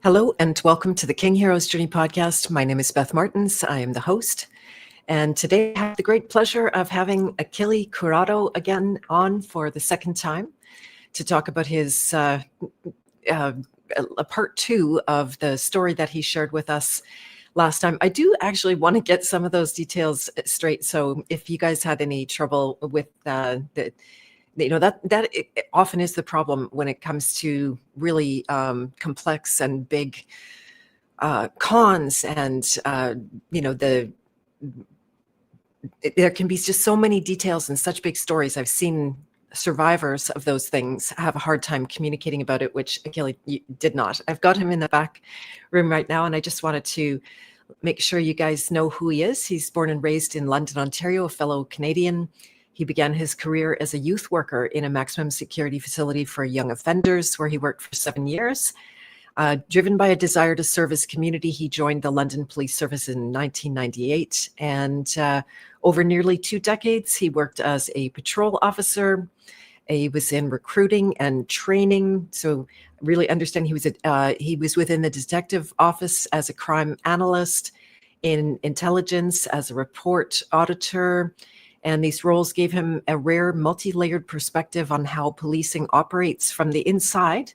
Hello and welcome to the King Heroes Journey podcast. My name is Beth Martins. I am the host. And today I have the great pleasure of having Achille Currado again on for the second time to talk about his a part two of the story that he shared with us last time. I do actually want to get some of those details straight. So if you guys had any trouble with that often is the problem when it comes to really complex and big cons, and there can be just so many details and such big stories. I've seen survivors of those things have a hard time communicating about it, which Achille did not. I've got him in the back room right now, and I just wanted to make sure you guys know who he is. He's born and raised in London, Ontario, a fellow Canadian. He began his career as a youth worker in a maximum security facility for young offenders, where he worked for 7 years. Driven by a desire to serve his community, he joined the London Police Service in 1998. And over nearly 2 decades, he worked as a patrol officer. He was in recruiting and training. So really understand he was within the detective office as a crime analyst, in intelligence as a report auditor. And these roles gave him a rare multi-layered perspective on how policing operates from the inside,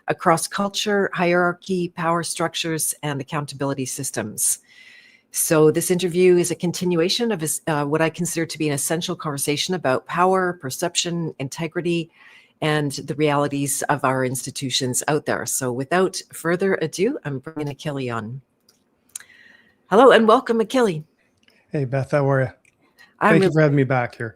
across culture, hierarchy, power structures, and accountability systems. So this interview is a continuation of his, what I consider to be an essential conversation about power, perception, integrity, and the realities of our institutions out there. So without further ado, I'm bringing Achille on. Hello and welcome, Achille. Hey, Beth, how are you? Thank you for having me back here.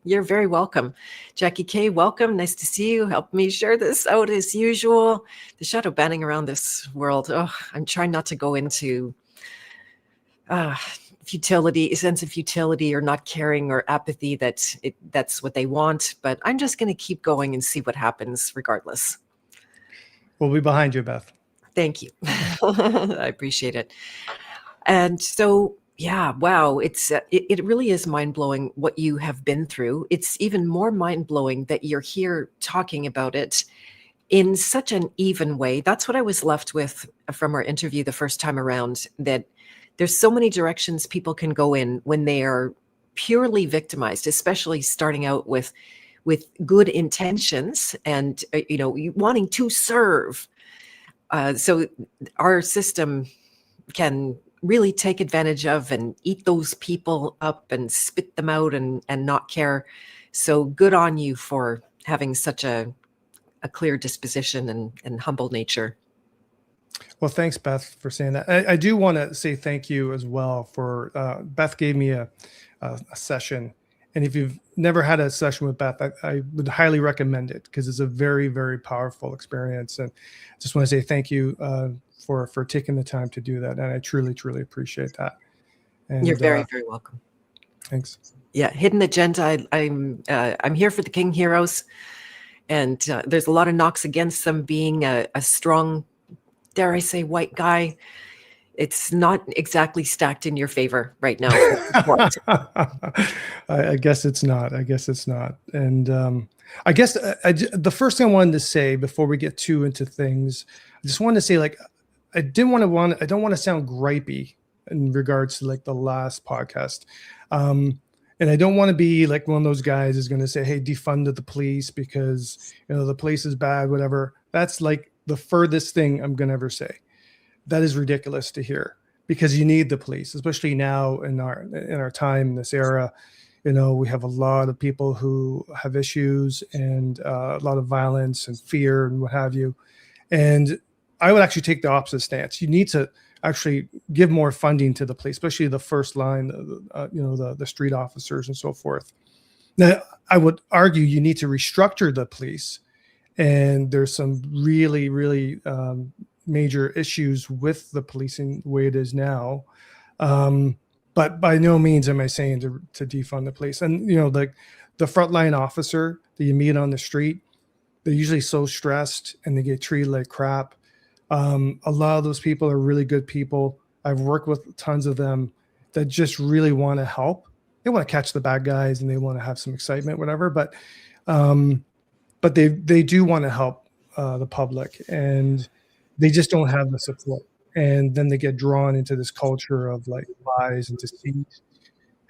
You're very welcome. Jackie K, welcome. Nice to see you. Help me share this out as usual. The shadow banning around this world. Oh, I'm trying not to go into futility, a sense of futility or not caring or apathy that's what they want. But I'm just going to keep going and see what happens regardless. We'll be behind you, Beth. Thank you. I appreciate it. And so, yeah, wow. It really is mind-blowing what you have been through. It's even more mind-blowing that you're here talking about it in such an even way. That's what I was left with from our interview the first time around, that there's so many directions people can go in when they are purely victimized, especially starting out with good intentions and wanting to serve. So our system can really take advantage of and eat those people up and spit them out and not care. So good on you for having such a clear disposition and humble nature. Well, thanks, Beth, for saying that. I do want to say thank you as well for Beth gave me a session. And if you've never had a session with Beth, I would highly recommend it, because it's a very, very powerful experience. And I just want to say thank you for taking the time to do that. And I truly, truly appreciate that. And you're very, very welcome. Thanks. Yeah. Hidden agenda. I'm here for the King Heroes. And there's a lot of knocks against them being a strong, dare I say, white guy. It's not exactly stacked in your favor right now. I guess it's not. And I guess the first thing I wanted to say before we get too into things, I just wanted to say, like, I don't want to sound gripey in regards to like the last podcast. And I don't want to be like one of those guys is going to say, hey, defund the police because, the police is bad, whatever. That's like the furthest thing I'm going to ever say. That is ridiculous to hear, because you need the police, especially now in our time, in this era. We have a lot of people who have issues and a lot of violence and fear and what have you. And I would actually take the opposite stance. You need to actually give more funding to the police, especially the first line, the street officers and so forth. Now, I would argue you need to restructure the police, and there's some really, really major issues with the policing the way it is now. But by no means am I saying to defund the police. And, like the frontline officer that you meet on the street, they're usually so stressed and they get treated like crap. A lot of those people are really good people. I've worked with tons of them that just really want to help. They want to catch the bad guys and they want to have some excitement, whatever. But they do want to help the public. And they just don't have the support. And then they get drawn into this culture of like lies and deceit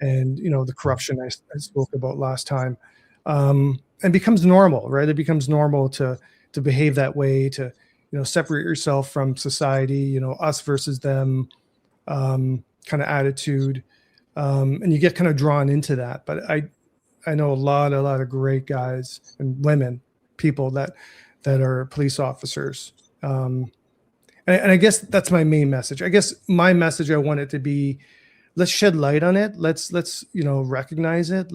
and, the corruption I spoke about last time. And becomes normal, right? It becomes normal to behave that way, to, separate yourself from society, us versus them, kind of attitude. And you get kind of drawn into that. But I know a lot of great guys and women, people that are police officers. And I guess that's my main message. I guess my message, I want it to be, let's shed light on it. Let's recognize it.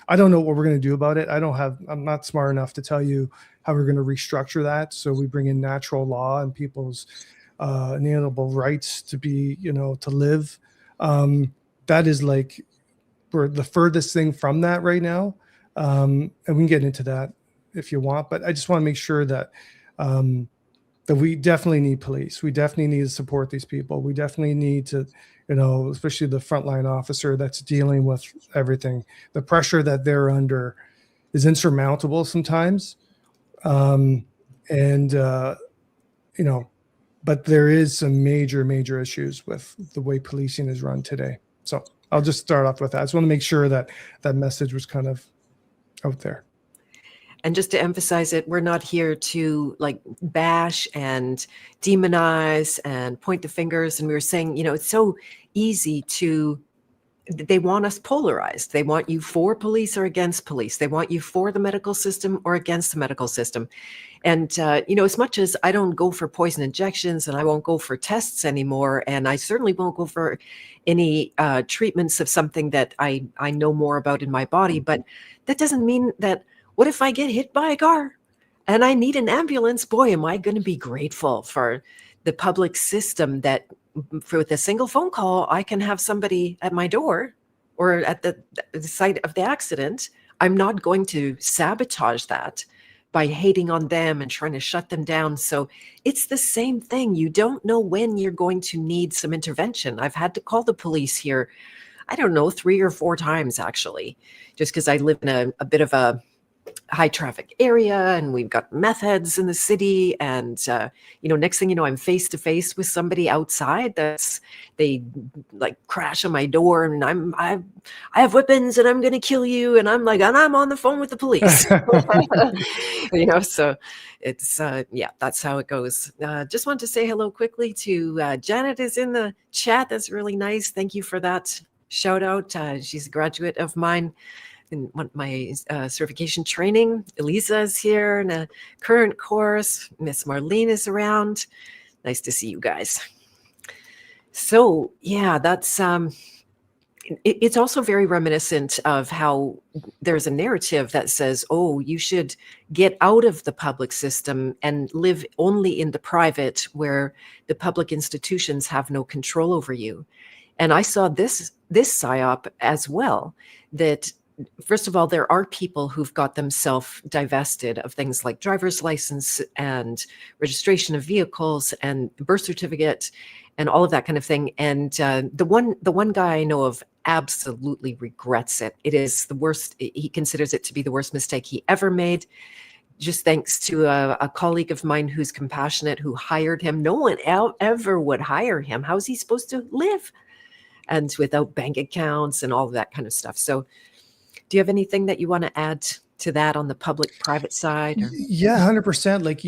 I don't know what we're going to do about it. I'm not smart enough to tell you how we're going to restructure that. So we bring in natural law and people's inalienable rights to be, to live. That is like, we're the furthest thing from that right now. And we can get into that if you want, but I just want to make sure that, that we definitely need police. We definitely need to support these people. We definitely need to, especially the frontline officer that's dealing with everything. The pressure that they're under is insurmountable sometimes. But there is some major issues with the way policing is run today. So I'll just start off with that. I just want to make sure that that message was kind of out there. And just to emphasize it, we're not here to like bash and demonize and point the fingers. And we were saying, it's so easy they want us polarized. They want you for police or against police. They want you for the medical system or against the medical system. And, as much as I don't go for poison injections and I won't go for tests anymore, and I certainly won't go for any treatments of something that I know more about in my body, but that doesn't mean that, what if I get hit by a car and I need an ambulance? Boy, am I going to be grateful for the public system that with a single phone call, I can have somebody at my door or at the site of the accident. I'm not going to sabotage that by hating on them and trying to shut them down. So it's the same thing. You don't know when you're going to need some intervention. I've had to call the police here, I don't know, 3 or 4 times actually, just because I live in a bit of a high traffic area and we've got meth heads in the city. And, next thing you know, I'm face to face with somebody outside they like crash on my door and I have weapons and I'm going to kill you. And I'm like, and I'm on the phone with the police, so it's, that's how it goes. Just wanted to say hello quickly to Janet is in the chat. That's really nice. Thank you for that shout out. She's a graduate of mine in my certification training. Elisa is here in a current course. Miss Marlene is around. Nice to see you guys. So yeah, that's it's also very reminiscent of how there's a narrative that says, oh, you should get out of the public system and live only in the private where the public institutions have no control over you. And I saw this psyop as well, that first of all, there are people who've got themselves divested of things like driver's license and registration of vehicles and birth certificate and all of that kind of thing. And the one guy I know of absolutely regrets it. It is the worst. He considers it to be the worst mistake he ever made. Just thanks to a colleague of mine who's compassionate, who hired him. No one ever would hire him. How's he supposed to live? And without bank accounts and all of that kind of stuff. So do you have anything that you want to add to that on the public-private side? Or? Yeah, 100%. Like,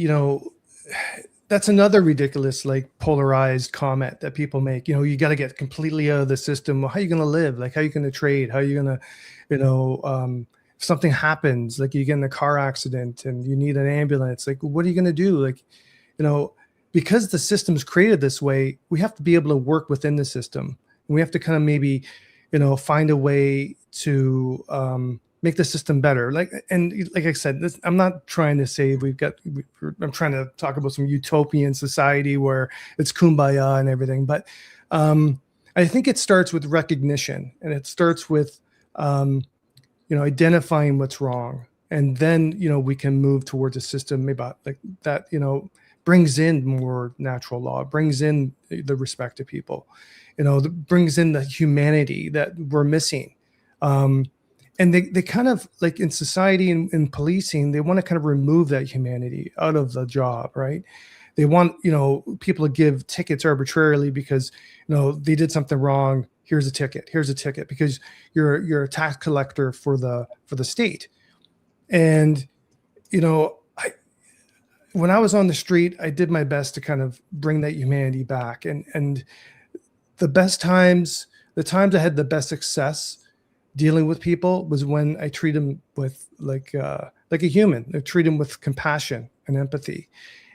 that's another ridiculous, like polarized comment that people make. You got to get completely out of the system. Well, how are you going to live? Like, how are you going to trade? How are you going to, if something happens, like you get in a car accident and you need an ambulance, like, what are you going to do? Like, because the system's created this way, we have to be able to work within the system. And we have to kind of maybe, find a way to make the system better. Like I said, I'm not trying to say I'm trying to talk about some utopian society where it's kumbaya and everything. But I think it starts with recognition, and it starts with, identifying what's wrong. And then, we can move towards a system maybe like that, brings in more natural law, brings in the respect to people, that brings in the humanity that we're missing. And And they kind of like in society and in policing, they want to kind of remove that humanity out of the job, right? They want, people to give tickets arbitrarily because, they did something wrong. Here's a ticket. Here's a ticket because you're a tax collector for the state. And, when I was on the street, I did my best to kind of bring that humanity back. And the times I had the best success dealing with people was when I treat them with like a human. I treat them with compassion and empathy.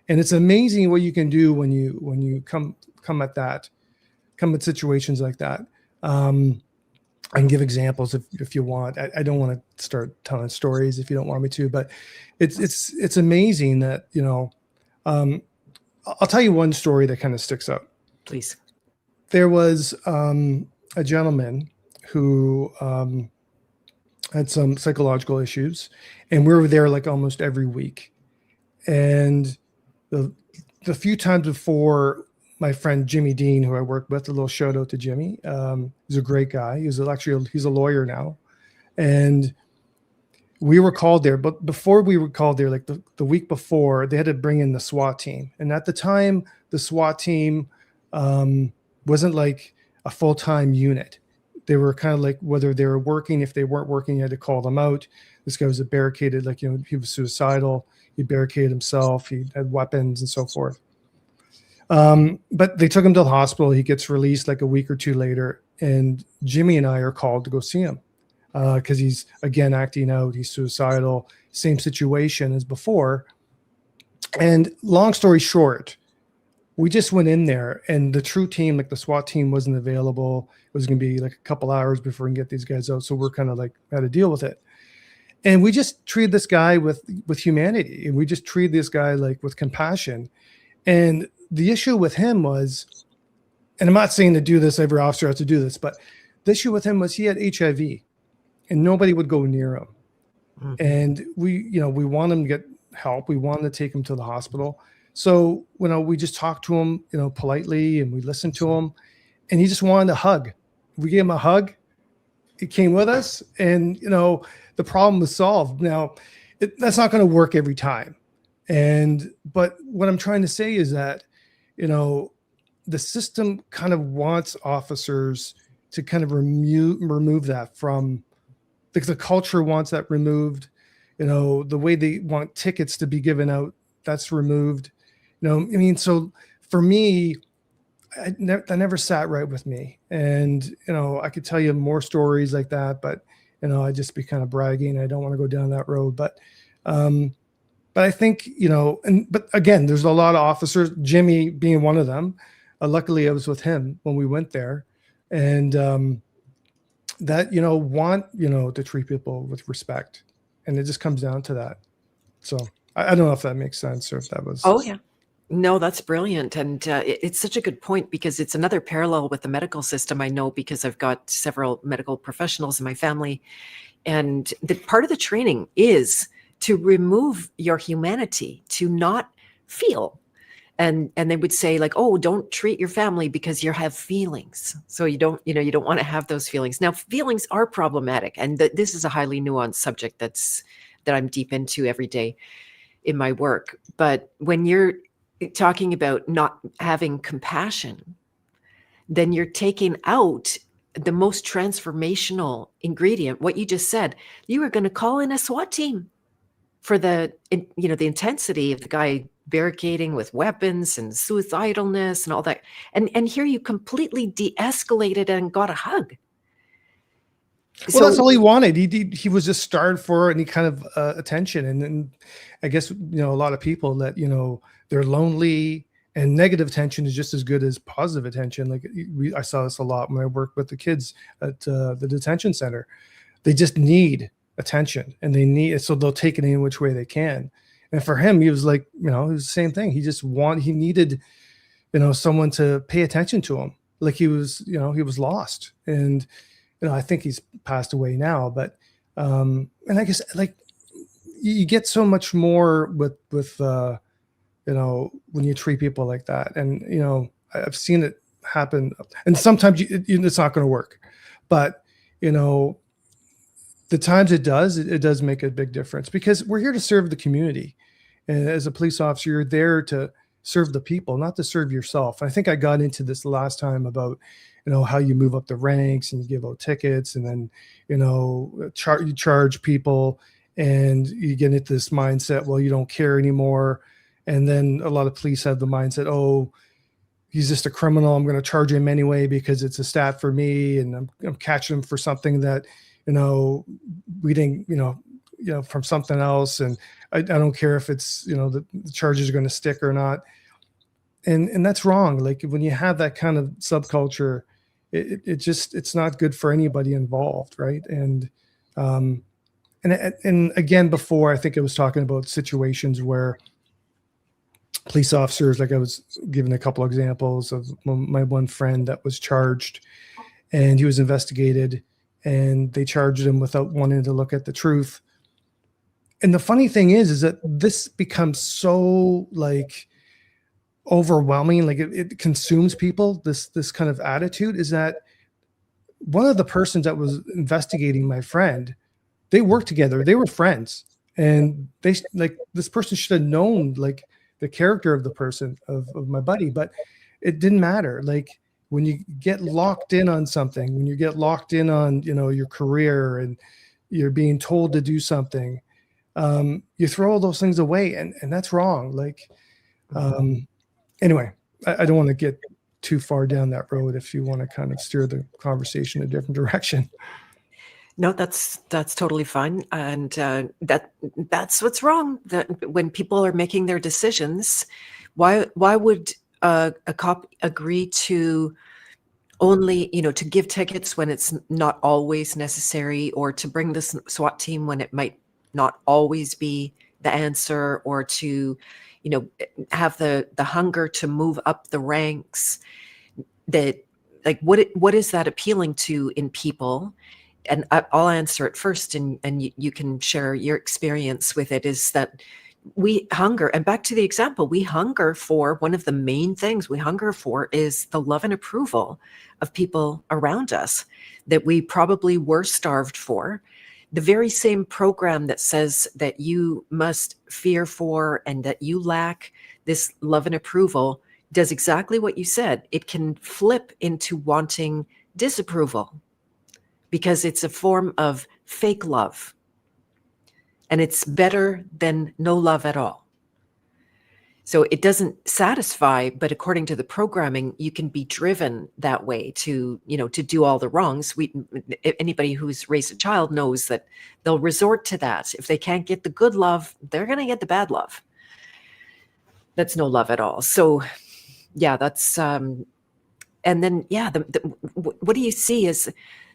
And it's amazing what you can do when you come at situations like that. I can give examples if you want. I don't want to start telling stories if you don't want me to, but it's amazing that, I'll tell you one story that kind of sticks out. Please. There was a gentleman who had some psychological issues, and we were there like almost every week. And the few times before, my friend Jimmy Dean, who I worked with, a little shout out to Jimmy. He's a great guy. He's a lawyer now. And we were called there, but before we were called there, like the week before, they had to bring in the SWAT team. And at the time, the SWAT team wasn't like a full-time unit. They were kind of like whether they were working, if they weren't working, you had to call them out. This guy was barricaded, like, he was suicidal. He barricaded himself. He had weapons and so forth. But they took him to the hospital. He gets released like a week or two later, and Jimmy and I are called to go see him because he's again acting out. He's suicidal, same situation as before. And long story short, we just went in there, and the true team, like the SWAT team, wasn't available. It was going to be like a couple hours before we can get these guys out. So we're kind of like had to deal with it. And we just treated this guy with humanity, and we just treated this guy like with compassion. And the issue with him was, and I'm not saying to do this, every officer has to do this, but the issue with him was he had HIV and nobody would go near him. Mm-hmm. And we want him to get help. We wanted to take him to the hospital. So, we just talked to him, politely, and we listened to him, and he just wanted a hug. We gave him a hug. He came with us, and, the problem was solved. Now, that's not going to work every time. But what I'm trying to say is that, the system kind of wants officers to kind of remove that from, because the culture wants that removed. The way they want tickets to be given out, that's removed. So for me, that never sat right with me. And, I could tell you more stories like that, but, I'd just be kind of bragging. I don't want to go down that road, but I think, but again, there's a lot of officers, Jimmy being one of them. Luckily, I was with him when we went there, and that, want, to treat people with respect. And it just comes down to that. So I don't know if that makes sense or if that was. Oh, yeah. No, that's brilliant. And it's such a good point because it's another parallel with the medical system. I know because I've got several medical professionals in my family. And part of the training is to remove your humanity, to not feel. And they would say like, oh, don't treat your family because you have feelings. So you don't want to have those feelings. Now, feelings are problematic. And this is a highly nuanced subject that I'm deep into every day in my work. But when you're talking about not having compassion, then you're taking out the most transformational ingredient. What you just said, you were going to call in a SWAT team for the intensity of the guy barricading with weapons and suicidalness and all that. And here you completely de-escalated and got a hug. Well, that's all he wanted. He was just starved for any kind of attention. And then I guess, a lot of people that, they're lonely, and negative attention is just as good as positive attention. Like I saw this a lot when I worked with the kids at the detention center. They just need attention, and so they'll take it any which way they can. And for him, he was like, it was the same thing. He needed, someone to pay attention to him. Like he was lost. And, I think he's passed away now, but, and I guess like you get so much more with when you treat people like that. And, I've seen it happen, and sometimes it's not going to work, but, the times it does make a big difference, because we're here to serve the community. And as a police officer, you're there to serve the people, not to serve yourself. I think I got into this last time about, how you move up the ranks and you give out tickets, and then, you charge people, and you get into this mindset, well, you don't care anymore. And then a lot of police have the mindset, oh, he's just a criminal, I'm going to charge him anyway because it's a stat for me, and I'm catching him for something that, we didn't, from something else. And I don't care if it's, the charges are going to stick or not. And that's wrong. Like, when you have that kind of subculture, it's not good for anybody involved. Right. And again, before, I think I was talking about situations where police officers, like I was giving a couple of examples of my one friend that was charged, and he was investigated, and they charged him without wanting to look at the truth. And the funny thing is that this becomes so like overwhelming, like it consumes people. This kind of attitude is that one of the persons that was investigating my friend, they worked together, they were friends, and they, like, this person should have known like the character of the person, of my buddy, but it didn't matter. Like, when you get locked in on something, when you get locked in on, your career, and you're being told to do something, you throw all those things away, and that's wrong. Like, anyway, I don't want to get too far down that road. If you want to kind of steer the conversation in a different direction. No, that's totally fine, and that's what's wrong. That when people are making their decisions, why would a cop agree to only, to give tickets when it's not always necessary, or to bring the SWAT team when it might not always be the answer, or to, have the hunger to move up the ranks? That, like, what is that appealing to in people? And I'll answer it first, and you can share your experience with it. Is that we hunger, and back to the example, we hunger for, one of the main things we hunger for is the love and approval of people around us that we probably were starved for. The very same program that says that you must fear for and that you lack this love and approval does exactly what you said. It can flip into wanting disapproval, because it's a form of fake love, and it's better than no love at all. So it doesn't satisfy, but according to the programming, you can be driven that way to, to do all the wrongs. Anybody who's raised a child knows that they'll resort to that. If they can't get the good love, they're going to get the bad love. That's no love at all. So yeah, that's, and then, yeah, what do you see is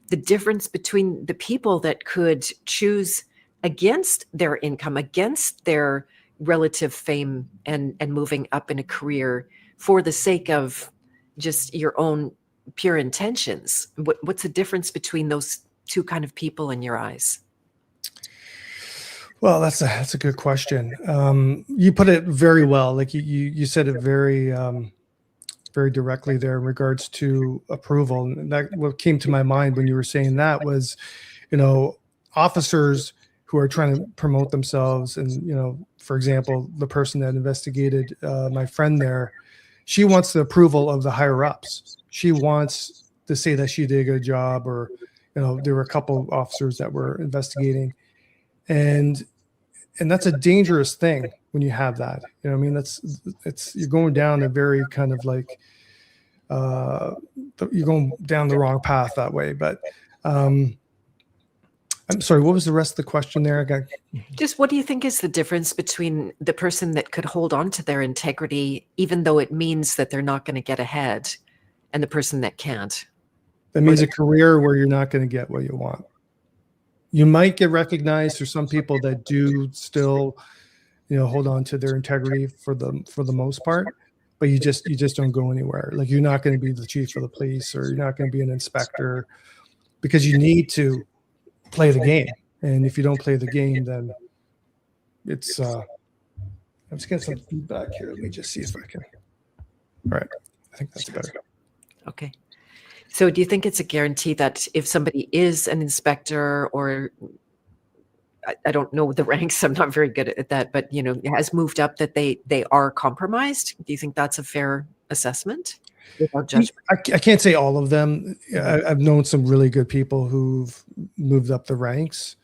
the difference between the people that could choose against their income, against their relative fame, and moving up in a career for the sake of just your own pure intentions? What's the difference between those two kind of people in your eyes? Well, that's a good question. You put it very well. Like you said it very very directly there in regards to approval. And that, what came to my mind when you were saying that was, officers who are trying to promote themselves. And, for example, the person that investigated my friend there, she wants the approval of the higher ups. She wants to say that she did a good job, or, there were a couple of officers that were investigating, and that's a dangerous thing when you have that. I mean, you're going down a very kind of like, you're going down the wrong path that way. But I'm sorry, what was the rest of the question there? Just, what do you think is the difference between the person that could hold on to their integrity, even though it means that they're not going to get ahead, and the person that can't? That means a career where you're not going to get what you want. You might get recognized. There's some people that do still, hold on to their integrity for the most part, but you just don't go anywhere. Like, you're not going to be the chief of the police, or you're not going to be an inspector, because you need to play the game. And if you don't play the game, then it's I'm just getting some feedback here. Let me just see if I can. All right, I think that's better. Okay. So do you think it's a guarantee that if somebody is an inspector or I don't know the ranks. I'm not very good at that, but has moved up, that they are compromised. Do you think that's a fair assessment without judgment? I can't say all of them. Mhm. I've known some really good people who've moved up the ranks.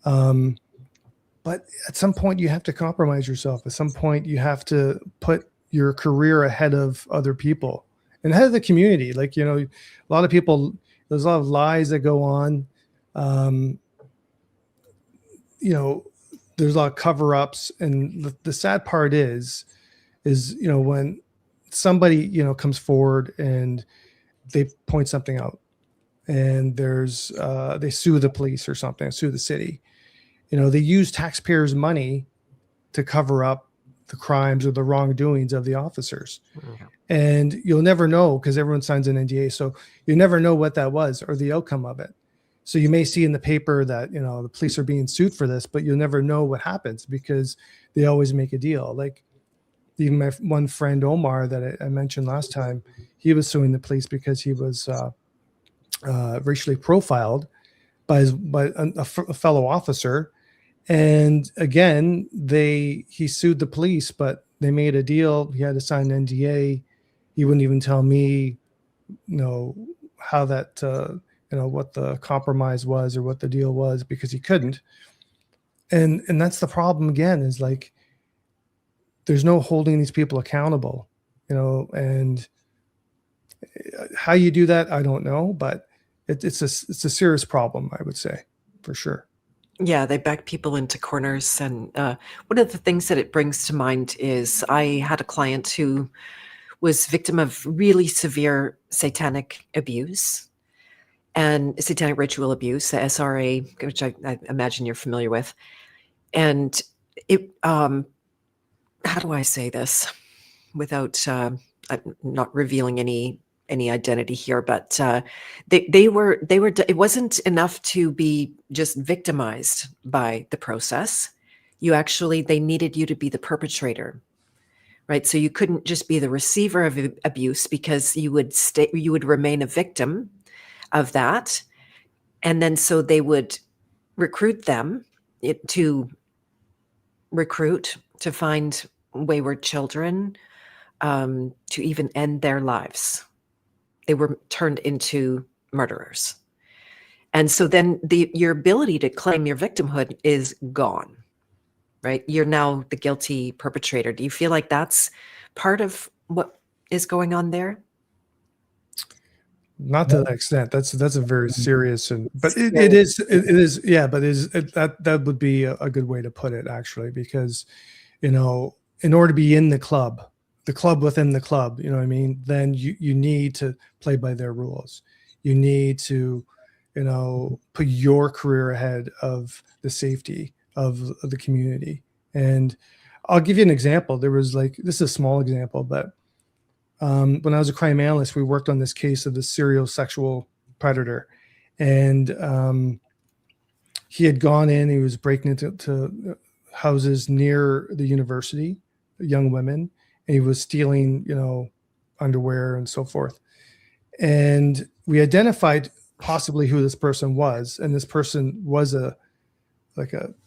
But at some point you have to compromise yourself. At some point you have to put your career ahead of other people and ahead of the community. Like, a lot of people, there's a lot of lies that go on. Um, there's a lot of cover-ups. And the sad part is, when somebody, comes forward and they point something out, and they sue the police or something, sue the city. They use taxpayers' money to cover up the crimes or the wrongdoings of the officers. Mhm. And you'll never know, because everyone signs an NDA. So you never know what that was or the outcome of it. So you may see in the paper that, the police are being sued for this, but you'll never know what happens because they always make a deal. Like, even my one friend, Omar, that I mentioned last time, he was suing the police because he was racially profiled by a fellow officer. And again, he sued the police, but they made a deal. He had to sign an NDA. He wouldn't even tell me, how that, what the compromise was or what the deal was, because he couldn't. And that's the problem again, is like, there's no holding these people accountable, and how you do that, I don't know, but it's a serious problem, I would say, for sure. Yeah, they back people into corners. And one of the things that it brings to mind is I had a client who was victim of really severe satanic abuse and satanic ritual abuse, the SRA, which I imagine you're familiar with. And it, how do I say this without I'm not revealing any identity here, but they were it wasn't enough to be just victimized by the process. They needed you to be the perpetrator, right? So you couldn't just be the receiver of abuse, because you would remain a victim of that. And then so they would recruit them to find wayward children, to even end their lives. They were turned into murderers. And so then your ability to claim your victimhood is gone, right? You're now the guilty perpetrator. Do you feel like that's part of what is going on there? Not to that extent. That's a very serious, but it Scary. is, yeah, but that would be a good way to put it, actually, because, in order to be in the club within the club, you know what I mean, then you need to play by their rules. You need to, put your career ahead of the safety of the community. And I'll give you an example. There was, like, this is a small example, but when I was a crime analyst, we worked on this case of the serial sexual predator, and he had gone in. He was breaking into houses near the university, young women, and he was stealing, underwear and so forth. And we identified possibly who this person was, and this person was a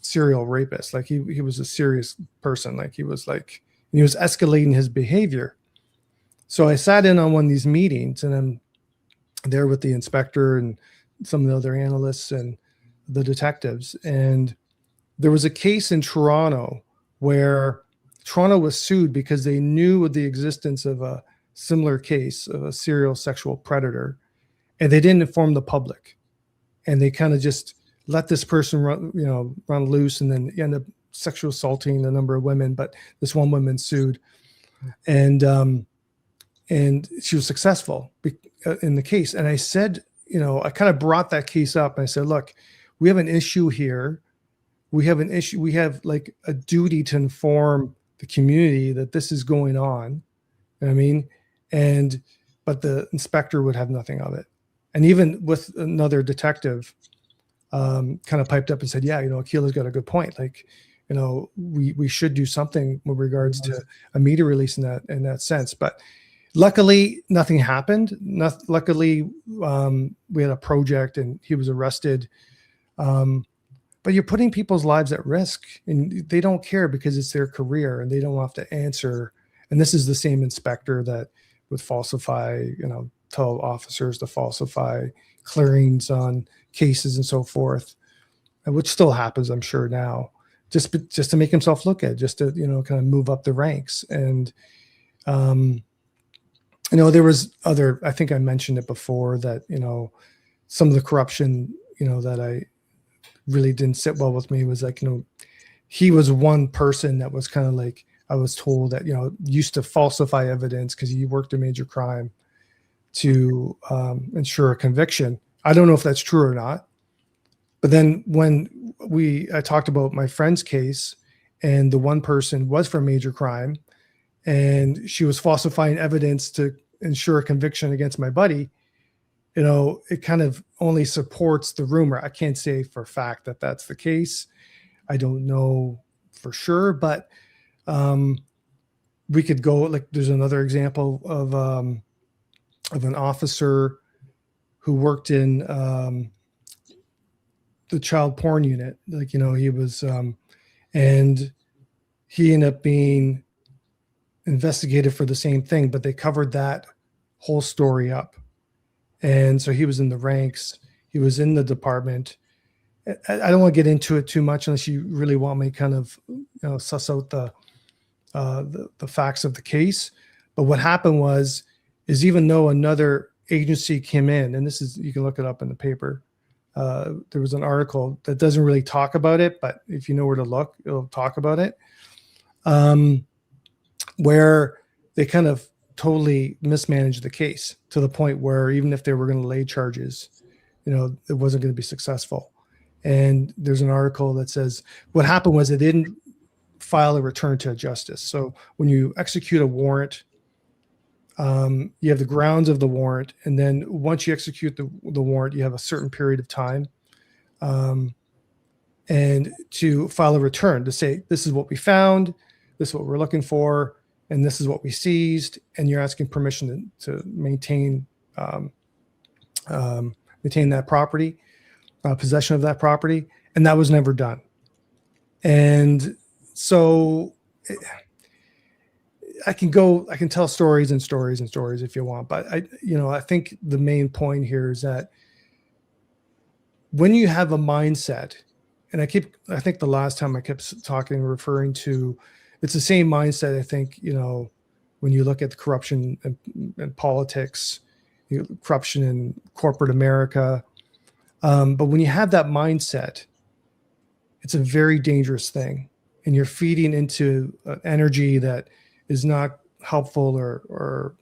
serial rapist. Like, he was a serious person. Like, he was escalating his behavior. So I sat in on one of these meetings, and I'm there with the inspector and some of the other analysts and the detectives. And there was a case in Toronto where Toronto was sued because they knew of the existence of a similar case of a serial sexual predator, and they didn't inform the public. And they kind of just let this person run loose, and then end up sexual assaulting a number of women. But this one woman sued, and she was successful in the case. And I said, I kind of brought that case up, and I said, look, we have an issue here. We have an issue. We have, like, a duty to inform the community that this is going on. You know what I mean? But the inspector would have nothing of it. And even with another detective, kind of piped up and said, yeah, Achille's got a good point. Like, we should do something with regards to a media release in that sense. But luckily, nothing happened. Luckily, we had a project, and he was arrested. but you're putting people's lives at risk, and they don't care because it's their career and they don't have to answer. And this is the same inspector that would falsify, tell officers to falsify clearings on cases and so forth, and which still happens, I'm sure now, just to make himself look at, just to, kind of move up the ranks. And, there was other, I think I mentioned it before, that, some of the corruption, that I really didn't sit well with me was like, he was one person that was kind of like, I was told that, used to falsify evidence because he worked a major crime to ensure a conviction. I don't know if that's true or not. But then when I talked about my friend's case, and the one person was for major crime, and she was falsifying evidence to ensure a conviction against my buddy, it kind of only supports the rumor. I can't say for a fact that that's the case. I don't know for sure, but we could go, like, there's another example of an officer who worked in the child porn unit. Like, he was, and he ended up being investigated for the same thing, but they covered that whole story up. And so he was in the ranks, he was in the department. I don't want to get into it too much unless you really want me kind of, suss out the facts of the case. But what happened is even though another agency came in, and this is, you can look it up in the paper, there was an article that doesn't really talk about it, but if you know where to look, it'll talk about it, where they kind of totally mismanaged the case to the point where even if they were going to lay charges, it wasn't going to be successful. And there's an article that says what happened was they didn't file a return to justice. So when you execute a warrant, you have the grounds of the warrant, and then once you execute the warrant, you have a certain period of time, and to file a return to say, this is what we found, this is what we're looking for, and this is what we seized, and you're asking permission to maintain that property, possession of that property, and that was never done. And so I can tell stories and stories and stories if you want, but I think the main point here is that when you have a mindset, and I think the last time I kept referring to, it's the same mindset. I think, when you look at the corruption and politics, corruption in corporate America, but when you have that mindset, it's a very dangerous thing, and you're feeding into energy that is not helpful or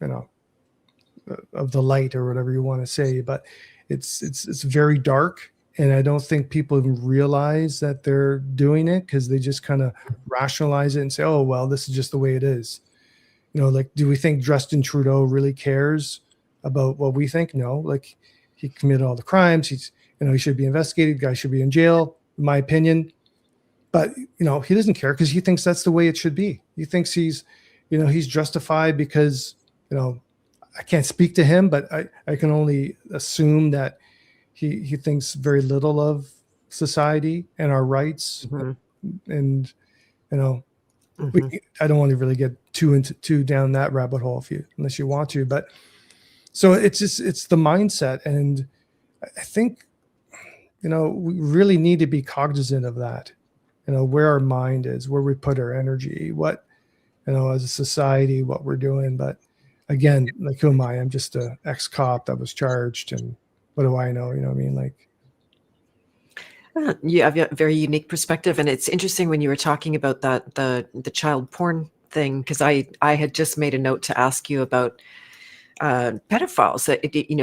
of the light or whatever you want to say, but it's very dark. And I don't think people even realize that they're doing it, because they just kind of rationalize it and say, oh, well, this is just the way it is. Like, do we think Justin Trudeau really cares about what we think? No, like, he committed all the crimes. He should be investigated. Guy should be in jail, in my opinion. But, he doesn't care because he thinks that's the way it should be. He thinks he's justified because, I can't speak to him, but I can only assume that he thinks very little of society and our rights. Mm-hmm. And, mm-hmm. I don't want to really get too down that rabbit hole unless you want to, but so it's the mindset. And I think, we really need to be cognizant of that, where our mind is, where we put our energy, what, as a society, what we're doing. But again, like, who am I? I'm just an ex-cop that was charged, and what do I know? You know what I mean? Like, you have a very unique perspective, and it's interesting when you were talking about that the child porn thing, because I had just made a note to ask you about pedophiles.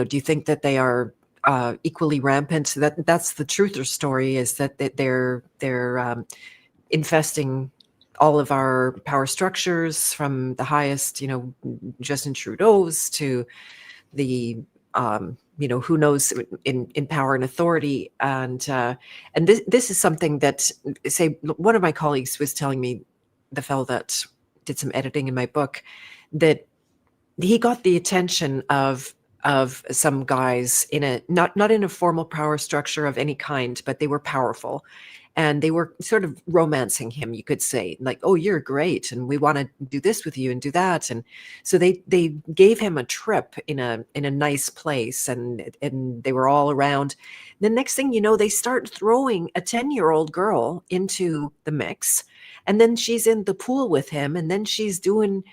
Do you think that they are equally rampant? That's the truther story, is that they're infesting all of our power structures, from the highest, Justin Trudeau's, to the who knows in power and authority. And this is something that, say, one of my colleagues was telling me, the fellow that did some editing in my book, that he got the attention of some guys in a not in a formal power structure of any kind, but they were powerful, and they were sort of romancing him, you could say, like, oh, you're great, and we want to do this with you and do that. And so they gave him a trip in a nice place, and they were all around. The next thing you know, they start throwing a 10-year-old girl into the mix, and then she's in the pool with him, and then she's doing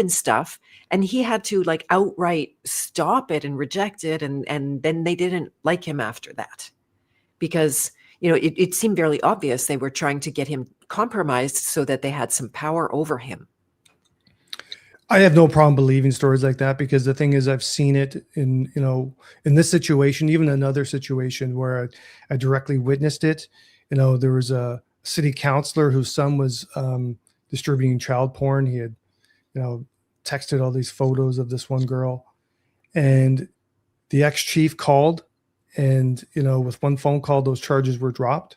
stuff, and he had to like outright stop it and reject it, and then they didn't like him after that, because it seemed very obvious they were trying to get him compromised so that they had some power over him. I have no problem believing stories like that, because the thing is, I've seen it in this situation, even another situation where I directly witnessed it. There was a city councilor whose son was distributing child porn. He had, texted all these photos of this one girl, and the ex-chief called, and with one phone call, those charges were dropped.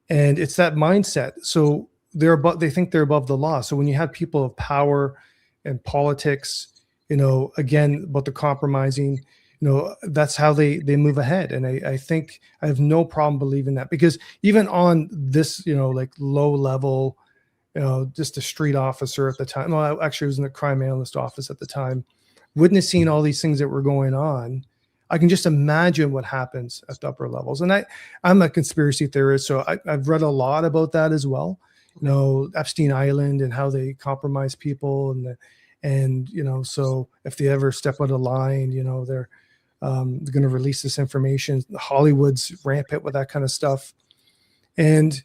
And it's that mindset. So they think they're above the law. So when you have people of power and politics, again, about the compromising, that's how they move ahead. And I think I have no problem believing that, because even on this, like low level, just a street officer at the time. Well, actually, I was in the crime analyst office at the time, witnessing all these things that were going on. I can just imagine what happens at the upper levels. And I'm a conspiracy theorist, so I've read a lot about that as well. Epstein Island and how they compromise people, and so if they ever step out of line, they're going to release this information. Hollywood's rampant with that kind of stuff, and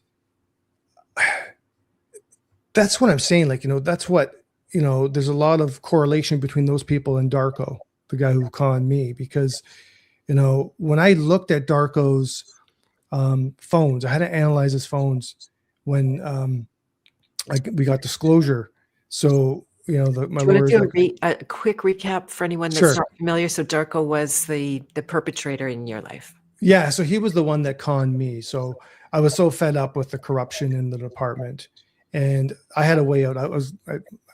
that's what I'm saying. Like, that's what there's a lot of correlation between those people and Darko, the guy who conned me, because when I looked at Darko's phones, I had to analyze his phones when we got disclosure. So my lawyer's like, a quick recap for anyone that's not familiar? So Darko was the perpetrator in your life. Yeah, so he was the one that conned me. So I was so fed up with the corruption in the department, and I had a way out. I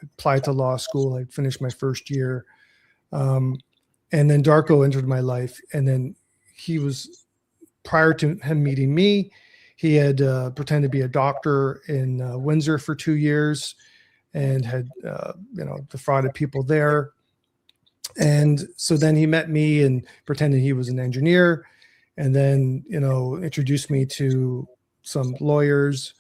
applied to law school. I finished my first year. And then Darko entered my life. And then he was, prior to him meeting me, he had pretended to be a doctor in Windsor for 2 years, and had, defrauded people there. And so then he met me and pretended he was an engineer, and then, introduced me to some lawyers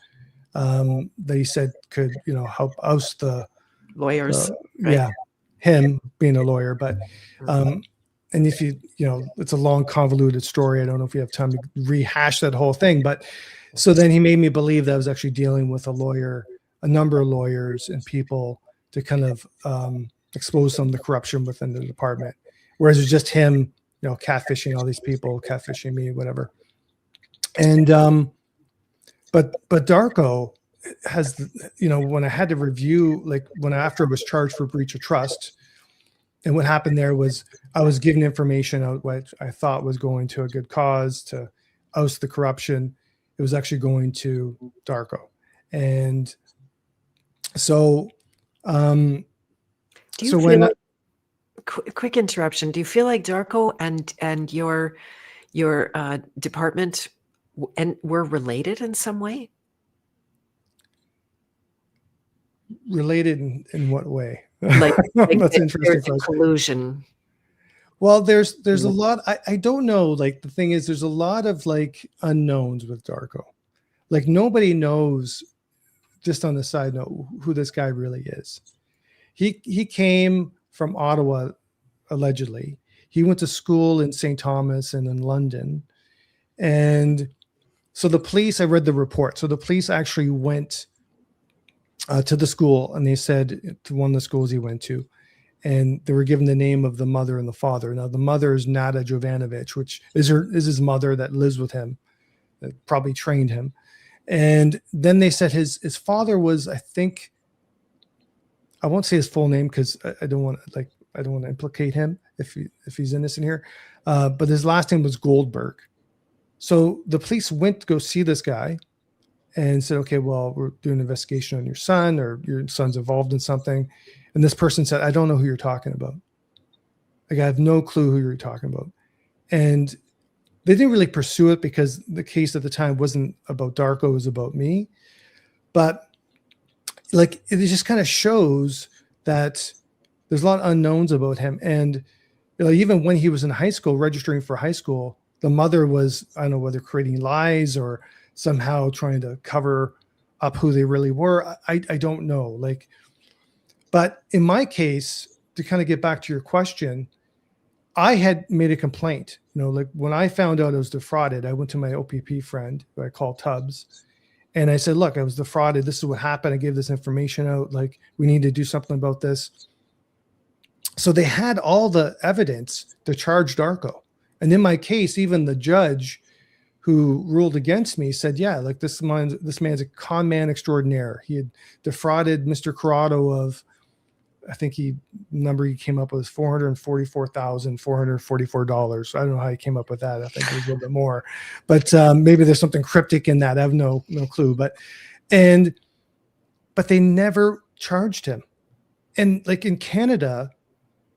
that he said could, help oust the lawyers. Right? Yeah. Him being a lawyer, but and if it's a long convoluted story. I don't know if you have time to rehash that whole thing, but so then he made me believe that I was actually dealing with a number of lawyers and people to kind of expose some of the corruption within the department, whereas it's just him, catfishing all these people, catfishing me, whatever. And but Darko has, when I had to review, like after I was charged for breach of trust, and what happened there was I was given information out what I thought was going to a good cause to oust the corruption. It was actually going to Darko. And so, quick interruption. Do you feel like Darko and your department were related in some way? Related in what way? Like That's interesting. There's a collusion. Well, there's a lot. I don't know. Like, the thing is, there's a lot of like unknowns with Darko. Like, nobody knows, just on the side note, who this guy really is. He came from Ottawa, allegedly. He went to school in St. Thomas and in London. And so the police, I read the report. So the police actually went to the school, and they said, to one of the schools he went to, and they were given the name of the mother and the father. Now, the mother is Nada Jovanovic, which is his mother that lives with him, that probably trained him. And then they said his father was, I think, I won't say his full name because I don't want to implicate him if he's innocent here. But his last name was Goldberg. So the police went to go see this guy and said, okay, well, we're doing an investigation on your son, or your son's involved in something. And this person said, I don't know who you're talking about. Like, I have no clue who you're talking about. And they didn't really pursue it because the case at the time wasn't about Darko, it was about me. But like, it just kind of shows that there's a lot of unknowns about him. And even when he was in high school, registering for high school, the mother was, I don't know whether creating lies or somehow trying to cover up who they really were. I don't know. Like, but in my case, to kind of get back to your question, I had made a complaint. Like when I found out I was defrauded, I went to my OPP friend who I call Tubbs. And I said, look, I was defrauded. This is what happened. I gave this information out. Like, we need to do something about this. So they had all the evidence to charge Darko. And in my case, even the judge who ruled against me said, yeah, like this man's a con man extraordinaire. He had defrauded Mr. Currado of, I think number he came up with was $444,444. I don't know how he came up with that. I think it was a little bit more, but maybe there's something cryptic in that. I have no clue. But they never charged him. And like in Canada,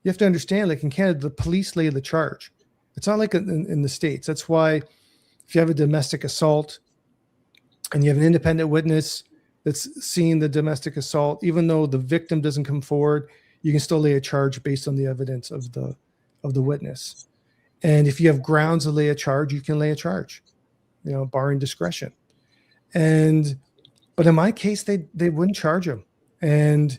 you have to understand, like in Canada, the police lay the charge. It's not like in the States. That's why if you have a domestic assault and you have an independent witness that's seeing the domestic assault, even though the victim doesn't come forward, you can still lay a charge based on the evidence of the witness. And if you have grounds to lay a charge, you can lay a charge, barring discretion. But in my case, they wouldn't charge him. And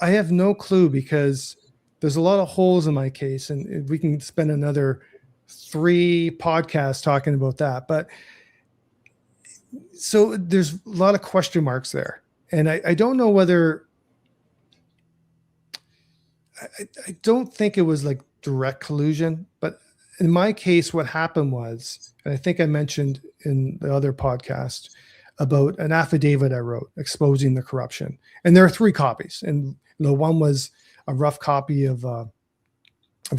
I have no clue because there's a lot of holes in my case, and we can spend another 3 podcasts talking about that. But so there's a lot of question marks there. And I don't know whether, I don't think it was like direct collusion, but in my case, what happened was, and I think I mentioned in the other podcast about an affidavit I wrote exposing the corruption. And there are 3 copies. And one was a rough copy of a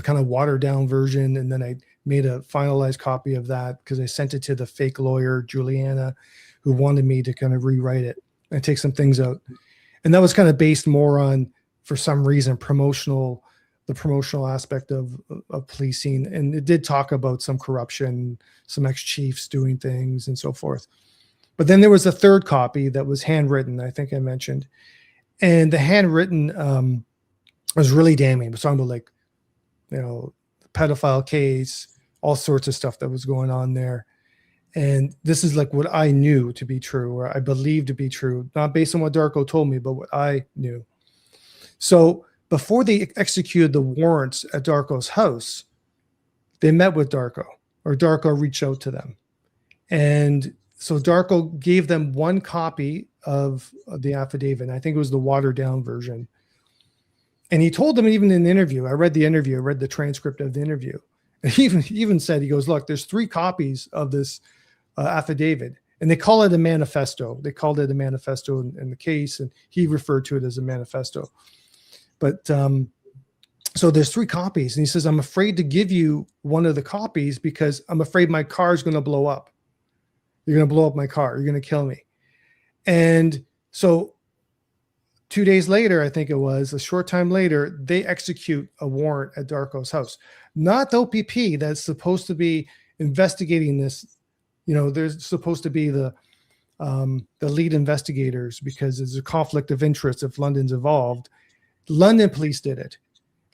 kind of watered down version. And then I made a finalized copy of that because I sent it to the fake lawyer, Juliana, who wanted me to kind of rewrite it and take some things out. And that was kind of based more on, for some reason, the promotional aspect of policing. And it did talk about some corruption, some ex-chiefs doing things and so forth. But then there was a 3rd copy that was handwritten, I think I mentioned. And the handwritten was really damning. It was talking about like, pedophile case, all sorts of stuff that was going on there. And this is like what I knew to be true, or I believed to be true, not based on what Darko told me, but what I knew. So before they executed the warrants at Darko's house, they met with Darko, or Darko reached out to them. And so Darko gave them 1 copy of the affidavit. I think it was the watered down version. And he told them, even in the interview, I read the transcript of the interview. And he even said, he goes, look, there's 3 copies of this affidavit. And they call it a manifesto. They called it a manifesto in the case, and he referred to it as a manifesto. But so there's 3 copies. And he says, I'm afraid to give you one of the copies because I'm afraid my car is going to blow up. You're going to blow up my car. You're going to kill me. And so 2 days later, I think it was, a short time later, they execute a warrant at Darko's house. Not the OPP that's supposed to be investigating this. They're supposed to be the lead investigators because there's a conflict of interest if London's involved. London police did it.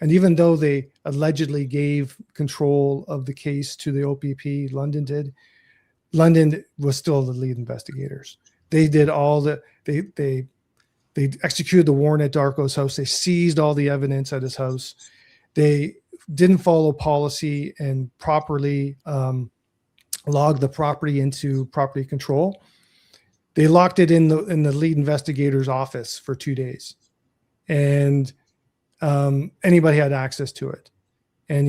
And even though they allegedly gave control of the case to the OPP, London was still the lead investigators. They did all they executed the warrant at Darko's house. They seized all the evidence at his house. They didn't follow policy and properly logged the property into property control. They locked it in the lead investigator's office for 2 days. And anybody had access to it. And,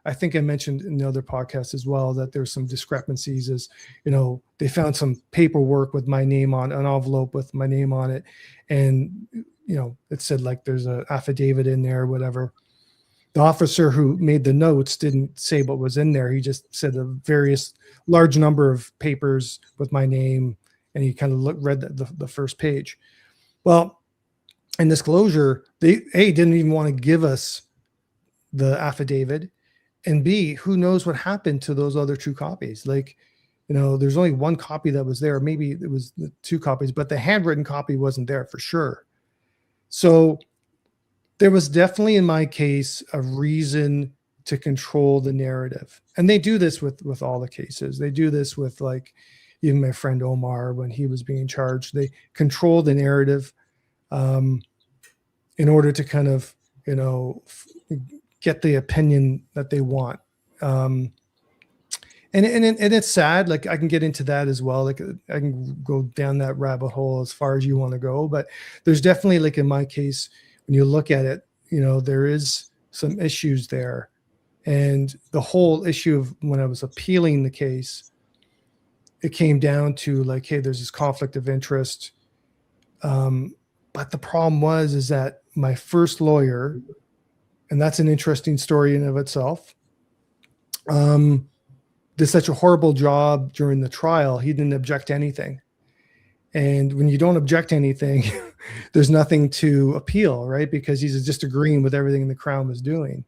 I think I mentioned in the other podcast as well that there's some discrepancies as, they found some paperwork with my name on an envelope with my name on it. And, it said like there's an affidavit in there or whatever. The officer who made the notes didn't say what was in there. He just said a large number of papers with my name. And he kind of read the first page. Well, in disclosure, they didn't even want to give us the affidavit. And B, who knows what happened to those other 2 copies? Like, there's only 1 copy that was there. Maybe it was 2 copies, but the handwritten copy wasn't there for sure. So there was definitely, in my case, a reason to control the narrative. And they do this with all the cases. They do this with, like, even my friend Omar, when he was being charged, they control the narrative in order to kind of, get the opinion that they want. And it's sad. Like, I can get into that as well. Like, I can go down that rabbit hole as far as you want to go, but there's definitely, like, in my case, when you look at it, there is some issues there. And the whole issue of when I was appealing the case, it came down to, like, hey, there's this conflict of interest. But the problem is that my first lawyer, and that's an interesting story in of itself, did such a horrible job during the trial. He didn't object to anything. And when you don't object to anything, there's nothing to appeal, right? Because he's just agreeing with everything the Crown was doing.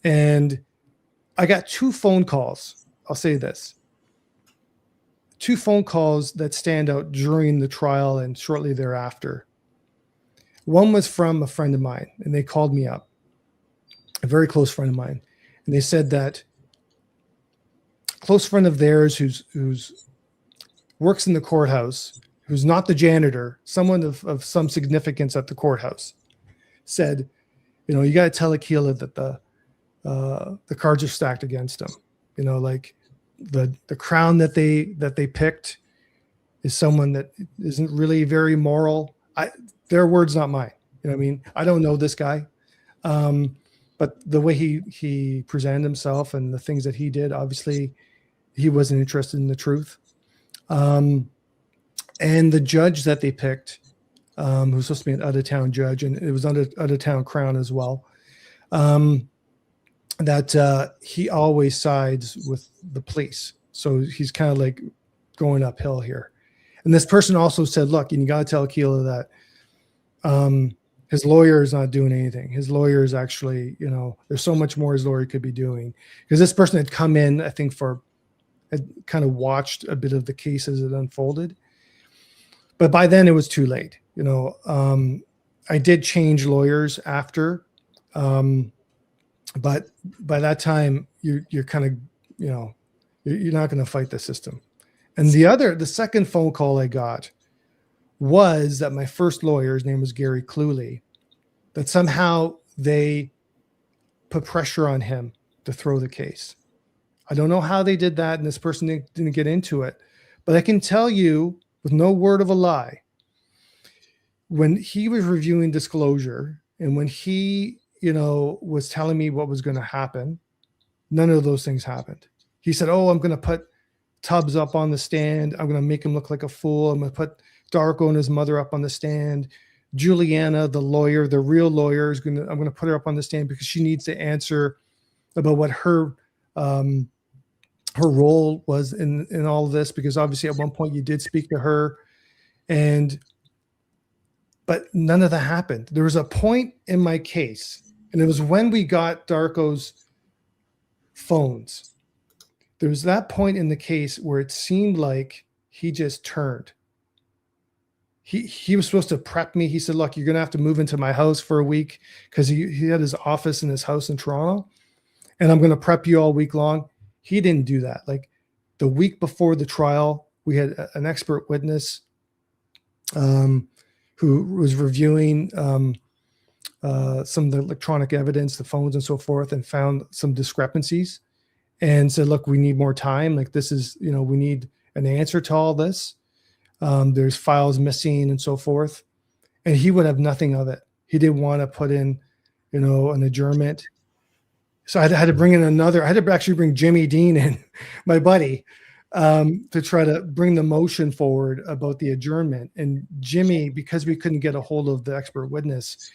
And I got 2 phone calls. I'll say this. 2 phone calls that stand out during the trial and shortly thereafter. One was from a friend of mine, and they called me up, a very close friend of mine. And they said that a close friend of theirs who's works in the courthouse, who's not the janitor, someone of some significance at the courthouse, said, you got to tell Achille that the cards are stacked against him. Like, the Crown that they picked is someone that isn't really very moral. Their words, not mine. You know what I mean? I don't know this guy. But the way he presented himself and the things that he did, obviously he wasn't interested in the truth. And the judge that they picked, who's supposed to be an out-of-town judge, and it was out-of-town Crown as well, that he always sides with the police. So he's kind of like going uphill here. And this person also said, look, and you got to tell Achille that his lawyer is not doing anything. His lawyer is actually, there's so much more his lawyer could be doing. Because this person had come in, I think, had kind of watched a bit of the case as it unfolded. But by then it was too late. I did change lawyers after. But by that time, you're kind of, you're not going to fight the system. And the second phone call I got was that my first lawyer, his name was Gary Cluley, that somehow they put pressure on him to throw the case. I don't know how they did that, and this person didn't get into it. But I can tell you, with no word of a lie, when he was reviewing disclosure and when he, was telling me what was going to happen, none of those things happened. He said, oh, I'm going to put Tubbs up on the stand. I'm going to make him look like a fool. I'm going to put Darko and his mother up on the stand. Juliana, the lawyer, the real lawyer, I'm going to put her up on the stand because she needs to answer about what her role was in all of this, because obviously at one point you did speak to her, but none of that happened. There was a point in my case, and it was when we got Darko's phones. There was that point in the case where it seemed like he just turned. He was supposed to prep me. He said, look, you're going to have to move into my house for a week, because he had his office in his house in Toronto, and I'm going to prep you all week long. He didn't do that. Like, the week before the trial, we had an expert witness who was reviewing some of the electronic evidence, the phones and so forth, and found some discrepancies and said, look, we need more time. Like, this is, we need an answer to all this. There's files missing and so forth. And he would have nothing of it. He didn't want to put in, an adjournment. So I had to bring in I had to actually bring Jimmy Dean in, my buddy, to try to bring the motion forward about the adjournment. And Jimmy, because we couldn't get a hold of the expert witness,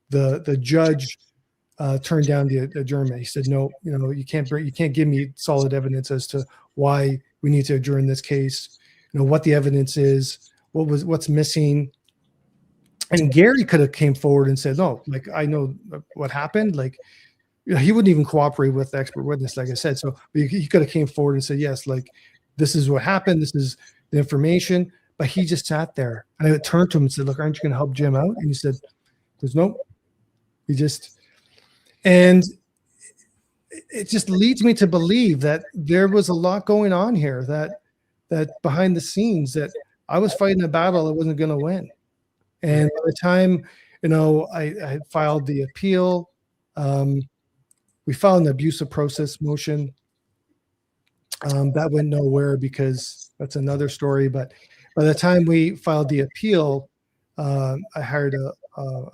the judge turned down the adjournment. He said, no, you can't give me solid evidence as to why we need to adjourn this case, what the evidence is, what's missing. And Gary could have came forward and said, no, like, I know what happened. Like, he wouldn't even cooperate with the expert witness, like I said. So he could have came forward and said, yes, like this is what happened. This is the information. But he just sat there, and I turned to him and said, look, aren't you going to help Jim out? And he said, there's no, he just, and it just leads me to believe that there was a lot going on here, that behind the scenes, that I was fighting a battle I wasn't going to win. And by the time, I filed the appeal, we filed an abusive process motion. That went nowhere because that's another story. But by the time we filed the appeal, I hired a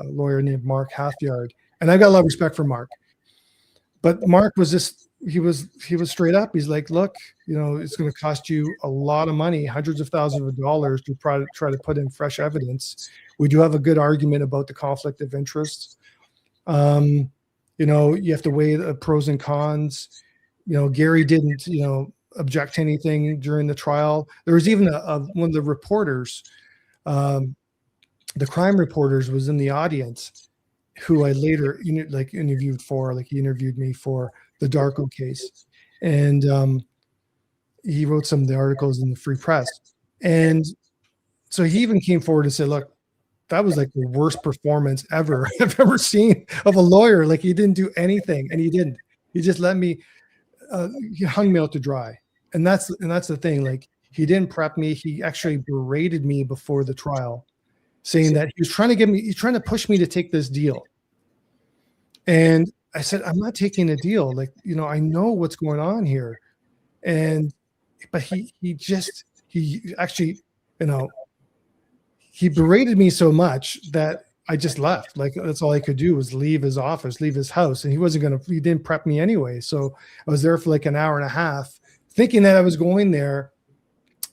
lawyer named Mark Halfyard, and I got a lot of respect for Mark. But Mark was just, he was straight up. He's like, look, it's going to cost you a lot of money, hundreds of thousands of dollars to try to put in fresh evidence. We do have a good argument about the conflict of interest. You have to weigh the pros and cons. Gary didn't, object to anything during the trial. There was even one of the reporters, the crime reporters, was in the audience, who I later interviewed for, he interviewed me for the Darko case. And he wrote some of the articles in the Free Press. And so he even came forward and said, look, that was like the worst performance ever I've ever seen of a lawyer. Like, he didn't do anything, and he didn't. He just let me, he hung me out to dry. And that's the thing. Like, he didn't prep me. He actually berated me before the trial, saying that he was trying to push me to take this deal. And I said, I'm not taking a deal. Like, I know what's going on here. But he actually, he berated me so much that I just left. Like, that's all I could do was leave his office, leave his house. And he didn't prep me anyway. So I was there for like an hour and a half, thinking that I was going there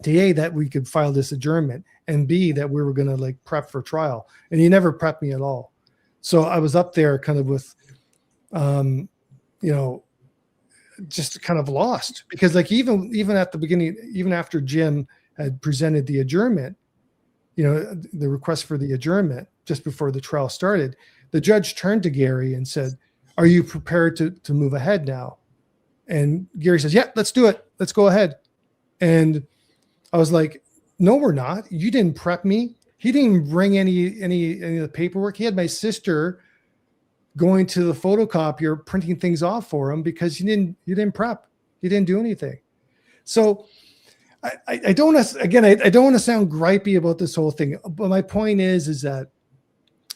to A, that we could file this adjournment, and B, that we were going to prep for trial. And he never prepped me at all. So I was up there kind of with, just kind of lost, because even at the beginning, even after Jim had presented the adjournment, the request for the adjournment just before the trial started, the judge turned to Gary and said, are you prepared to move ahead now? And Gary says, yeah, let's do it. Let's go ahead. And I was like, no, we're not. You didn't prep me. He didn't bring any of the paperwork. He had my sister going to the photocopier, printing things off for him, because you didn't prep. You didn't do anything. So I don't want to sound gripey about this whole thing, but my point is that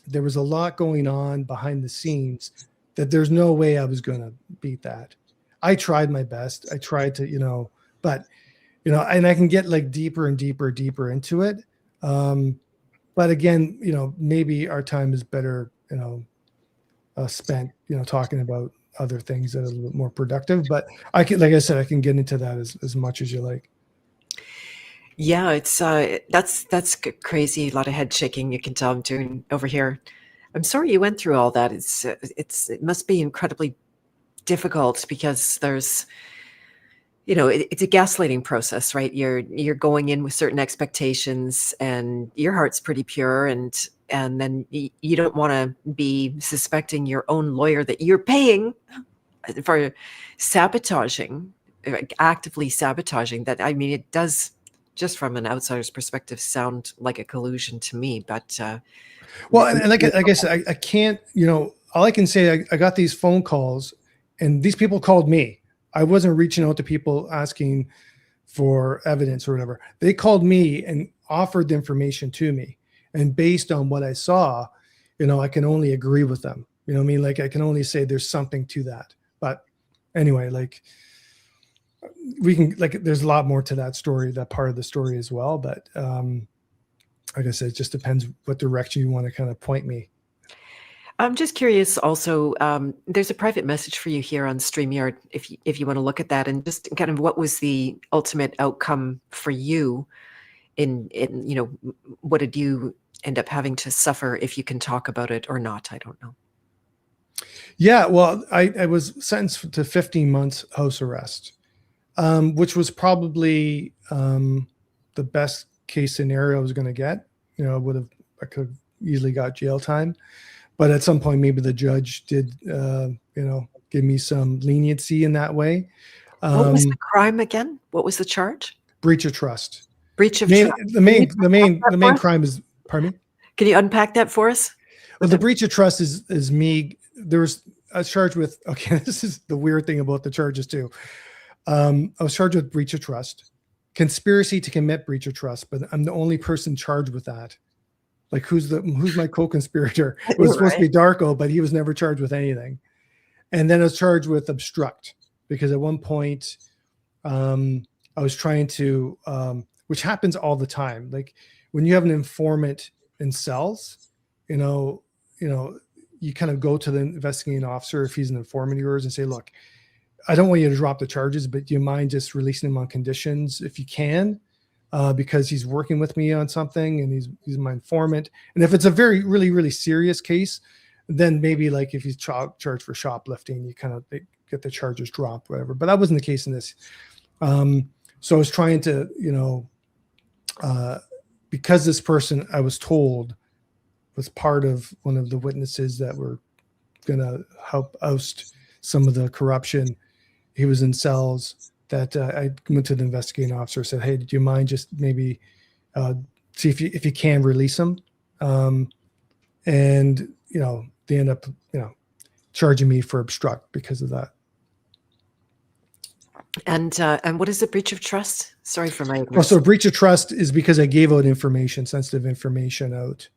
there was a lot going on behind the scenes that there's no way I was going to beat that. I tried my best. I tried to, but, and I can get deeper and deeper into it. But again, maybe our time is better, spent, talking about other things that are a little bit more productive. But I can, like I said, I can get into that as much as you like. Yeah, it's that's crazy. A lot of head shaking. You can tell I'm doing over here. I'm sorry you went through all that. It must be incredibly difficult, because there's, it's a gaslighting process, right? You're going in with certain expectations, and your heart's pretty pure, and then you don't want to be suspecting your own lawyer that you're paying for sabotaging, actively sabotaging that. I mean, it does, just from an outsider's perspective, sound like a collusion to me. But well, and like I said, I can't, all I can say, I got these phone calls, and these people called me. I wasn't reaching out to people asking for evidence or whatever. They called me and offered the information to me. And based on what I saw, I can only agree with them. I mean? I can only say there's something to that. But anyway, we can, there's a lot more to that story, that part of the story as well. But like I said, it just depends what direction you want to kind of point me. I'm just curious also, there's a private message for you here on StreamYard, if you want to look at that, and just kind of what was the ultimate outcome for you in what did you end up having to suffer, if you can talk about it or not? I don't know. Yeah, well, I was sentenced to 15 months house arrest, which was probably the best case scenario I was going to get. I could have easily got jail time. but at some point, maybe the judge did, give me some leniency in that way. What was the crime again? What was the charge? Breach of trust. Breach of trust. The main crime is, pardon me? Can you unpack that for us? Well, the breach of trust is me. I was charged with, okay, this is the weird thing about the charges too. I was charged with breach of trust, conspiracy to commit breach of trust, but I'm the only person charged with that. Like, who's my co-conspirator? It was supposed to be Darko, but he was never charged with anything. And then I was charged with obstruct, because at one point I was trying to, which happens all the time. Like when you have an informant in cells, you kind of go to the investigating officer, if he's an informant of yours, and say, look, I don't want you to drop the charges, but do you mind just releasing him on conditions if you can? Because he's working with me on something and he's my informant. And if it's a very, really, really serious case, then maybe like if he's charged for shoplifting, you kind of get the charges dropped, whatever. But that wasn't the case in this. So I was trying to, because this person, I was told, was part of one of the witnesses that were going to help oust some of the corruption. He was in cells. That I went to the investigating officer, said, hey, do you mind just maybe see if you can release him? And they end up charging me for obstruct because of that. And what is a breach of trust? Sorry for my ignorance. Also, breach of trust is because I gave out information, sensitive information out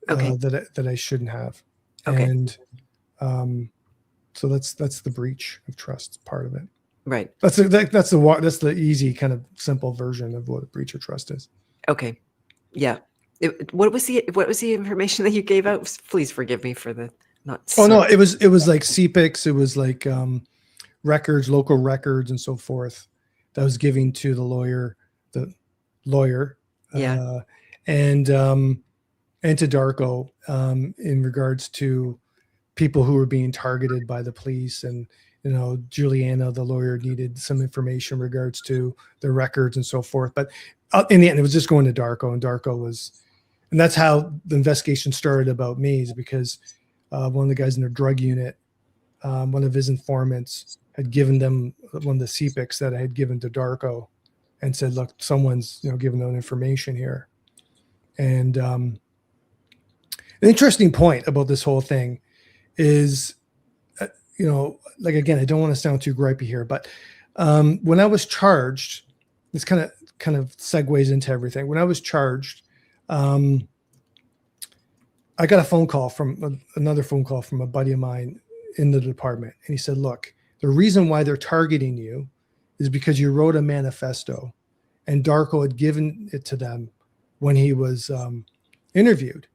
that I shouldn't have. Okay. And so that's the breach of trust part of it. Right. That's the easy kind of simple version of what a breach of trust is. Okay. Yeah. What was the information that you gave out? Please forgive me for the not. Oh no, it was like CPICs. It was like records, local records, and so forth. That I was giving to the lawyer. Yeah. And to Darko in regards to people who were being targeted by the police, and Juliana, the lawyer, needed some information in regards to the records and so forth. But in the end, it was just going to Darko, and Darko was, and that's how the investigation started about me, is because one of the guys in their drug unit, one of his informants had given them one of the CPICs that I had given to Darko and said, look, someone's, giving out information here. And an interesting point about this whole thing is, like, again, I don't want to sound too gripey here, but when I was charged, this kind of segues into everything. When I was charged, I got another phone call from a buddy of mine in the department. And he said, look, the reason why they're targeting you is because you wrote a manifesto and Darko had given it to them when he was interviewed.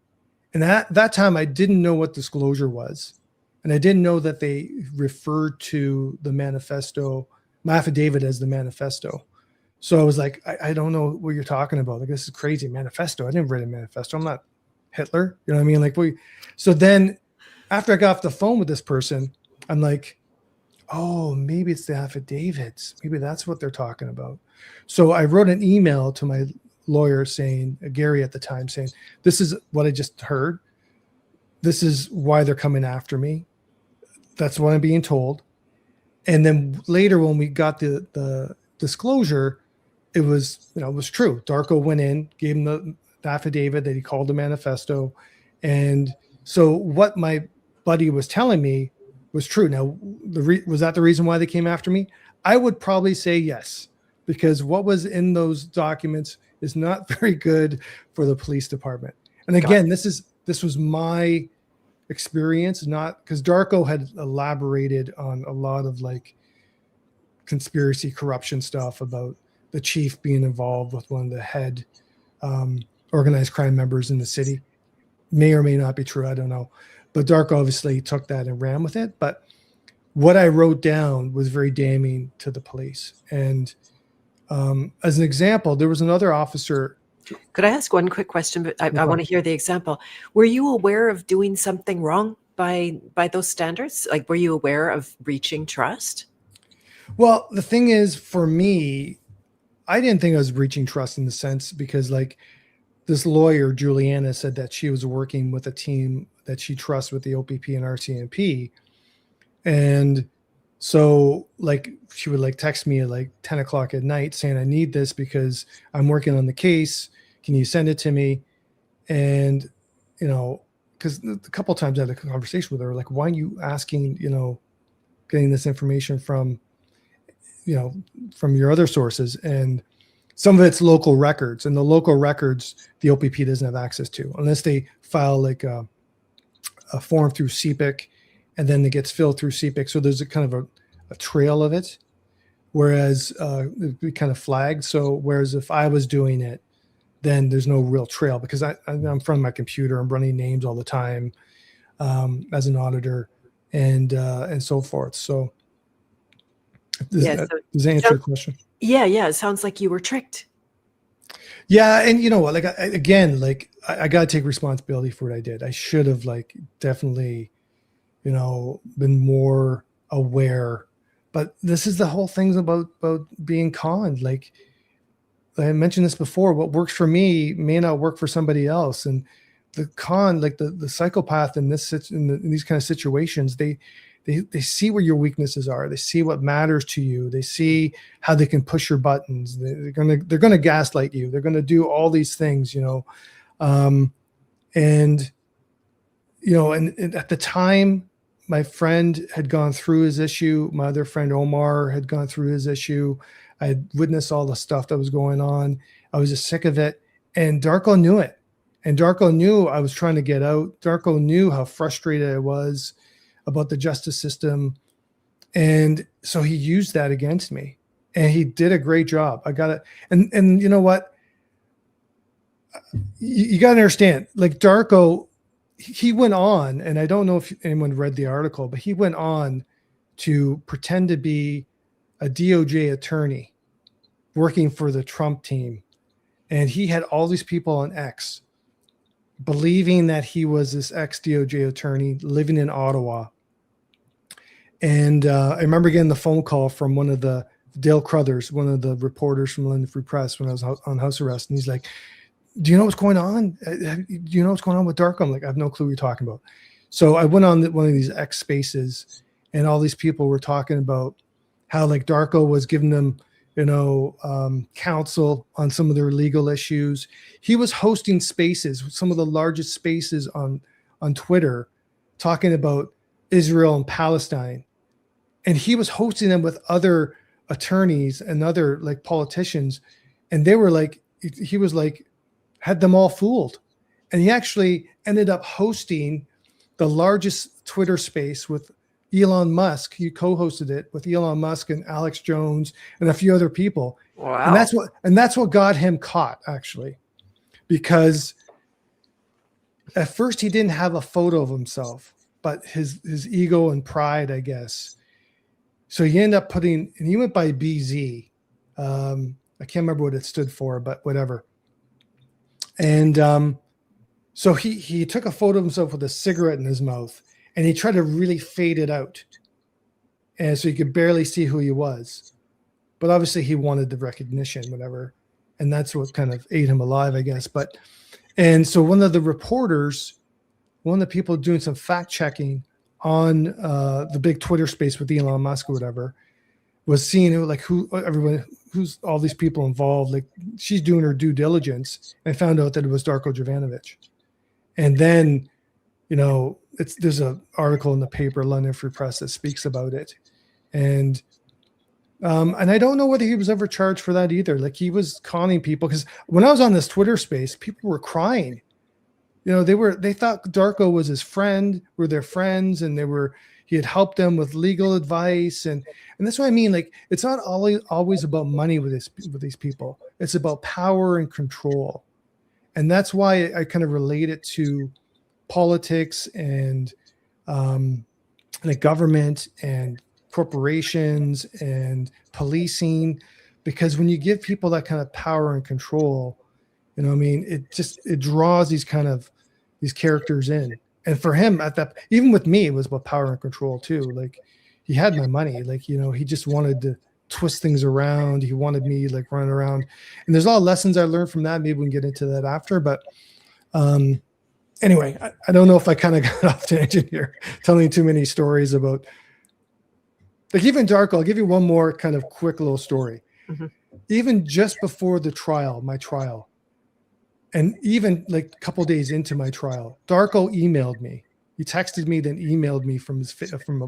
And at that time, I didn't know what disclosure was. And I didn't know that they referred to the manifesto, my affidavit, as the manifesto. So I was like, I don't know what you're talking about. Like, this is crazy. Manifesto. I didn't write a manifesto. I'm not Hitler. You know what I mean? Like, so then after I got off the phone with this person, I'm like, oh, maybe it's the affidavits. Maybe that's what they're talking about. So I wrote an email to my lawyer saying, Gary at the time, saying, this is what I just heard. This is why they're coming after me. That's what I'm being told. And then later when we got the disclosure, it was, it was true. Darko went in, gave him the affidavit that he called the manifesto. And so what my buddy was telling me was true. Now, was that the reason why they came after me? I would probably say yes, because what was in those documents is not very good for the police department. And again, this was my experience, not because Darko had elaborated on a lot of like conspiracy corruption stuff about the chief being involved with one of the head organized crime members in the city. May or may not be true. I don't know. But Darko obviously took that and ran with it. But what I wrote down was very damning to the police. And as an example, there was another officer. Could I ask one quick question? But I want to hear the example. Were you aware of doing something wrong by those standards? Like, were you aware of breaching trust? Well, the thing is, for me, I didn't think I was breaching trust in the sense because, like, this lawyer, Juliana, said that she was working with a team that she trusts with the OPP and RCMP. And so like she would like text me at like 10 o'clock at night saying, I need this because I'm working on the case. Can you send it to me? And, you know, because a couple of times I had a conversation with her, like, why are you asking, you know, getting this information from, you know, from your other sources? And some of it's local records, and the local records, the OPP doesn't have access to unless they file like a form through CPIC, and then it gets filled through CPIC. So there's a kind of a trail of it, whereas it'd be kind of flagged. So whereas if I was doing it, then there's no real trail because I'm in front of my computer. I'm running names all the time as an auditor and so forth. So does that answer your question? Yeah. It sounds like you were tricked. Yeah. And you know what, like, I got to take responsibility for what I did. I should have like definitely, you know, been more aware, but this is the whole thing about being conned. Like I mentioned this before, what works for me may not work for somebody else. And the con, like the psychopath in these kind of situations, they see where your weaknesses are. They see what matters to you. They see how they can push your buttons. They're gonna gaslight you. They're gonna do all these things, you know. And you know, and at the time, my friend had gone through his issue. My other friend Omar had gone through his issue. I had witnessed all the stuff that was going on. I was just sick of it. And Darko knew it. And Darko knew I was trying to get out. Darko knew how frustrated I was about the justice system. And so he used that against me. And he did a great job. I got it. And you know what? You got to understand, like Darko, he went on, and I don't know if anyone read the article, but he went on to pretend to be a DOJ attorney working for the Trump team. And he had all these people on X believing that he was this ex-DOJ attorney living in Ottawa. And I remember getting the phone call from one of the Dale Crothers, one of the reporters from London Free Press when I was on house arrest. And he's like, do you know what's going on? Do you know what's going on with Darko? I'm like, I have no clue what you're talking about. So I went on one of these X spaces, and all these people were talking about how like Darko was giving them, you know, counsel on some of their legal issues. He was hosting spaces, some of the largest spaces on Twitter, talking about Israel and Palestine. And he was hosting them with other attorneys and other like politicians. And they were like, he was like, had them all fooled. And he actually ended up hosting the largest Twitter space with Elon Musk. He co-hosted it with Elon Musk and Alex Jones and a few other people. Wow. And that's what got him caught, actually, because at first he didn't have a photo of himself, but his ego and pride, I guess. So he ended up and he went by BZ. I can't remember what it stood for, but whatever. And so he took a photo of himself with a cigarette in his mouth, and he tried to really fade it out. And so you could barely see who he was. But obviously he wanted the recognition, whatever. And that's what kind of ate him alive, I guess. And so one of the reporters, one of the people doing some fact checking on the big Twitter space with Elon Musk or whatever, was seeing like who's all these people involved. Like she's doing her due diligence and found out that it was Darko Jovanovic. And then, you know, there's an article in the paper, London Free Press, that speaks about it. And I don't know whether he was ever charged for that either. Like he was conning people, because when I was on this Twitter space, people were crying. You know, they thought Darko was his friend, were their friends, and he had helped them with legal advice. And that's what I mean. Like, it's not always about money with these people. It's about power and control. And that's why I kind of relate it to politics and the government and corporations and policing, because when you give people that kind of power and control, you know what I mean, it draws these characters in. And for him, even with me, it was about power and control too. Like, he had my money. Like, you know, he just wanted to twist things around. He wanted me like running around. And there's a lot of lessons I learned from that. Maybe we can get into that after. But Anyway, I don't know if I kind of got off tangent here, telling too many stories about, like, even Darko. I'll give you one more kind of quick little story. Mm-hmm. Even just before the trial, my trial, and even like a couple days into my trial, Darko emailed me. He texted me, then emailed me from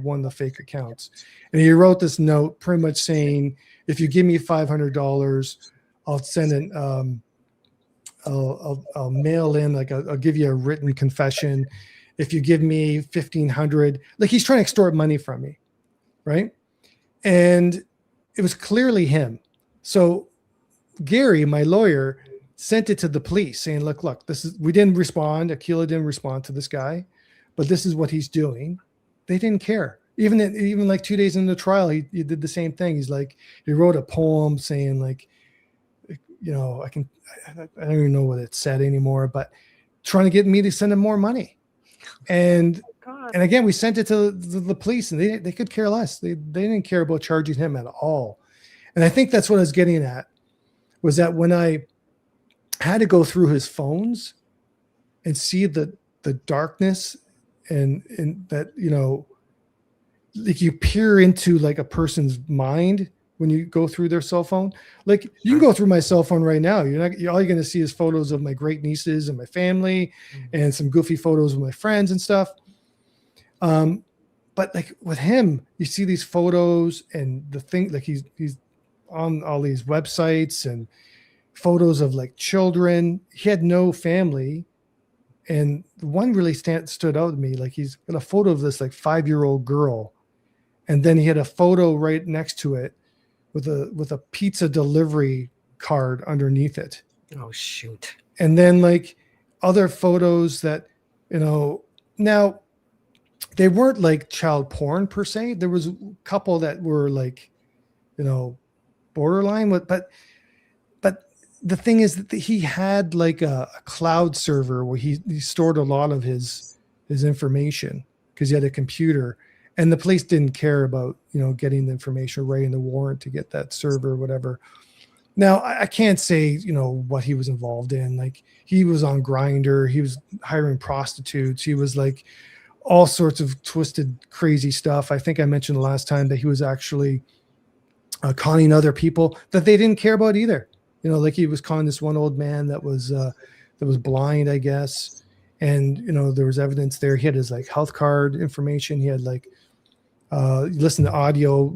one of the fake accounts, and he wrote this note, pretty much saying, "If you give me $500, I'll send an I'll mail in, like I'll give you a written confession. If you give me 1,500, like he's trying to extort money from me, right?" And it was clearly him. So Gary, my lawyer, sent it to the police saying, look, we didn't respond. Achille didn't respond to this guy, but this is what he's doing. They didn't care. Even like 2 days into the trial, he did the same thing. He wrote a poem saying, like, you know, I don't even know what it said anymore, but trying to get me to send him more money. And again, we sent it to the police, and they could care less. They didn't care about charging him at all. And I think that's what I was getting at, was that when I had to go through his phones and see the darkness and that, you know, like you peer into like a person's mind when you go through their cell phone. Like you can go through my cell phone right now. All you're going to see is photos of my great nieces and my family and some goofy photos of my friends and stuff. But like with him, you see these photos and the thing, like he's on all these websites and photos of like children. He had no family. And one really stood out to me. Like he's got a photo of this like 5-year-old girl. And then he had a photo right next to it with a pizza delivery card underneath it. Oh, shoot. And then like other photos that, you know, now they weren't like child porn per se. There was a couple that were like, you know, borderline with, but the thing is that he had like a cloud server where he stored a lot of his information because he had a computer, and the police didn't care about, you know, getting the information, writing the warrant to get that server or whatever. Now I can't say, you know, what he was involved in. Like he was on Grindr, he was hiring prostitutes, he was like all sorts of twisted, crazy stuff. I think I mentioned the last time that he was actually conning other people that they didn't care about either. You know, like he was conning this one old man that was blind, I guess. And, you know, there was evidence there. He had his like health card information. He had like, listen to audio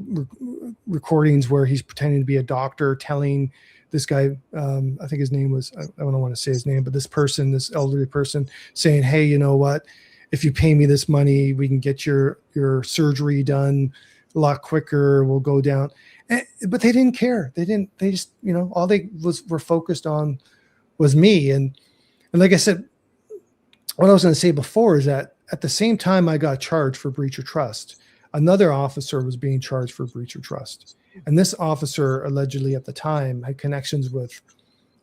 recordings where he's pretending to be a doctor, telling this guy, I think his name was, I don't want to say his name, but this elderly person saying, hey, you know what, if you pay me this money, we can get your surgery done a lot quicker. We'll go down. But they didn't care. They just, you know, all they were focused on was me. And like I said, what I was going to say before is that at the same time I got charged for breach of trust, another officer was being charged for breach of trust. And this officer allegedly at the time had connections with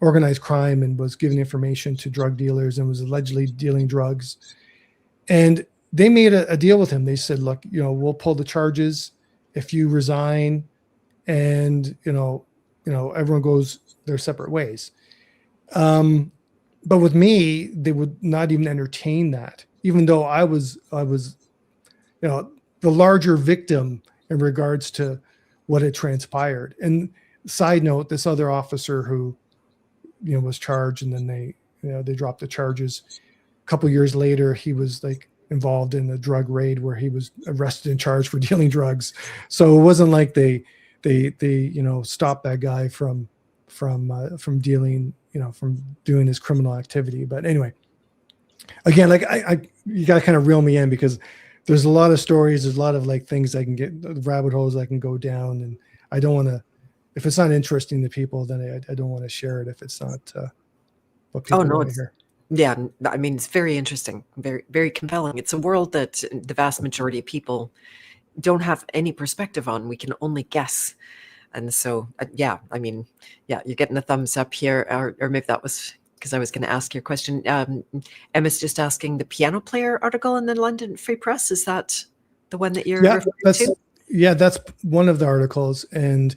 organized crime and was giving information to drug dealers and was allegedly dealing drugs. And they made a deal with him. They said, look, you know, we'll pull the charges if you resign, and you know, everyone goes their separate ways. But with me, they would not even entertain that, even though I was, you know, the larger victim in regards to what had transpired. And side note, this other officer who, you know, was charged, and then they dropped the charges. A couple of years later, he was like involved in a drug raid where he was arrested and charged for dealing drugs. So it wasn't like they you know, stopped that guy from dealing, you know, from doing his criminal activity. But anyway, again, like you got to kind of reel me in, because there's a lot of stories, there's a lot of like things I can get, rabbit holes I can go down, and I don't want to, if it's not interesting to people, then I don't want to share it if it's not what people want to hear. Yeah, I mean, it's very interesting, very, very compelling. It's a world that the vast majority of people don't have any perspective on. We can only guess. And so, yeah, I mean, yeah, you're getting a thumbs up here, or maybe that was because I was going to ask your question. Emma's just asking, the piano player article in the London Free Press, is that the one that you're referring to? Yeah, that's one of the articles. And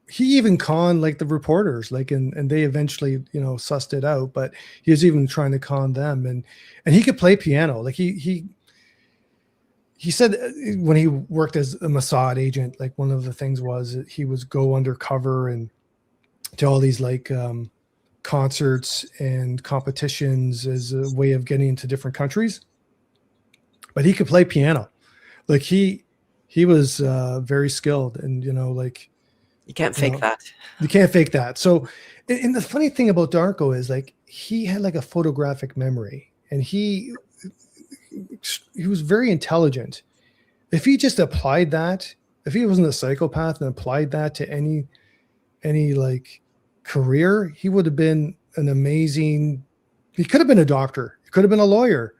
he even conned like the reporters, like, and they eventually, sussed it out, but he was even trying to con them, and he could play piano. Like he said when he worked as a Mossad agent, like one of the things was that he was go undercover and to all these like concerts and competitions as a way of getting into different countries, but he could play piano. Like he was very skilled, and like You can't fake that. you can't fake that. So, and the funny thing about Darko is like he had like a photographic memory, and he was very intelligent. If he just applied that, if he wasn't a psychopath and applied that to any like career, he would have been an amazing. He could have been a doctor. He could have been a lawyer.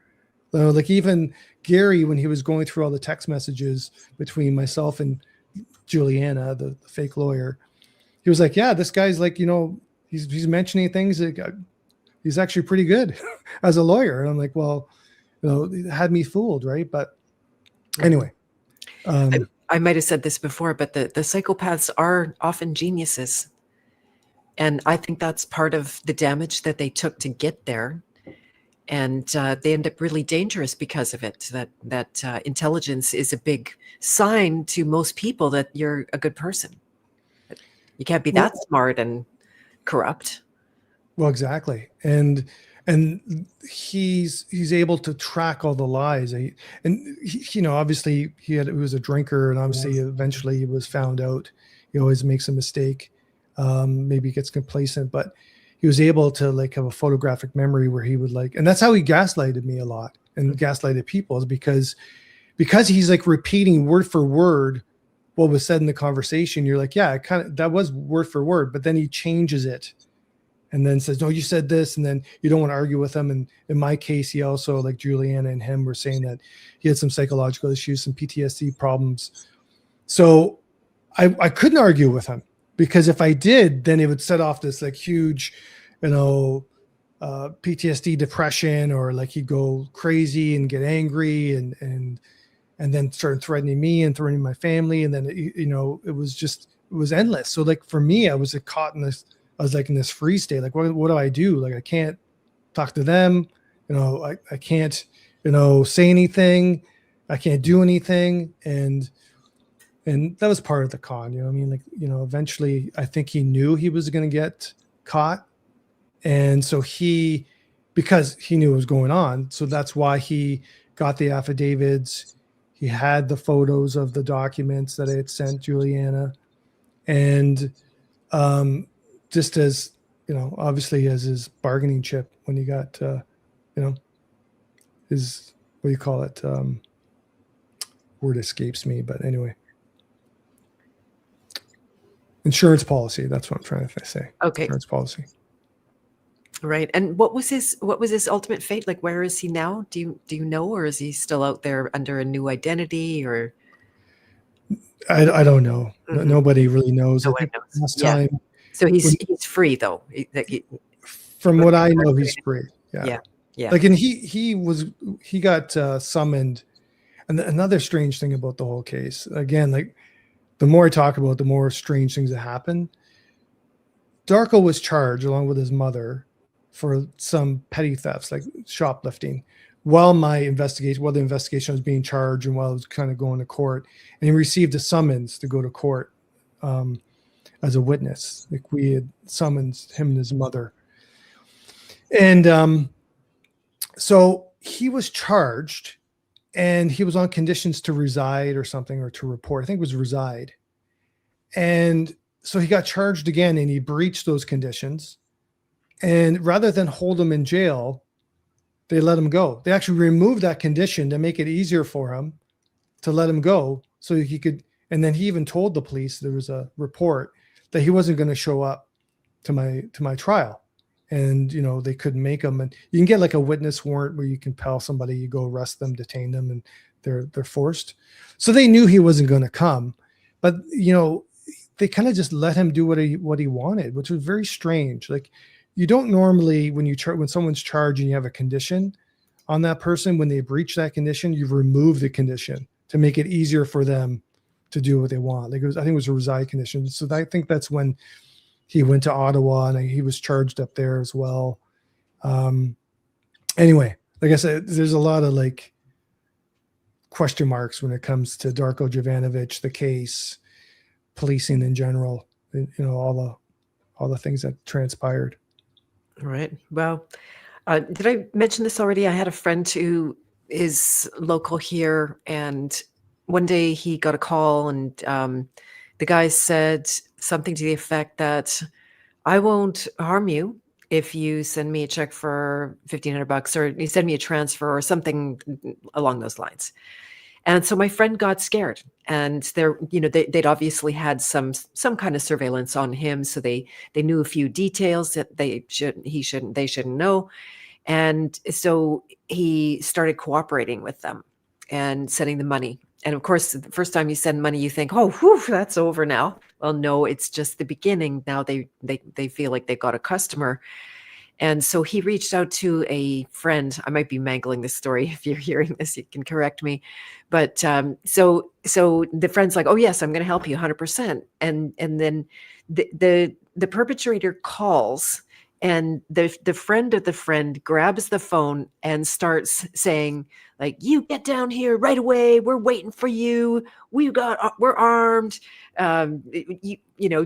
Like even Gary, when he was going through all the text messages between myself and Juliana, the fake lawyer, he was like, "Yeah, this guy's like, he's mentioning things that he's actually pretty good as a lawyer." And I'm like, "Well, it had me fooled, right?" But anyway, I might have said this before, but the psychopaths are often geniuses, and I think that's part of the damage that they took to get there. And they end up really dangerous because of it. That intelligence is a big sign to most people that you're a good person. You can't be that smart and corrupt. Well, exactly, and he's able to track all the lies, obviously he was a drinker, and obviously eventually he was found out. He always makes a mistake, maybe gets complacent, but he was able to like have a photographic memory where he would like, and that's how he gaslighted me a lot and gaslighted people, is because he's like repeating word for word what was said in the conversation. You're like, yeah, that was word for word, but then he changes it and then says, no, you said this, and then you don't want to argue with him. And in my case, he also, like Juliana and him, were saying that he had some psychological issues, some PTSD problems. So I couldn't argue with him, because if I did, then it would set off this like huge, PTSD depression, or like he'd go crazy and get angry and then start threatening me and threatening my family. And then, it was endless. So like for me, I was caught in this, I was like in this freeze state. Like, what do I do? Like, I can't talk to them. I can't, say anything. I can't do anything. And that was part of the con, eventually I think he knew he was going to get caught. And so because he knew what was going on. So that's why he got the affidavits. He had the photos of the documents that I had sent Juliana. And just as, obviously as his bargaining chip when he got, his, what do you call it? Word escapes me, but anyway. Insurance policy. That's what I'm trying to say. Okay. Insurance policy. Right. And what was his ultimate fate? Like, where is he now? Do you know, or is he still out there under a new identity, or? I don't know. Mm-hmm. Nobody really knows. No I think one knows. last time. So he's free though. From what I know, he's free. Yeah. Like, and he got summoned. And another strange thing about the whole case, again, like the more I talk about it, the more strange things that happen. Darko was charged along with his mother for some petty thefts, like shoplifting, while the investigation was being charged and while it was kind of going to court. And he received a summons to go to court as a witness. Like, we had summoned him and his mother. And so he was charged, and he was on conditions to reside or something, or to report. I think it was reside. And so he got charged again, and he breached those conditions. And rather than hold him in jail, they let him go. They actually removed that condition to make it easier for him to let him go, so he could. And then he even told the police, there was a report, that he wasn't going to show up to my trial. And, they couldn't make him. And you can get like a witness warrant where you compel somebody, you go arrest them, detain them, and they're forced. So they knew he wasn't going to come, but, they kind of just let him do what he wanted, which was very strange. Like, you don't normally, when someone's charged and you have a condition on that person, when they breach that condition, you remove the condition to make it easier for them to do what they want. Like I think it was a reside condition. So I think that's when he went to Ottawa and he was charged up there as well. Anyway, like I said, there's a lot of like question marks when it comes to Darko Jovanovic, the case, policing in general, all the things that transpired. Right. Well, did I mention this already? I had a friend who is local here, and one day he got a call, and the guy said something to the effect that I won't harm you if you send me a check for $1,500, or you send me a transfer or something along those lines. And so my friend got scared, and they'd obviously had some kind of surveillance on him, so they knew a few details that they shouldn't know, and so he started cooperating with them and sending the money. And of course, the first time you send money, you think, "Oh, whew, that's over now." Well, no, it's just the beginning. Now they feel like they've got a customer. And so he reached out to a friend. I might be mangling this story. If you're hearing this, you can correct me. But so the friend's like, "Oh yes, I'm going to help you 100%." And then the perpetrator calls, and the friend of the friend grabs the phone and starts saying, like, "You get down here right away. We're waiting for you. We're armed."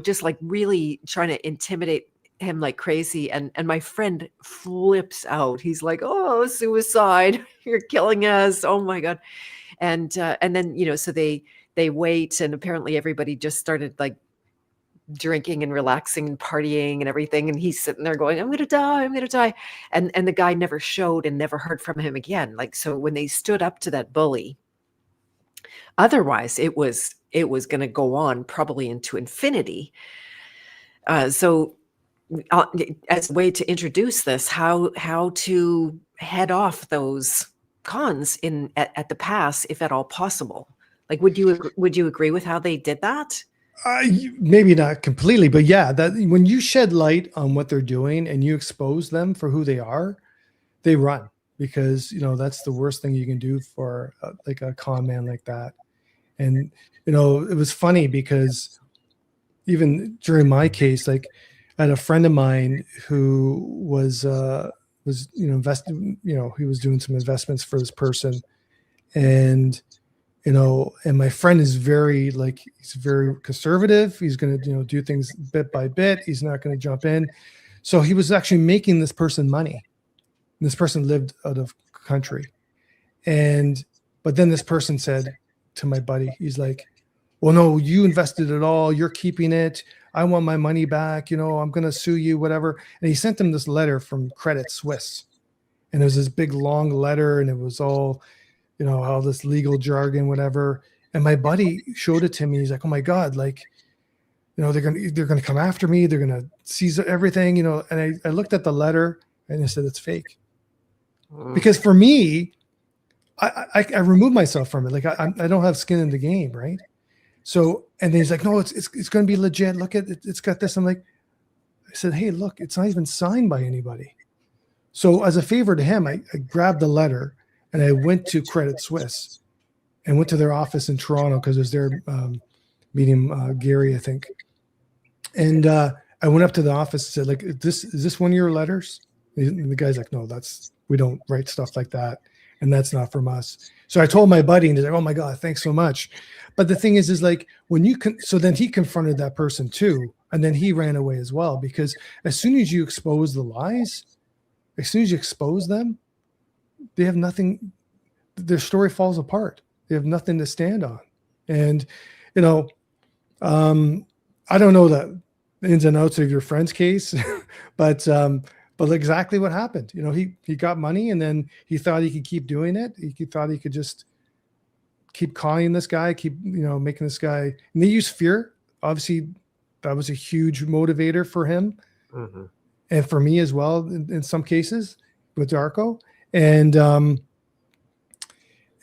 Just like really trying to intimidate him like crazy, and my friend flips out. He's like, "Oh, suicide. You're killing us. Oh my God." And then so they wait, and apparently everybody just started like drinking and relaxing and partying and everything, and he's sitting there going, I'm gonna die. And the guy never showed and never heard from him again. Like, so when they stood up to that bully, otherwise it was going to go on probably into infinity. So as a way to introduce this, how to head off those cons at the pass, if at all possible. Like, would you agree with how they did that? Maybe not completely, but yeah, that when you shed light on what they're doing and you expose them for who they are, they run, because that's the worst thing you can do for like a con man like that. And it was funny because even during my case, like I had a friend of mine who was investing, he was doing some investments for this person, and and my friend is he's very conservative. He's going to do things bit by bit. He's not going to jump in. So he was actually making this person money. And this person lived out of country. But then this person said to my buddy, he's like, "Well, no, you invested it all. You're keeping it. I want my money back. I'm going to sue you, whatever." And he sent him this letter from Credit Suisse. And it was this big, long letter, and it was all, all this legal jargon, whatever. And my buddy showed it to me. He's like, "Oh my God, like, they're going to come after me. They're going to seize everything, And I looked at the letter and I said, it's fake. Because for me, I removed myself from it. Like I don't have skin in the game. Right. So, and then he's like, "No, it's going to be legit. Look at it. It's got this." I'm like, I said, "Hey, look, it's not even signed by anybody." So as a favor to him, I grabbed the letter and I went to Credit Suisse and went to their office in Toronto, because it was their meeting, Gary, I think. And I went up to the office and said, like, is this one of your letters? And the guy's like, "No, we don't write stuff like that. And that's not from us." So I told my buddy, and he's like, "Oh my God, thanks so much." But the thing is like so then he confronted that person too. And then he ran away as well, because as soon as you expose the lies, as soon as you expose them, they have nothing, their story falls apart. They have nothing to stand on. And, I don't know the ins and outs of your friend's case, but exactly what happened. He got money, and then he thought he could keep doing it. He thought he could just keep calling this guy, keep, making this guy, and they use fear. Obviously that was a huge motivator for him. Mm-hmm. And for me as well, in some cases with Darko, and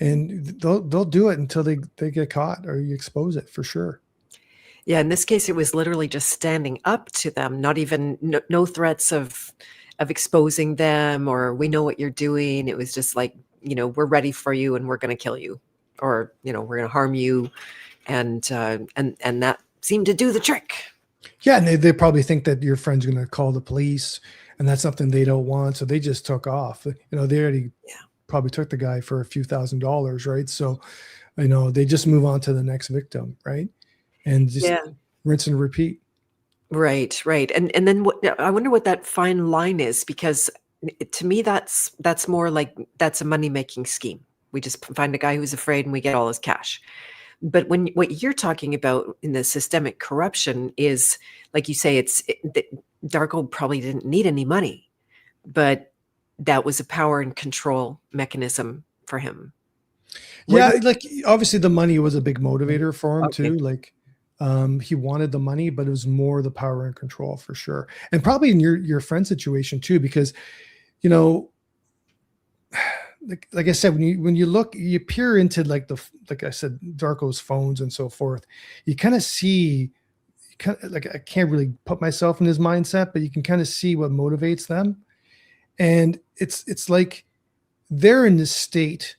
they'll do it until they get caught or you expose it, for sure. Yeah, in this case, it was literally just standing up to them, not even no threats of exposing them, or "We know what you're doing." It was just like, "We're ready for you, and we're going to kill you, or we're going to harm you." and that seemed to do the trick. Yeah, and they probably think that your friend's going to call the police, and that's something they don't want, so they just took off. They already probably took the guy for a few $1,000s, right? So, they just move on to the next victim, right? And just rinse and repeat. Right. And then I wonder what that fine line is, because to me that's more like that's a money-making scheme. We just find a guy who's afraid and we get all his cash. But what you're talking about in the systemic corruption is, like you say, Darko probably didn't need any money, but that was a power and control mechanism for him. Yeah, like obviously the money was a big motivator for him too. Okay. Like he wanted the money, but it was more the power and control for sure. And probably in your friend situation too, because like I said, when you peer into like I said, Darko's phones and so forth, you kind of see, like I can't really put myself in his mindset, but you can kind of see what motivates them. And it's like they're in this state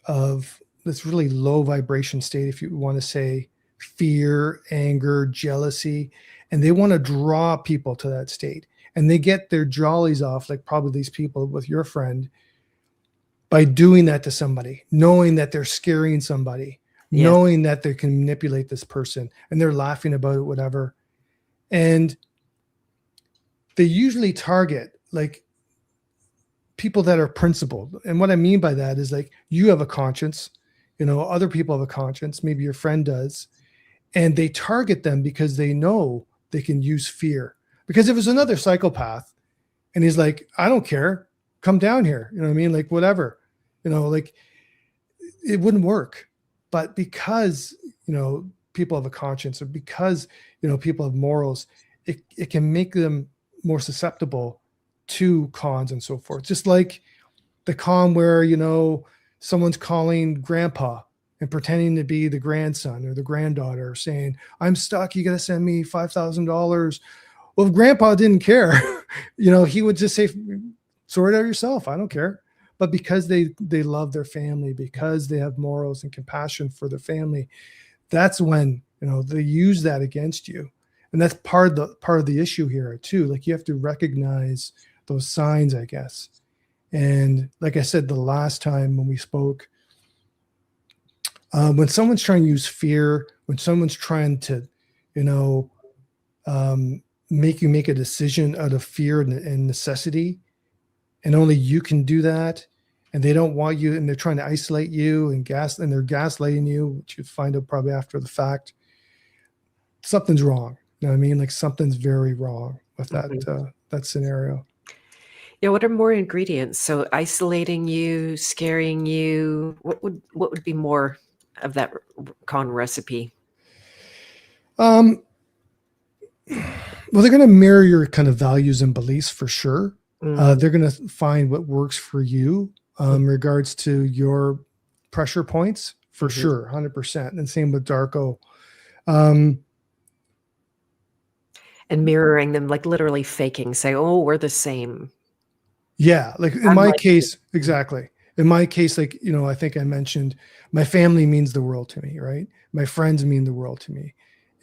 of this really low vibration state, if you want to say fear, anger, jealousy, and they want to draw people to that state. And they get their jollies off, like probably these people with your friend, by doing that to somebody, knowing that they're scaring somebody, knowing that they can manipulate this person, and they're laughing about it, whatever. And they usually target like people that are principled. And what I mean by that is like, you have a conscience, other people have a conscience, maybe your friend does, and they target them because they know they can use fear. Because if it's another psychopath and he's like, I don't care, come down here, you know what I mean? Like whatever, like it wouldn't work. But because, people have a conscience, or because, people have morals, it can make them more susceptible to cons and so forth. Just like the con where, someone's calling grandpa and pretending to be the grandson or the granddaughter, saying, I'm stuck, you got to send me $5,000. Well, if grandpa didn't care, he would just say, sort it out yourself, I don't care. But because they love their family, because they have morals and compassion for their family, that's when, they use that against you. And that's part of the issue here too. Like you have to recognize those signs, I guess. And like I said, the last time when we spoke, when someone's trying to use fear, when someone's trying to, make you make a decision out of fear and necessity, and only you can do that, and they don't want you, and they're trying to isolate you and they're gaslighting you, which you find out probably after the fact, something's wrong. You know what I mean? Like something's very wrong with that scenario. Yeah. What are more ingredients? So isolating you, scaring you, what would be more of that con recipe? Well, they're going to mirror your kind of values and beliefs for sure. They're going to find what works for you in regards to your pressure points for sure, 100%. And same with Darko. And mirroring them, like literally faking, say, oh, we're the same. Yeah. Like in my case, exactly. In my case, like, I think I mentioned my family means the world to me, right? My friends mean the world to me.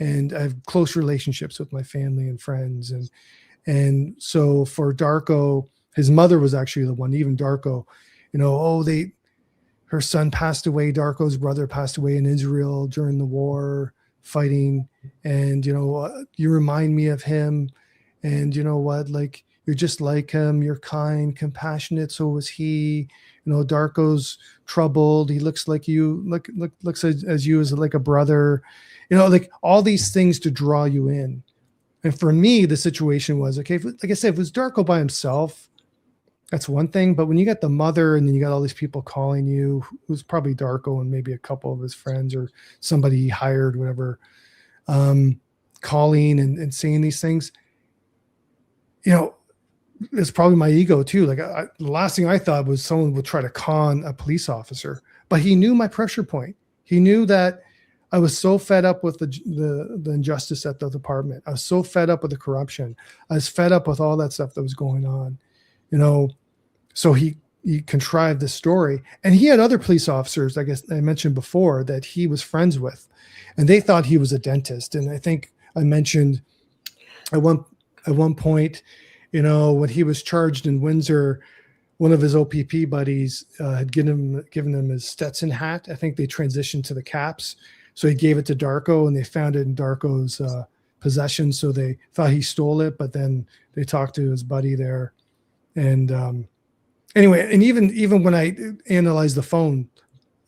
And I have close relationships with my family and friends. And so for Darko, his mother was actually the one, even Darko, her son passed away. Darko's brother passed away in Israel during the war fighting. And, you remind me of him. And you know what, like, you're just like him. You're kind, compassionate. So was he. Darko's troubled. He looks like you, looks as you as like a brother. Like all these things to draw you in. And for me, the situation was, okay, like I said, if it was Darko by himself, that's one thing. But when you got the mother and then you got all these people calling you, who's probably Darko and maybe a couple of his friends or somebody he hired, whatever, calling and saying these things, it's probably my ego too. Like the last thing I thought was someone would try to con a police officer, but he knew my pressure point. He knew that I was so fed up with the injustice at the department. I was so fed up with the corruption. I was fed up with all that stuff that was going on, so he he contrived this story. And he had other police officers, I guess I mentioned before, that he was friends with, and they thought he was a dentist. And I think I mentioned at one point, when he was charged in Windsor, one of his OPP buddies had given him his Stetson hat. I think they transitioned to the caps. So he gave it to Darko, and they found it in Darko's possession. So they thought he stole it, but then they talked to his buddy there. And anyway, and even when I analyzed the phone,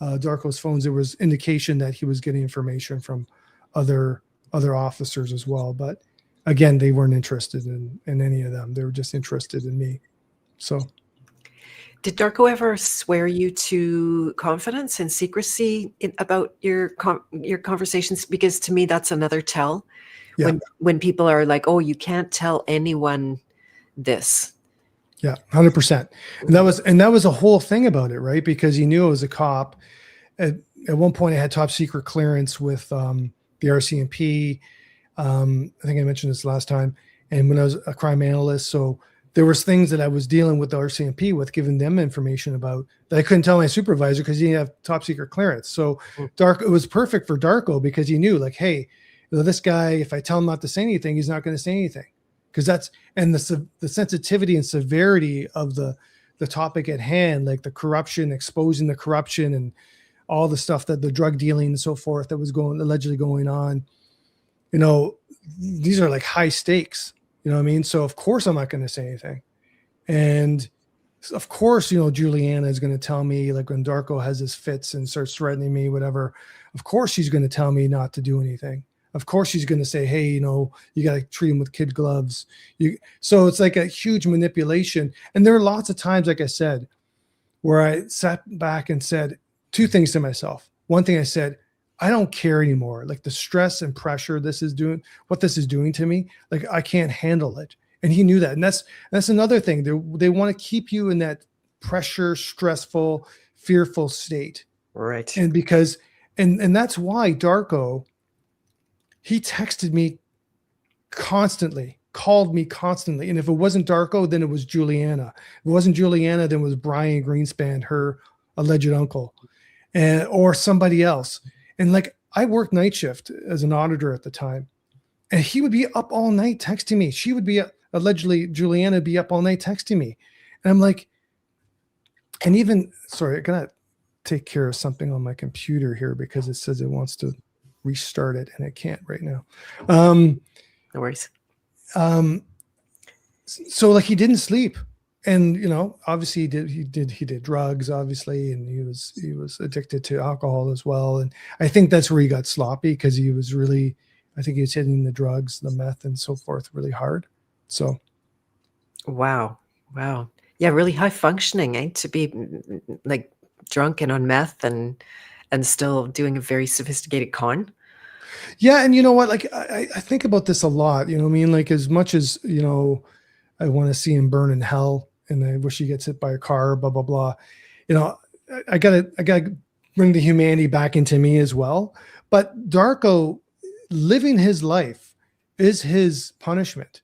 Darko's phones, there was indication that he was getting information from other officers as well. But again, they weren't interested in any of them. They were just interested in me. So. Did Darko ever swear you to confidence and secrecy about your conversations? Because to me, that's another tell. Yeah. When people are like, "Oh, you can't tell anyone this." Yeah, 100%. And that was a whole thing about it, right? Because he knew I was a cop. At one point, I had top secret clearance with the RCMP. I think I mentioned this last time. And when I was a crime analyst, so there was things that I was dealing with the RCMP with, giving them information about that I couldn't tell my supervisor because he didn't have top secret clearance. So it was perfect for Darko because he knew, like, hey, this guy, if I tell him not to say anything, he's not going to say anything. Because the sensitivity and severity of the topic at hand, like the corruption, exposing the corruption and all the stuff, that the drug dealing and so forth that was allegedly going on, these are like high stakes. You know what I mean? So of course I'm not going to say anything. And of course, Juliana is going to tell me, like, when Darko has his fits and starts threatening me, whatever, of course she's going to tell me not to do anything. Of course she's going to say, hey, you got to treat him with kid gloves. So it's like a huge manipulation. And there are lots of times, like I said, where I sat back and said two things to myself. One thing I said, I don't care anymore. Like the stress and pressure what this is doing to me, like I can't handle it. And he knew that. And that's another thing. They want to keep you in that pressure, stressful, fearful state. Right. And because, and that's why Darko, he texted me constantly, called me constantly. And if it wasn't Darko, then it was Juliana. If it wasn't Juliana, then it was Brian Greenspan, her alleged uncle, or somebody else. And like, I worked night shift as an auditor at the time, and he would be up all night texting me. She would be allegedly, Juliana, be up all night texting me. And I'm like, and even, sorry, I gotta take care of something on my computer here because it says it wants to restart it and it can't right now. No worries. So like, he didn't sleep. And obviously he did drugs, obviously, and he was addicted to alcohol as well. And I think that's where he got sloppy, because he was really, I think he was hitting the drugs, the meth and so forth really hard. So wow. Yeah, really high functioning, to be like drunk and on meth and still doing a very sophisticated con. Yeah, and you know what? Like I think about this a lot. You know what I mean? Like, as much as I want to see him burn in hell, and I wish he gets hit by a car, blah, blah, blah. I gotta bring the humanity back into me as well. But Darko, living his life is his punishment.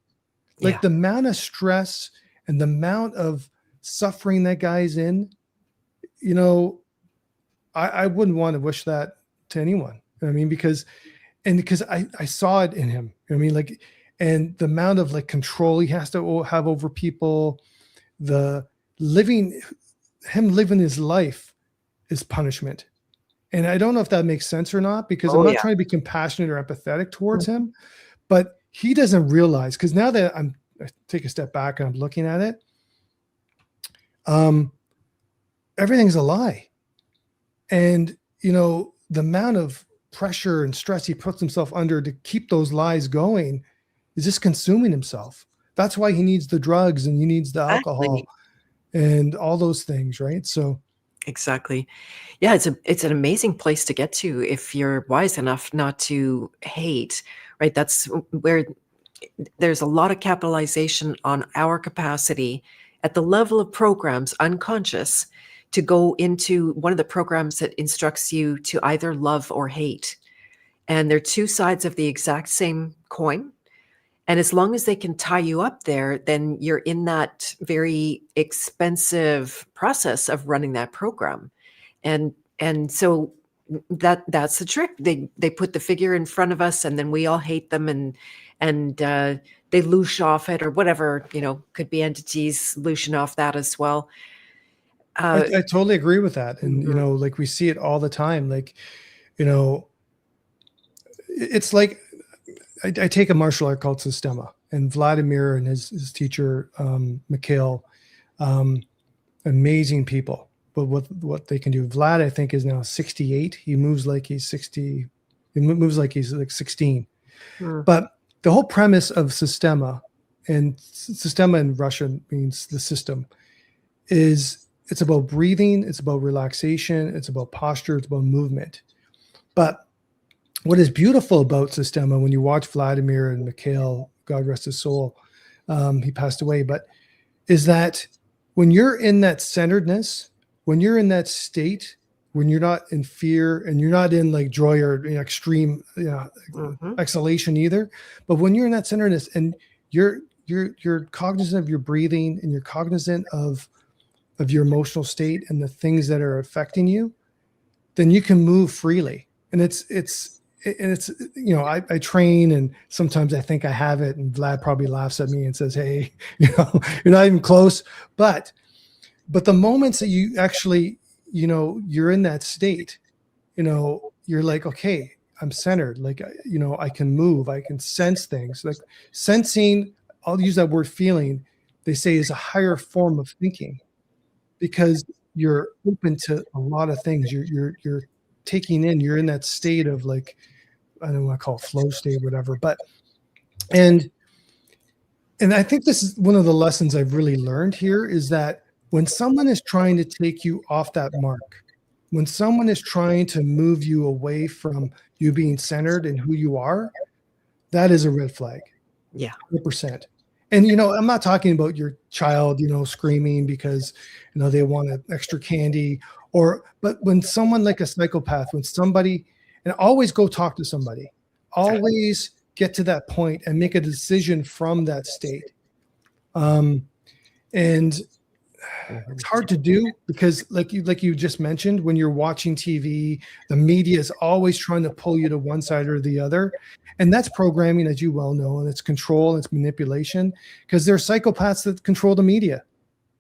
Like, the amount of stress and the amount of suffering that guy's in, I wouldn't want to wish that to anyone. You know what I mean? Because I saw it in him. You know what I mean? Like, and the amount of like control he has to have over people, him living his life is punishment. And I don't know if that makes sense or not, because I'm not trying to be compassionate or empathetic towards him, but he doesn't realize, because now that I take a step back and I'm looking at it, everything's a lie. And, the amount of pressure and stress he puts himself under to keep those lies going is just consuming himself. That's why he needs the drugs and he needs the alcohol and all those things, right? So exactly. Yeah, it's an amazing place to get to if you're wise enough not to hate, right? That's where there's a lot of capitalization on our capacity at the level of programs, unconscious, to go into one of the programs that instructs you to either love or hate. And they're two sides of the exact same coin. And as long as they can tie you up there, then you're in that very expensive process of running that program. And so that's the trick. They put the figure in front of us, and then we all hate them, and they loosh off it, or whatever, could be entities looshing off that as well. I totally agree with that. And, Mhm. like we see it all the time. Like, you know, it's like I take a martial art called Sistema, and Vladimir and his teacher, Mikhail, amazing people. But what they can do. Vlad, I think, is now 68. He moves like he's 60. He moves like he's like 16. Mm. But the whole premise of Sistema, and Sistema in Russian means the system, is it's about breathing, it's about relaxation, it's about posture, it's about movement. But what is beautiful about Sistema, when you watch Vladimir and Mikhail, God rest his soul, he passed away, but is that when you're in that centeredness, when you're in that state, when you're not in fear and you're not in like joy or extreme Mhm. exhalation either, but when you're in that centeredness and you're cognizant of your breathing and you're cognizant of your emotional state and the things that are affecting you, then you can move freely. And it's I train, and sometimes I think I have it, and Vlad probably laughs at me and says, hey, you're not even close. But the moments that you actually, you're in that state, you're like, okay, I'm centered. Like, I can move, I can sense things. Like sensing, I'll use that word feeling, they say, is a higher form of thinking, because you're open to a lot of things. You're taking in, you're in that state of like, I don't want to call it flow state, whatever. But and I think this is one of the lessons I've really learned here, is that when someone is trying to take you off that mark, when someone is trying to move you away from you being centered in who you are, that is a red flag. Yeah. 100%. And, I'm not talking about your child, screaming because, they want an extra candy, but when someone like a psychopath, when somebody, and always go talk to somebody, always get to that point and make a decision from that state. And it's hard to do because like you just mentioned, when you're watching TV, the media is always trying to pull you to one side or the other. And that's programming, as you well know, and it's control, and it's manipulation, because there are psychopaths that control the media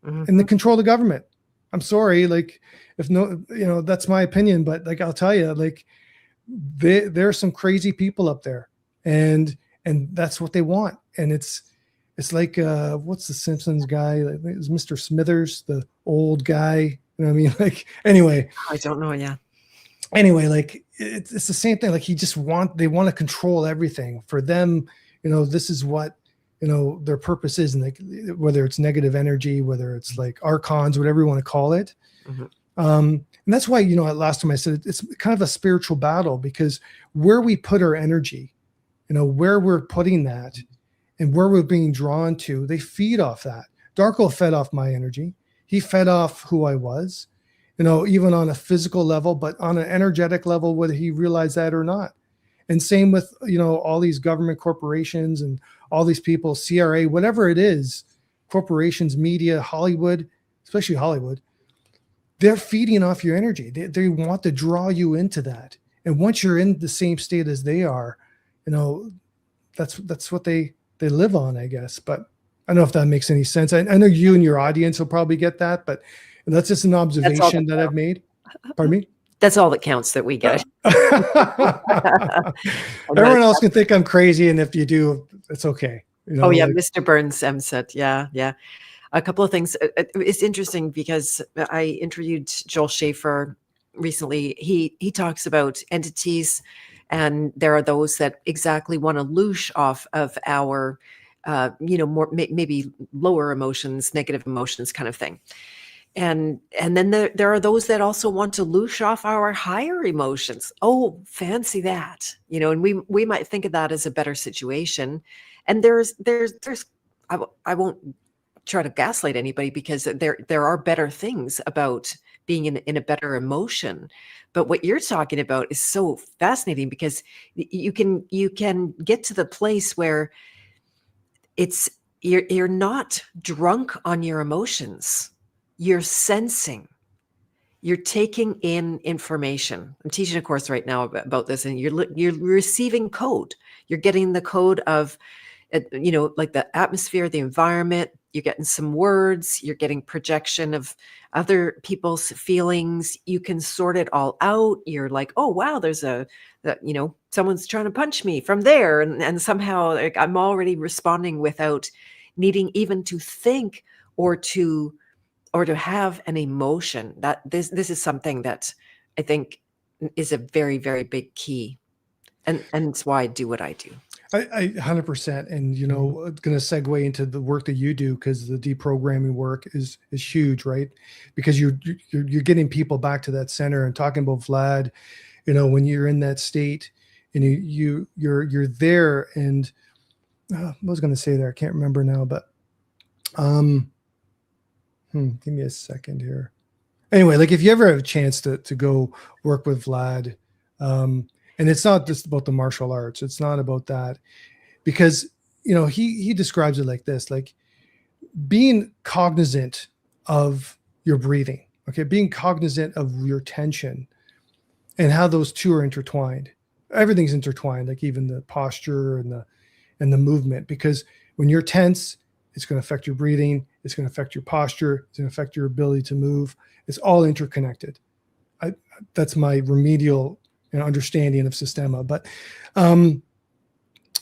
and they Mhm. control the government. I'm sorry, like, if no, that's my opinion, but like, I'll tell you, like, there are some crazy people up there, and that's what they want. And it's like, what's the Simpsons guy? It's Mr. Smithers, the old guy. You know what I mean? Like, anyway, I don't know. Yeah. like it's the same thing. Like, they want to control everything for them. This is what, their purpose is. And like, whether it's negative energy, whether it's like archons, whatever you want to call it. Mhm. And that's why, last time I said it's kind of a spiritual battle, because where we put our energy, where we're putting that and where we're being drawn to, they feed off that. Darko fed off my energy. He fed off who I was, even on a physical level, but on an energetic level, whether he realized that or not. And same with, all these government corporations and all these people, CRA, whatever it is, corporations, media, Hollywood, especially Hollywood, they're feeding off your energy. They want to draw you into that. And once you're in the same state as they are, that's what they live on, I guess. But I don't know if that makes any sense. I know you and your audience will probably get that, but that's just an That's all that observation that I've made. Pardon me? That's all that counts, that we get. I'm not Everyone else can think I'm crazy, and if you do, it's okay. Oh, yeah, Like, Mr. Burns said, yeah, yeah. A couple of things. It's interesting because I interviewed Joel Schaefer recently. He talks about entities, and there are those that exactly want to loosh off of our, more maybe lower emotions, negative emotions, kind of thing. And then there are those that also want to loosh off our higher emotions. Oh, fancy that, and we might think of that as a better situation. And there's I won't try to gaslight anybody, because there are better things about being in a better emotion. But what you're talking about is so fascinating, because you can get to the place where it's you're not drunk on your emotions. You're sensing. You're taking in information. I'm teaching a course right now about this, and you're receiving code. You're getting the code of, like the atmosphere, the environment. You're getting some words. You're getting projection of other people's feelings. You can sort it all out. You're like, oh wow, someone's trying to punch me from there, and somehow like, I'm already responding without needing even to think or to have an emotion. That this is something that I think is a very, very big key, and it's why I do what I do. I 100%. And, going to segue into the work that you do, because the deprogramming work is huge, right? Because you're getting people back to that center, and talking about Vlad, when you're in that state and you're there. And what was going to say there, I can't remember now, but give me a second here. Anyway, like if you ever have a chance to go work with Vlad, and it's not just about the martial arts. It's not about that, because, he describes it like this, like being cognizant of your breathing, okay, being cognizant of your tension and how those two are intertwined. Everything's intertwined, like even the posture and the movement, because when you're tense, it's going to affect your breathing. It's going to affect your posture. It's going to affect your ability to move. It's all interconnected. That's my remedial understanding of Systema. But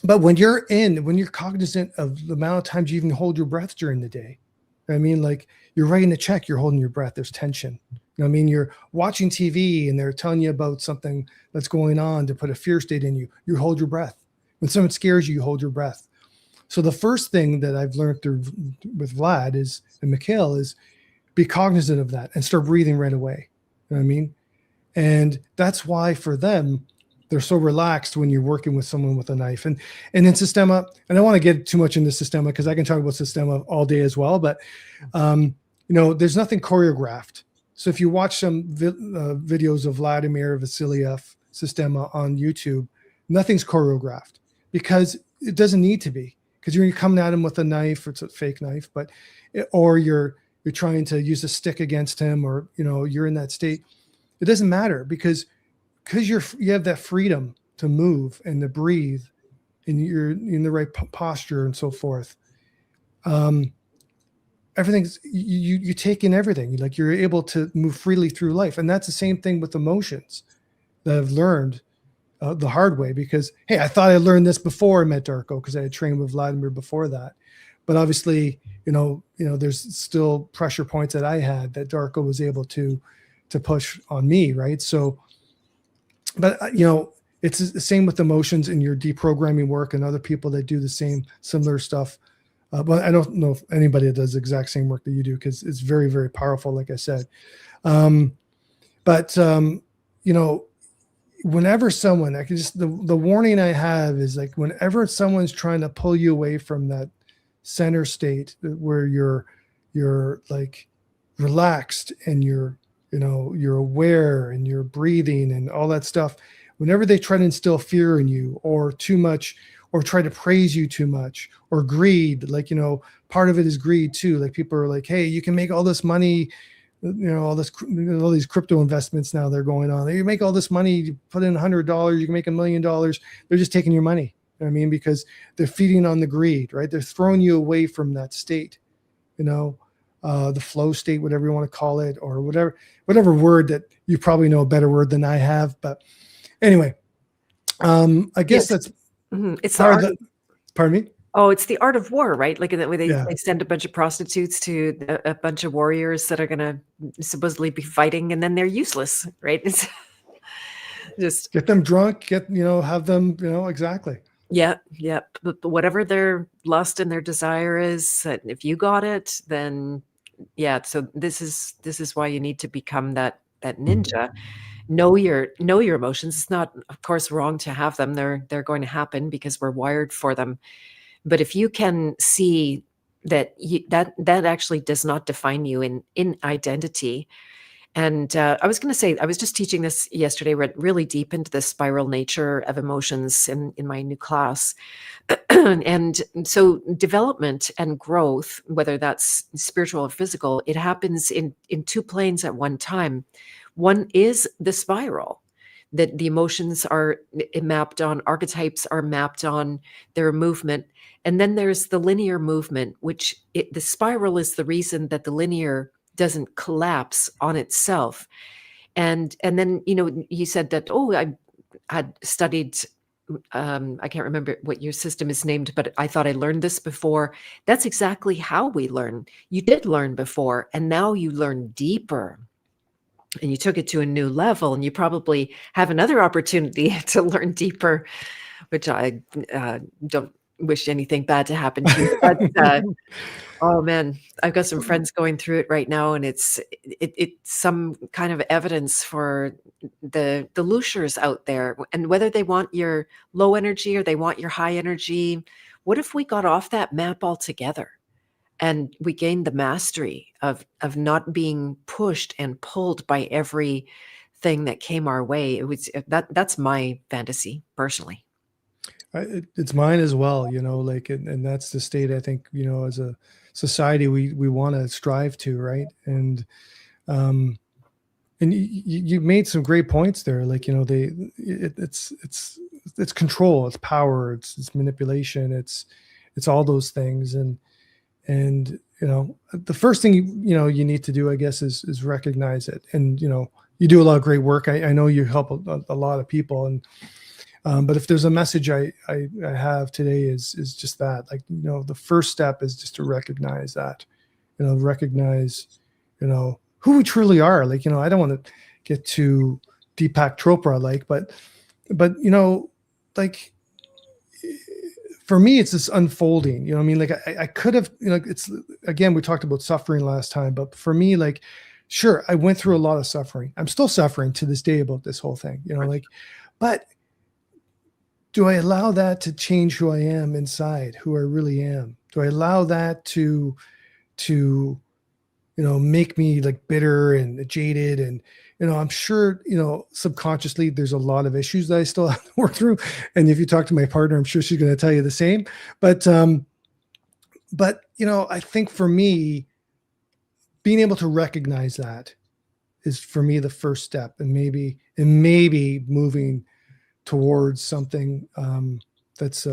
when you're cognizant of the amount of times you even hold your breath during the day, I mean, like you're writing a check, you're holding your breath. There's tension. I mean, you're watching TV and they're telling you about something that's going on to put a fear state in you. You hold your breath. When someone scares you, you hold your breath. So the first thing that I've learned with Vlad and Mikhail is be cognizant of that and start breathing right away. You know what I mean? And that's why for them, they're so relaxed when you're working with someone with a knife. And in Systema, and I don't want to get too much into Systema because I can talk about Systema all day as well, but there's nothing choreographed. So if you watch some videos of Vladimir Vasiliev Systema on YouTube, nothing's choreographed because it doesn't need to be. Because you're coming at him with a knife, or it's a fake knife, or you're trying to use a stick against him, or you're in that state. It doesn't matter because you have that freedom to move and to breathe, and you're in the right posture and so forth. Everything's you take in everything. Like you're able to move freely through life, and that's the same thing with emotions that I've learned the hard way. Because hey, I thought I learned this before I met Darko, because I had trained with Vladimir before that. But obviously, there's still pressure points that I had that Darko was able to push on me, right? So, but it's the same with emotions in your deprogramming work, and other people that do the same similar stuff. But I don't know if anybody that does the exact same work that you do, because it's very, very powerful, like I said. Whenever someone, the warning I have is like whenever someone's trying to pull you away from that center state where you're like relaxed and you're aware and you're breathing and all that stuff, whenever they try to instill fear in you or too much, or try to praise you too much, or greed, like, part of it is greed too. Like people are like, hey, you can make all this money, all these crypto investments now they're going on. You make all this money, you put in $100, you can make $1 million. They're just taking your money. You know what I mean? Because they're feeding on the greed, right? They're throwing you away from that state, the flow state, whatever you want to call it, or whatever word that you probably know a better word than I have. But anyway, I guess that's it's the art. Pardon me? Oh, it's the art of war, right? Like in that way, they Yeah. send a bunch of prostitutes to a bunch of warriors that are going to supposedly be fighting, and then they're useless, right? It's just get them drunk, have them, exactly. Yeah. But whatever their lust and their desire is, if you got it, then yeah. So this is why you need to become that ninja. Know your emotions. It's not, of course, wrong to have them. They're going to happen because we're wired for them. But if you can see that that actually does not define you in identity, And I was going to say, I was just teaching this yesterday, went really deep into the spiral nature of emotions in my new class. And so development and growth, whether that's spiritual or physical, it happens in two planes at one time. One is the spiral, that the emotions are mapped on, archetypes are mapped on their movement. And then there's the linear movement, which the spiral is the reason that the linear doesn't collapse on itself. And then, you said that, oh, I had studied, I can't remember what your system is named, but I thought I learned this before. That's exactly how we learn. You did learn before, and now you learn deeper. And you took it to a new level, and you probably have another opportunity to learn deeper, which I don't wish anything bad to happen to you. But oh man, I've got some friends going through it right now, and it's some kind of evidence for the lushers out there, and whether they want your low energy or they want your high energy. What if we got off that map altogether and we gained the mastery of not being pushed and pulled by everything that came our way? It was that's my fantasy personally. It's mine as well, like, and that's the state I think, as a society, we want to strive to, right? Um, and you made some great points there. Like, it's control, it's power, it's manipulation, it's all those things. And the first thing you need to do, I guess, is recognize it. And you do a lot of great work. I know you help a lot of people, and but if there's a message I have today is just that, like, the first step is just to recognize that, recognize, who we truly are. Like, I don't want to get too Deepak Chopra like, but like, for me, it's this unfolding, what I mean? Like, I could have, it's, again, we talked about suffering last time, but for me, like, sure, I went through a lot of suffering. I'm still suffering to this day about this whole thing, like, but do I allow that to change who I am inside, who I really am? Do I allow that to make me like bitter and jaded? And, I'm sure, subconsciously there's a lot of issues that I still have to work through. And if you talk to my partner, I'm sure she's going to tell you the same. But I think for me, being able to recognize that is, for me, the first step, and maybe moving towards something that's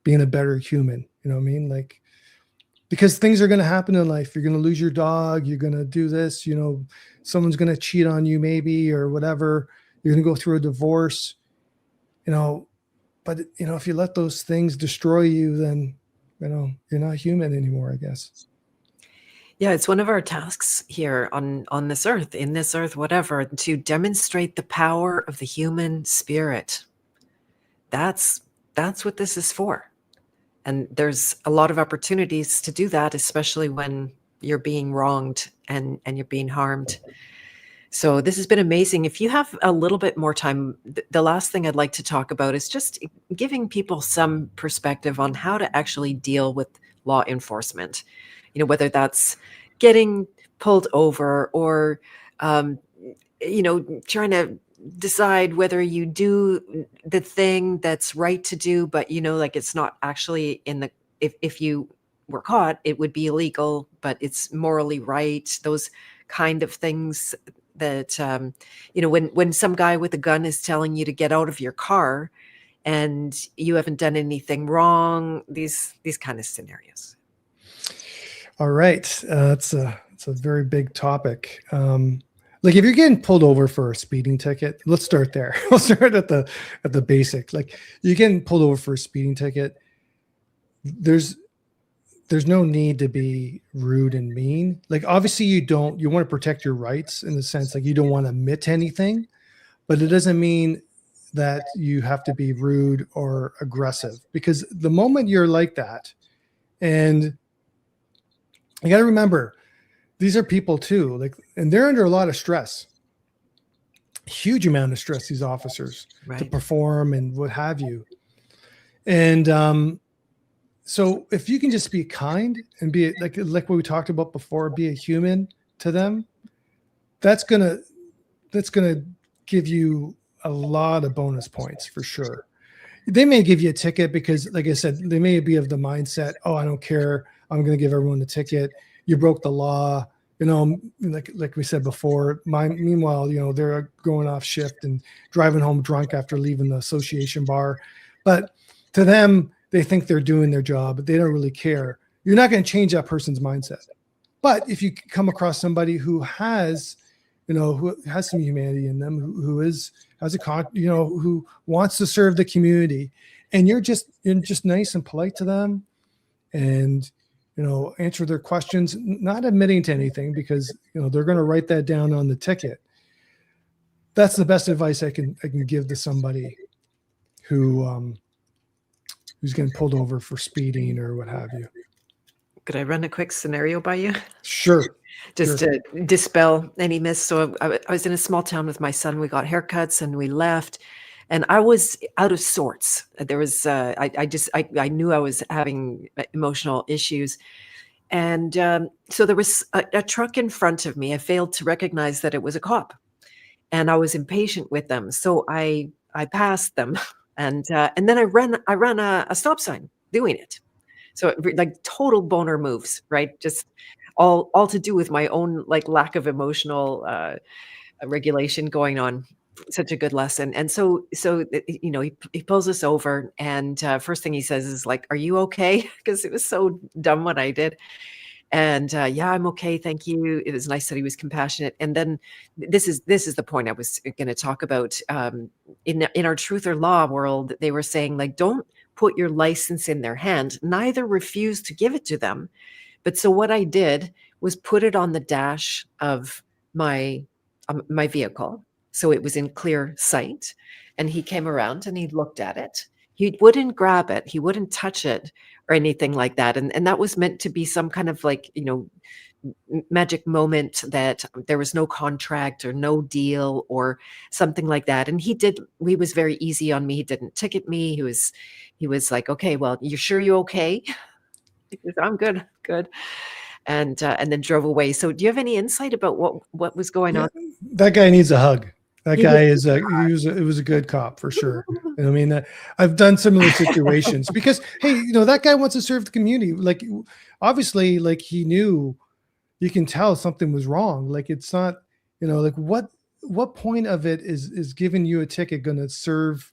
being a better human. You know what I mean? Like, because things are going to happen in life. You're going to lose your dog. You're going to do this. Someone's going to cheat on you, maybe, or whatever. You're going to go through a divorce. But if you let those things destroy you, then you're not human anymore, I guess. Yeah, it's one of our tasks here on this earth, in this earth, whatever, to demonstrate the power of the human spirit. That's what this is for. And there's a lot of opportunities to do that, especially when you're being wronged and you're being harmed. So this has been amazing. If you have a little bit more time, the last thing I'd like to talk about is just giving people some perspective on how to actually deal with law enforcement. Whether that's getting pulled over or, trying to decide whether you do the thing that's right to do, but like, it's not actually if you were caught, it would be illegal, but it's morally right. Those kind of things that, when some guy with a gun is telling you to get out of your car and you haven't done anything wrong, these kind of scenarios. All right. It's a very big topic. Like, if you're getting pulled over for a speeding ticket, let's start there. We'll start at the basic. Like, you're getting pulled over for a speeding ticket. There's no need to be rude and mean. Like, obviously you want to protect your rights, in the sense, like, you don't want to admit to anything, but it doesn't mean that you have to be rude or aggressive, because the moment you're like that, and you got to remember, these are people too, like, and they're under a lot of stress, huge amount of stress, these officers, right, to perform and what have you. And so if you can just be kind and be like what we talked about before, be a human to them, that's gonna give you a lot of bonus points for sure. They may give you a ticket because, like I said, they may be of the mindset, oh, I don't care, I'm going to give everyone a ticket. You broke the law, like we said before. Meanwhile, they're going off shift and driving home drunk after leaving the association bar. But to them, they think they're doing their job, but they don't really care. You're not going to change that person's mindset. But if you come across somebody who has, who has some humanity in them, who wants to serve the community, and you're just nice and polite to them, and answer their questions, not admitting to anything because they're going to write that down on the ticket. That's the best advice I can give to somebody who's getting pulled over for speeding or what have you. Could I run a quick scenario by you? Sure. Just to dispel any myths. So I was in a small town with my son. We got haircuts and we left, and I was out of sorts. There was I knew I was having emotional issues, and so there was a truck in front of me. I failed to recognize that it was a cop, and I was impatient with them, so I passed them, and then I ran a stop sign doing it. So like total boner moves, right? Just all to do with my own like lack of emotional regulation going on. Such a good lesson. And so he pulls us over, and first thing he says is like, "Are you okay?" Because it was so dumb what I did. And yeah, I'm okay, thank you. It was nice that he was compassionate. And then this is the point I was going to talk about. In our truth or law world, they were saying like, don't put your license in their hand, neither refuse to give it to them. But so what I did was put it on the dash of my vehicle, so it was in clear sight. And he came around and he looked at it. He wouldn't grab it. He wouldn't touch it or anything like that. And that was meant to be some kind of like, magic moment that there was no contract or no deal or something like that. And he was very easy on me. He didn't ticket me. He was like, "Okay, well, you're sure you're okay?" He goes, "I'm good. Good." And then drove away. So do you have any insight about what was going on? That guy needs a hug. That guy it was a good cop for sure. And I mean, I've done similar situations because, hey, that guy wants to serve the community. Like, obviously, like he knew, you can tell something was wrong. Like, it's not, like what point of it is giving you a ticket going to serve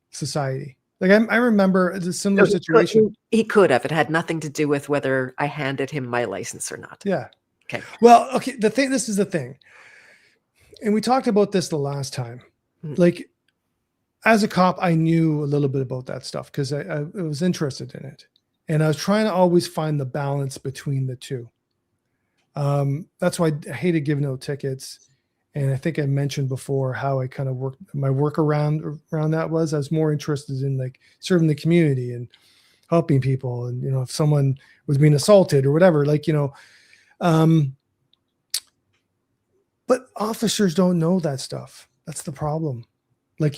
society? Like, I remember a similar situation. He could have. It had nothing to do with whether I handed him my license or not. Yeah. Okay. Well, okay. This is the thing. And we talked about this the last time. Mm-hmm. Like, as a cop, I knew a little bit about that stuff because I was interested in it. And I was trying to always find the balance between the two. That's why I hated giving out tickets. And I think I mentioned before how I kind of my workaround around that was I was more interested in like serving the community and helping people. And, if someone was being assaulted or whatever, like, but officers don't know that stuff. That's the problem. Like,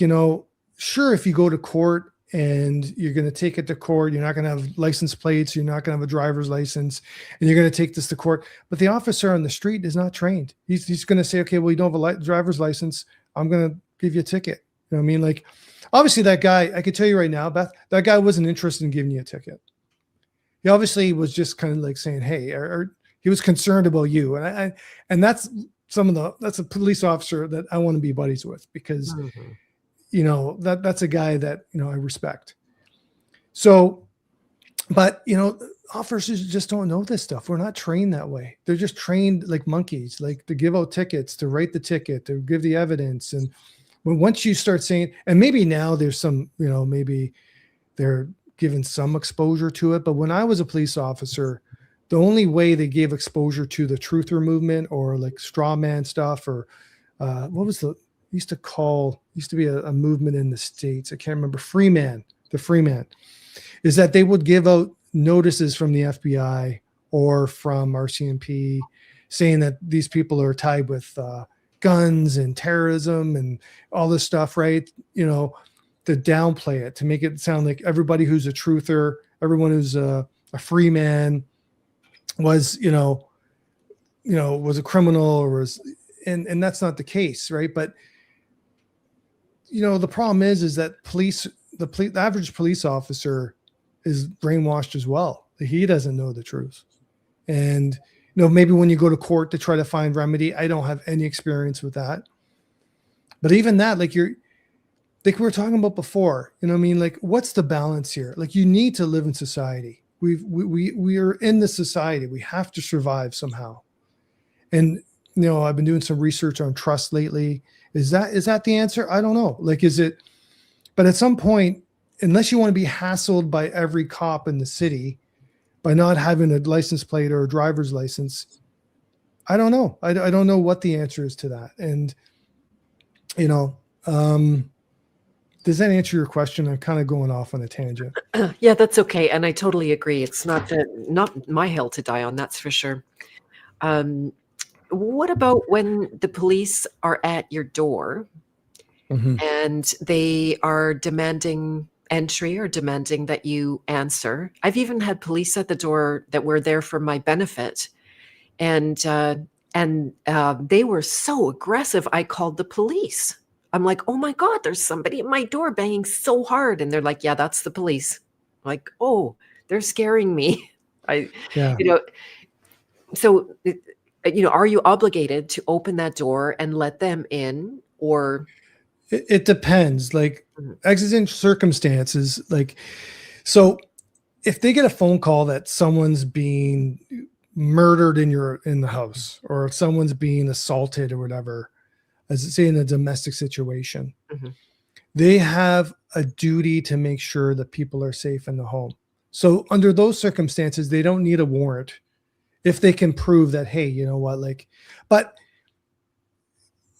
sure, if you go to court and you're going to take it to court, you're not going to have license plates, you're not going to have a driver's license, and you're going to take this to court. But the officer on the street is not trained. He's going to say, "Okay, well, you don't have a driver's license. I'm going to give you a ticket." You know what I mean? Like, obviously that guy, I could tell you right now, Beth, that guy wasn't interested in giving you a ticket. He obviously was just kind of like saying, "Hey," or he was concerned about you. And that's that's a police officer that I want to be buddies with because, that's a guy that, I respect. So, but, officers just don't know this stuff. We're not trained that way. They're just trained like monkeys, like to give out tickets, to write the ticket, to give the evidence. And when once you start saying, and maybe now there's some, maybe they're given some exposure to it. But when I was a police officer, the only way they gave exposure to the truther movement or like straw man stuff or what was used to be a movement in the States. I can't remember. The Freeman is that they would give out notices from the FBI or from RCMP saying that these people are tied with guns and terrorism and all this stuff, right? To downplay it, to make it sound like everybody who's a truther, everyone who's a free man was, was a criminal or was, and that's not the case, right? But the problem is that the average police officer is brainwashed as well. He doesn't know the truth. And, maybe when you go to court to try to find remedy, I don't have any experience with that. But even that, like we were talking about before, like what's the balance here? Like you need to live in society. We are in the society. We have to survive somehow. And, I've been doing some research on trust lately. Is that the answer? I don't know. Like, is it, but at some point, unless you want to be hassled by every cop in the city by not having a license plate or a driver's license, I don't know. I don't know what the answer is to that. And, does that answer your question? I'm kind of going off on a tangent. Yeah, that's okay. And I totally agree. It's not my hill to die on, that's for sure. What about when the police are at your door and they are demanding entry or demanding that you answer? I've even had police at the door that were there for my benefit. And they were so aggressive, I called the police. I'm like, oh my God, there's somebody at my door banging so hard. And they're like, yeah, that's the police. I'm like, oh, they're scaring me. So, are you obligated to open that door and let them in, or? It depends, like exigent circumstances. Like, so if they get a phone call that someone's being murdered in the house, or if someone's being assaulted or whatever, as say in a domestic situation, they have a duty to make sure that people are safe in the home. So under those circumstances, they don't need a warrant if they can prove that, hey, you know what, like, but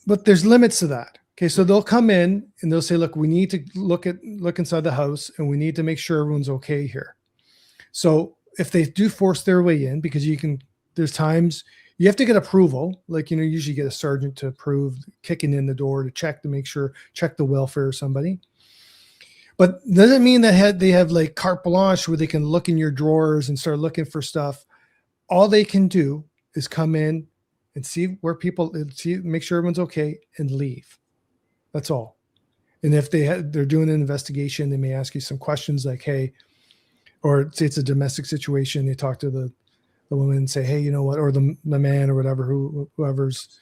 there's limits to that. Okay. So they'll come in and they'll say, look, we need to look inside the house and we need to make sure everyone's okay here. So if they do force their way in, because there's times you have to get approval, like, usually get a sergeant to approve kicking in the door to check the welfare of somebody. But doesn't mean that they have like carte blanche where they can look in your drawers and start looking for stuff. All they can do is come in and see make sure everyone's okay and leave. That's all. And if they're doing an investigation, they may ask you some questions like, hey, or say it's a domestic situation. They talk to the woman and say, hey, you know what, or the man or whatever, whoever's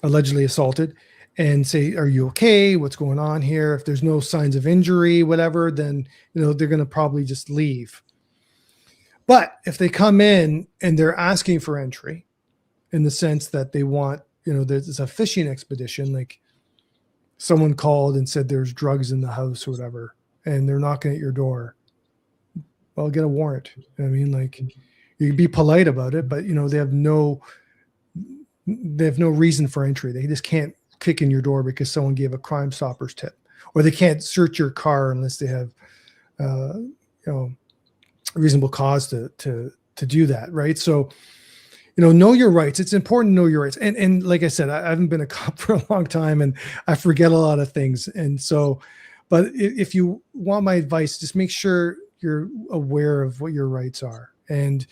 allegedly assaulted, and say, are you okay? What's going on here? If there's no signs of injury, whatever, then, they're going to probably just leave. But if they come in and they're asking for entry in the sense that they want, there's a fishing expedition, like someone called and said there's drugs in the house or whatever, and they're knocking at your door, well, get a warrant. Like, you can be polite about it, but they have no reason for entry. They just can't kick in your door because someone gave a Crime Stoppers tip, or they can't search your car unless they have, reasonable cause to do that. Right. So, know your rights. It's important to know your rights. And like I said, I haven't been a cop for a long time and I forget a lot of things. And so, but if you want my advice, just make sure you're aware of what your rights are. And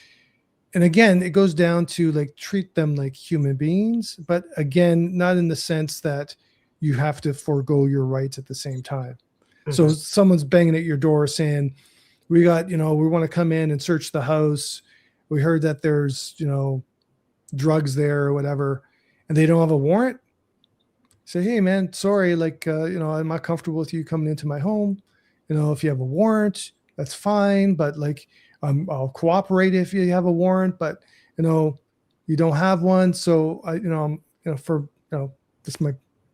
again, it goes down to like, treat them like human beings, but again, not in the sense that you have to forego your rights at the same time. So someone's banging at your door saying, we want to come in and search the house. We heard that there's, drugs there or whatever, and they don't have a warrant. Say, hey man, sorry. Like, I'm not comfortable with you coming into my home. If you have a warrant, that's fine. But like, I'll cooperate if you have a warrant, but you don't have one. So for just my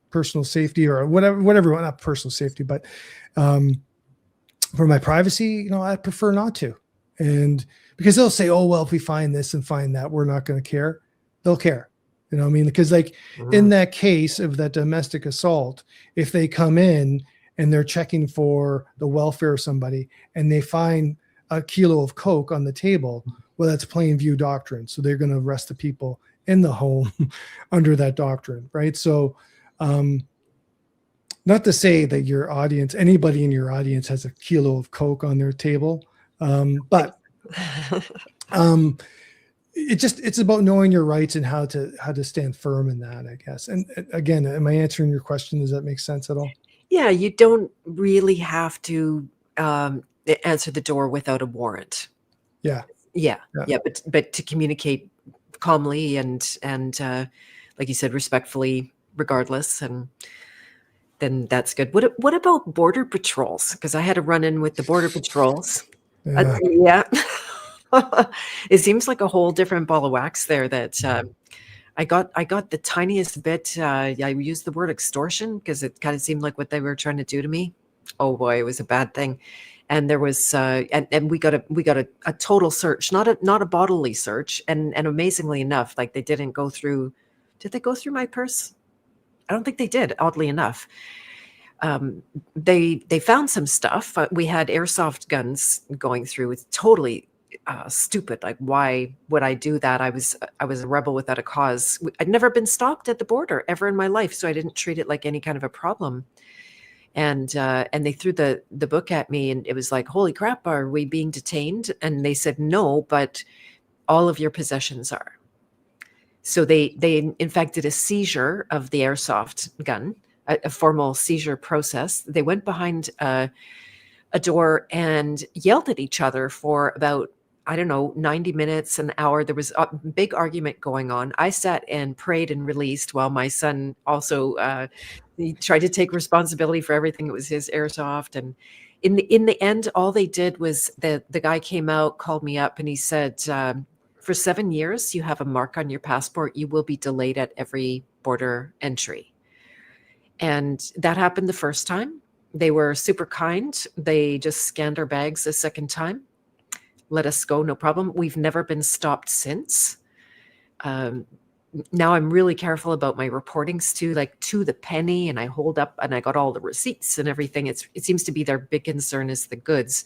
personal safety or whatever, not personal safety, but for my privacy, I prefer not to. And because they'll say, oh, well, if we find this and find that, we're not going to care. They'll care. Because like in that case of that domestic assault, if they come in and they're checking for the welfare of somebody and they find a kilo of coke on the table, well, that's plain view doctrine. So they're going to arrest the people in the home under that doctrine. Right. So, not to say that anybody in your audience has a kilo of coke on their table. But it's about knowing your rights and how to stand firm in that, I guess. And again, am I answering your question? Does that make sense at all? Yeah, you don't really have to answer the door without a warrant. Yeah. Yeah, Yeah. yeah, but to communicate calmly and like you said, respectfully, regardless, and then that's good. What about border patrols? Because I had a run in with the border patrols. Yeah. Yeah, it seems like a whole different ball of wax there. That I got the tiniest bit. I used the word extortion because it kind of seemed like what they were trying to do to me. Oh boy, it was a bad thing. And there was and we got a total search, not a bodily search. And amazingly enough, like they didn't go through. Did they go through my purse? I don't think they did. Oddly enough, they found some stuff. We had airsoft guns going through. It's totally stupid. Like, why would I do that? I was a rebel without a cause. I'd never been stopped at the border ever in my life, so I didn't treat it like any kind of a problem. And they threw the book at me, and it was like, holy crap, are we being detained? And they said no, but all of your possessions are. So they in fact did a seizure of the airsoft gun, a formal seizure process. They went behind a door and yelled at each other for about, I don't know, 90 minutes, an hour. There was a big argument going on. I sat and prayed and released while my son also he tried to take responsibility for everything. It was his airsoft. And in the end, all they did was the guy came out, called me up, and he said, for 7 years, you have a mark on your passport. You will be delayed at every border entry. And that happened the first time. They were super kind. They just scanned our bags a second time, let us go, no problem. We've never been stopped since. Um, Now I'm really careful about my reportings too, like to the penny, and I hold up and I got all the receipts and everything. It seems to be their big concern is the goods.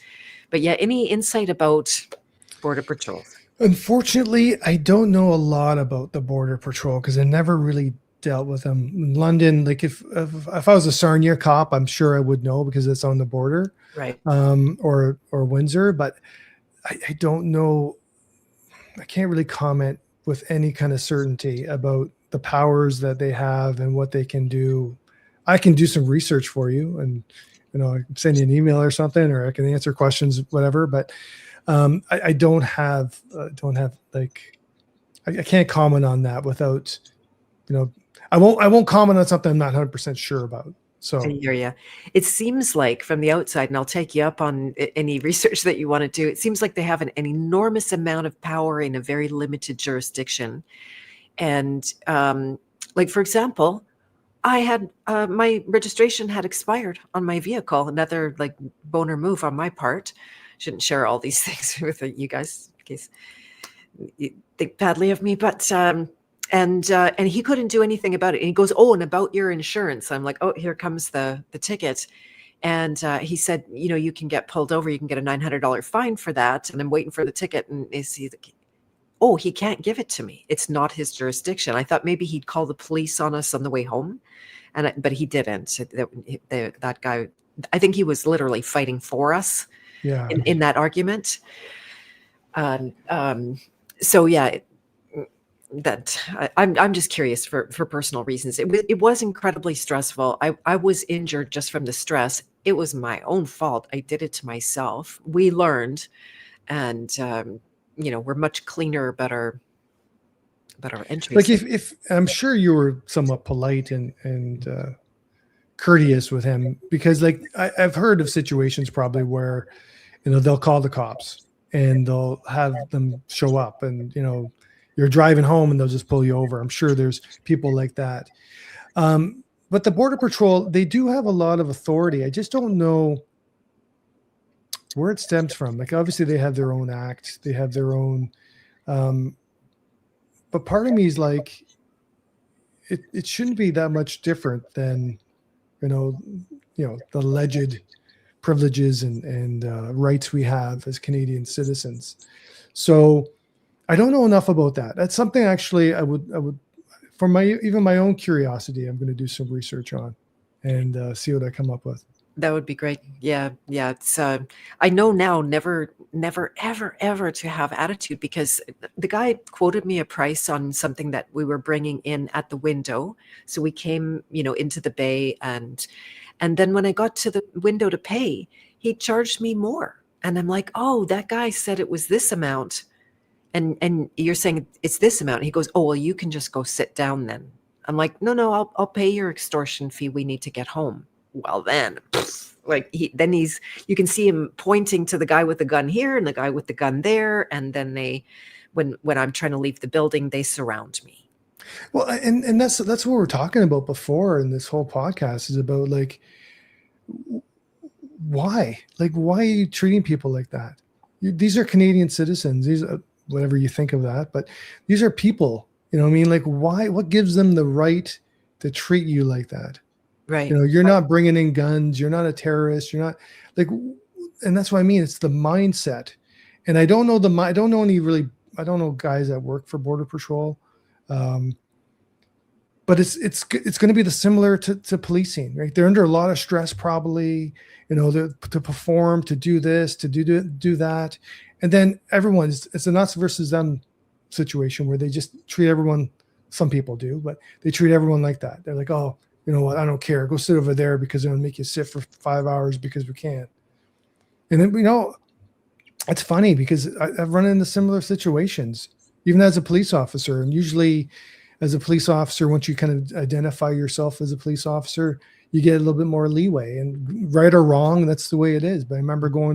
But yeah, any insight about border patrols? Unfortunately, I don't know a lot about the border patrol because I never really dealt with them in London. Like if I was a Sarnia cop, I'm sure I would know because it's on the border, Right. or Windsor. But I don't know. I can't really comment with any kind of certainty about the powers that they have and what they can do. I can do some research for you, and I can send you an email or something, or I can answer questions, whatever. But I don't have like I can't comment on that without I won't comment on something I'm not 100% sure about. So I hear you. It seems like from the outside, and I'll take you up on any research that you want to do. It seems like they have an enormous amount of power in a very limited jurisdiction. And like, for example, I had my registration had expired on my vehicle. Another like boner move on my part. Shouldn't share all these things with you guys in case you think badly of me, but and he couldn't do anything about it. And he goes, "Oh, and about your insurance." I'm like, "Oh, here comes the ticket." And he said, "You can get pulled over. You can get a $900 fine for that." And I'm waiting for the ticket, and oh, he can't give it to me. It's not his jurisdiction. I thought maybe he'd call the police on us on the way home, but he didn't. That guy, I think he was literally fighting for us yeah, in that argument. Um, um, so yeah, I'm just curious for personal reasons. It was incredibly stressful. I was injured just from the stress. It was my own fault. I did it to myself. We learned, and we're much cleaner about our like entries. if I'm sure you were somewhat polite and courteous with him, because like I've heard of situations probably where they'll call the cops and they'll have them show up, and you're driving home and they'll just pull you over. I'm sure there's people like that. But the Border Patrol, they do have a lot of authority. I just don't know where it stems from. Like obviously they have their own act, they have their own, but part of me is like, it shouldn't be that much different than, the alleged privileges and rights we have as Canadian citizens. So I don't know enough about that. That's something actually I would, for my own curiosity, I'm going to do some research on and see what I come up with. That would be great. Yeah, yeah. It's I know now never ever ever to have attitude, because the guy quoted me a price on something that we were bringing in at the window. So we came, into the bay, and then when I got to the window to pay, he charged me more. And I'm like, "Oh, that guy said it was this amount." And you're saying it's this amount. He goes, "Oh, well, you can just go sit down then." I'm like, "No, no, I'll pay your extortion fee. We need to get home." Well, then, like you can see him pointing to the guy with the gun here and the guy with the gun there, and then when I'm trying to leave the building, they surround me. Well, and that's what we're talking about before in this whole podcast, is about like, why? Like, why are you treating people like that? These are Canadian citizens. These are, whatever you think of that, but these are people. You know what I mean? Like, why? What gives them the right to treat you like that? Right. You're not bringing in guns. You're not a terrorist. You're not like, and that's what I mean. It's the mindset. And I don't know I don't know any really. I don't know guys that work for Border Patrol. But it's going to be the similar to policing, right? They're under a lot of stress, probably, to perform, to do this, to do that, and then it's an us versus them situation where they just treat everyone. Some people do, but they treat everyone like that. They're like, oh, you know what? I don't care. Go sit over there because they're going to make you sit for 5 hours because we can. And then it's funny because I've run into similar situations, even as a police officer, and usually, as a police officer, once you kind of identify yourself as a police officer, you get a little bit more leeway, and right or wrong, that's the way it is. But I remember we're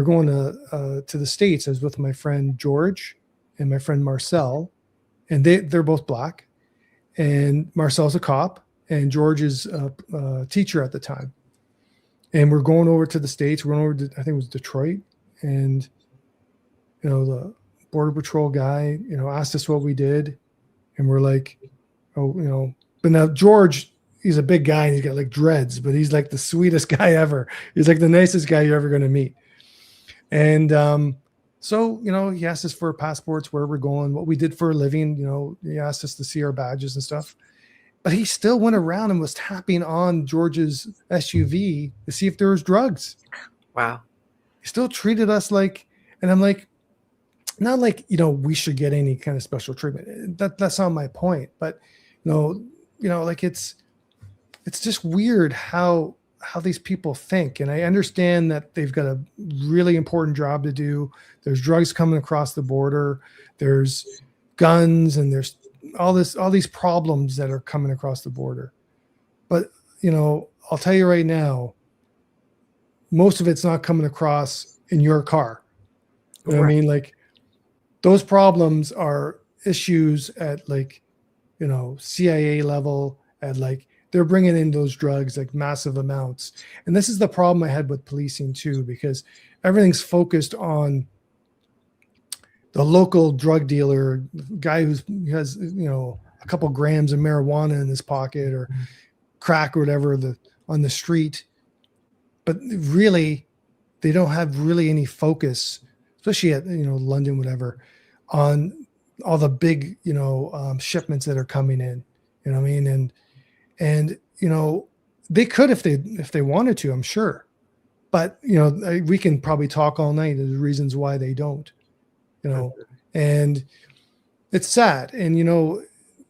going to the States. I was with my friend George and my friend Marcel, and they're both Black, and Marcel's a cop and George is a teacher at the time. And we're going over to the States. We're going over to, I think it was Detroit, and the Border Patrol guy, asked us what we did, and we're like, oh, but now George, he's a big guy and he's got like dreads, but he's like the sweetest guy ever. He's like the nicest guy you're ever going to meet. And so, he asked us for passports, where we're going, what we did for a living. He asked us to see our badges and stuff, but he still went around and was tapping on George's SUV to see if there was drugs. Wow. He still treated us like, and I'm like, not like, we should get any kind of special treatment. That's not my point. But, like it's just weird how these people think. And I understand that they've got a really important job to do. There's drugs coming across the border. There's guns, and there's all these problems that are coming across the border. But, I'll tell you right now, most of it's not coming across in your car. You know what I mean? Like, those problems are issues at like, CIA level, at like, they're bringing in those drugs, like massive amounts. And this is the problem I had with policing too, because everything's focused on the local drug dealer, guy who has, a couple grams of marijuana in his pocket, or crack or whatever on the street. But really, they don't have really any focus, especially at, London, whatever, on all the big, shipments that are coming in, you know what I mean? And, they could, if they wanted to, I'm sure, but, we can probably talk all night of the reasons why they don't, and it's sad. And,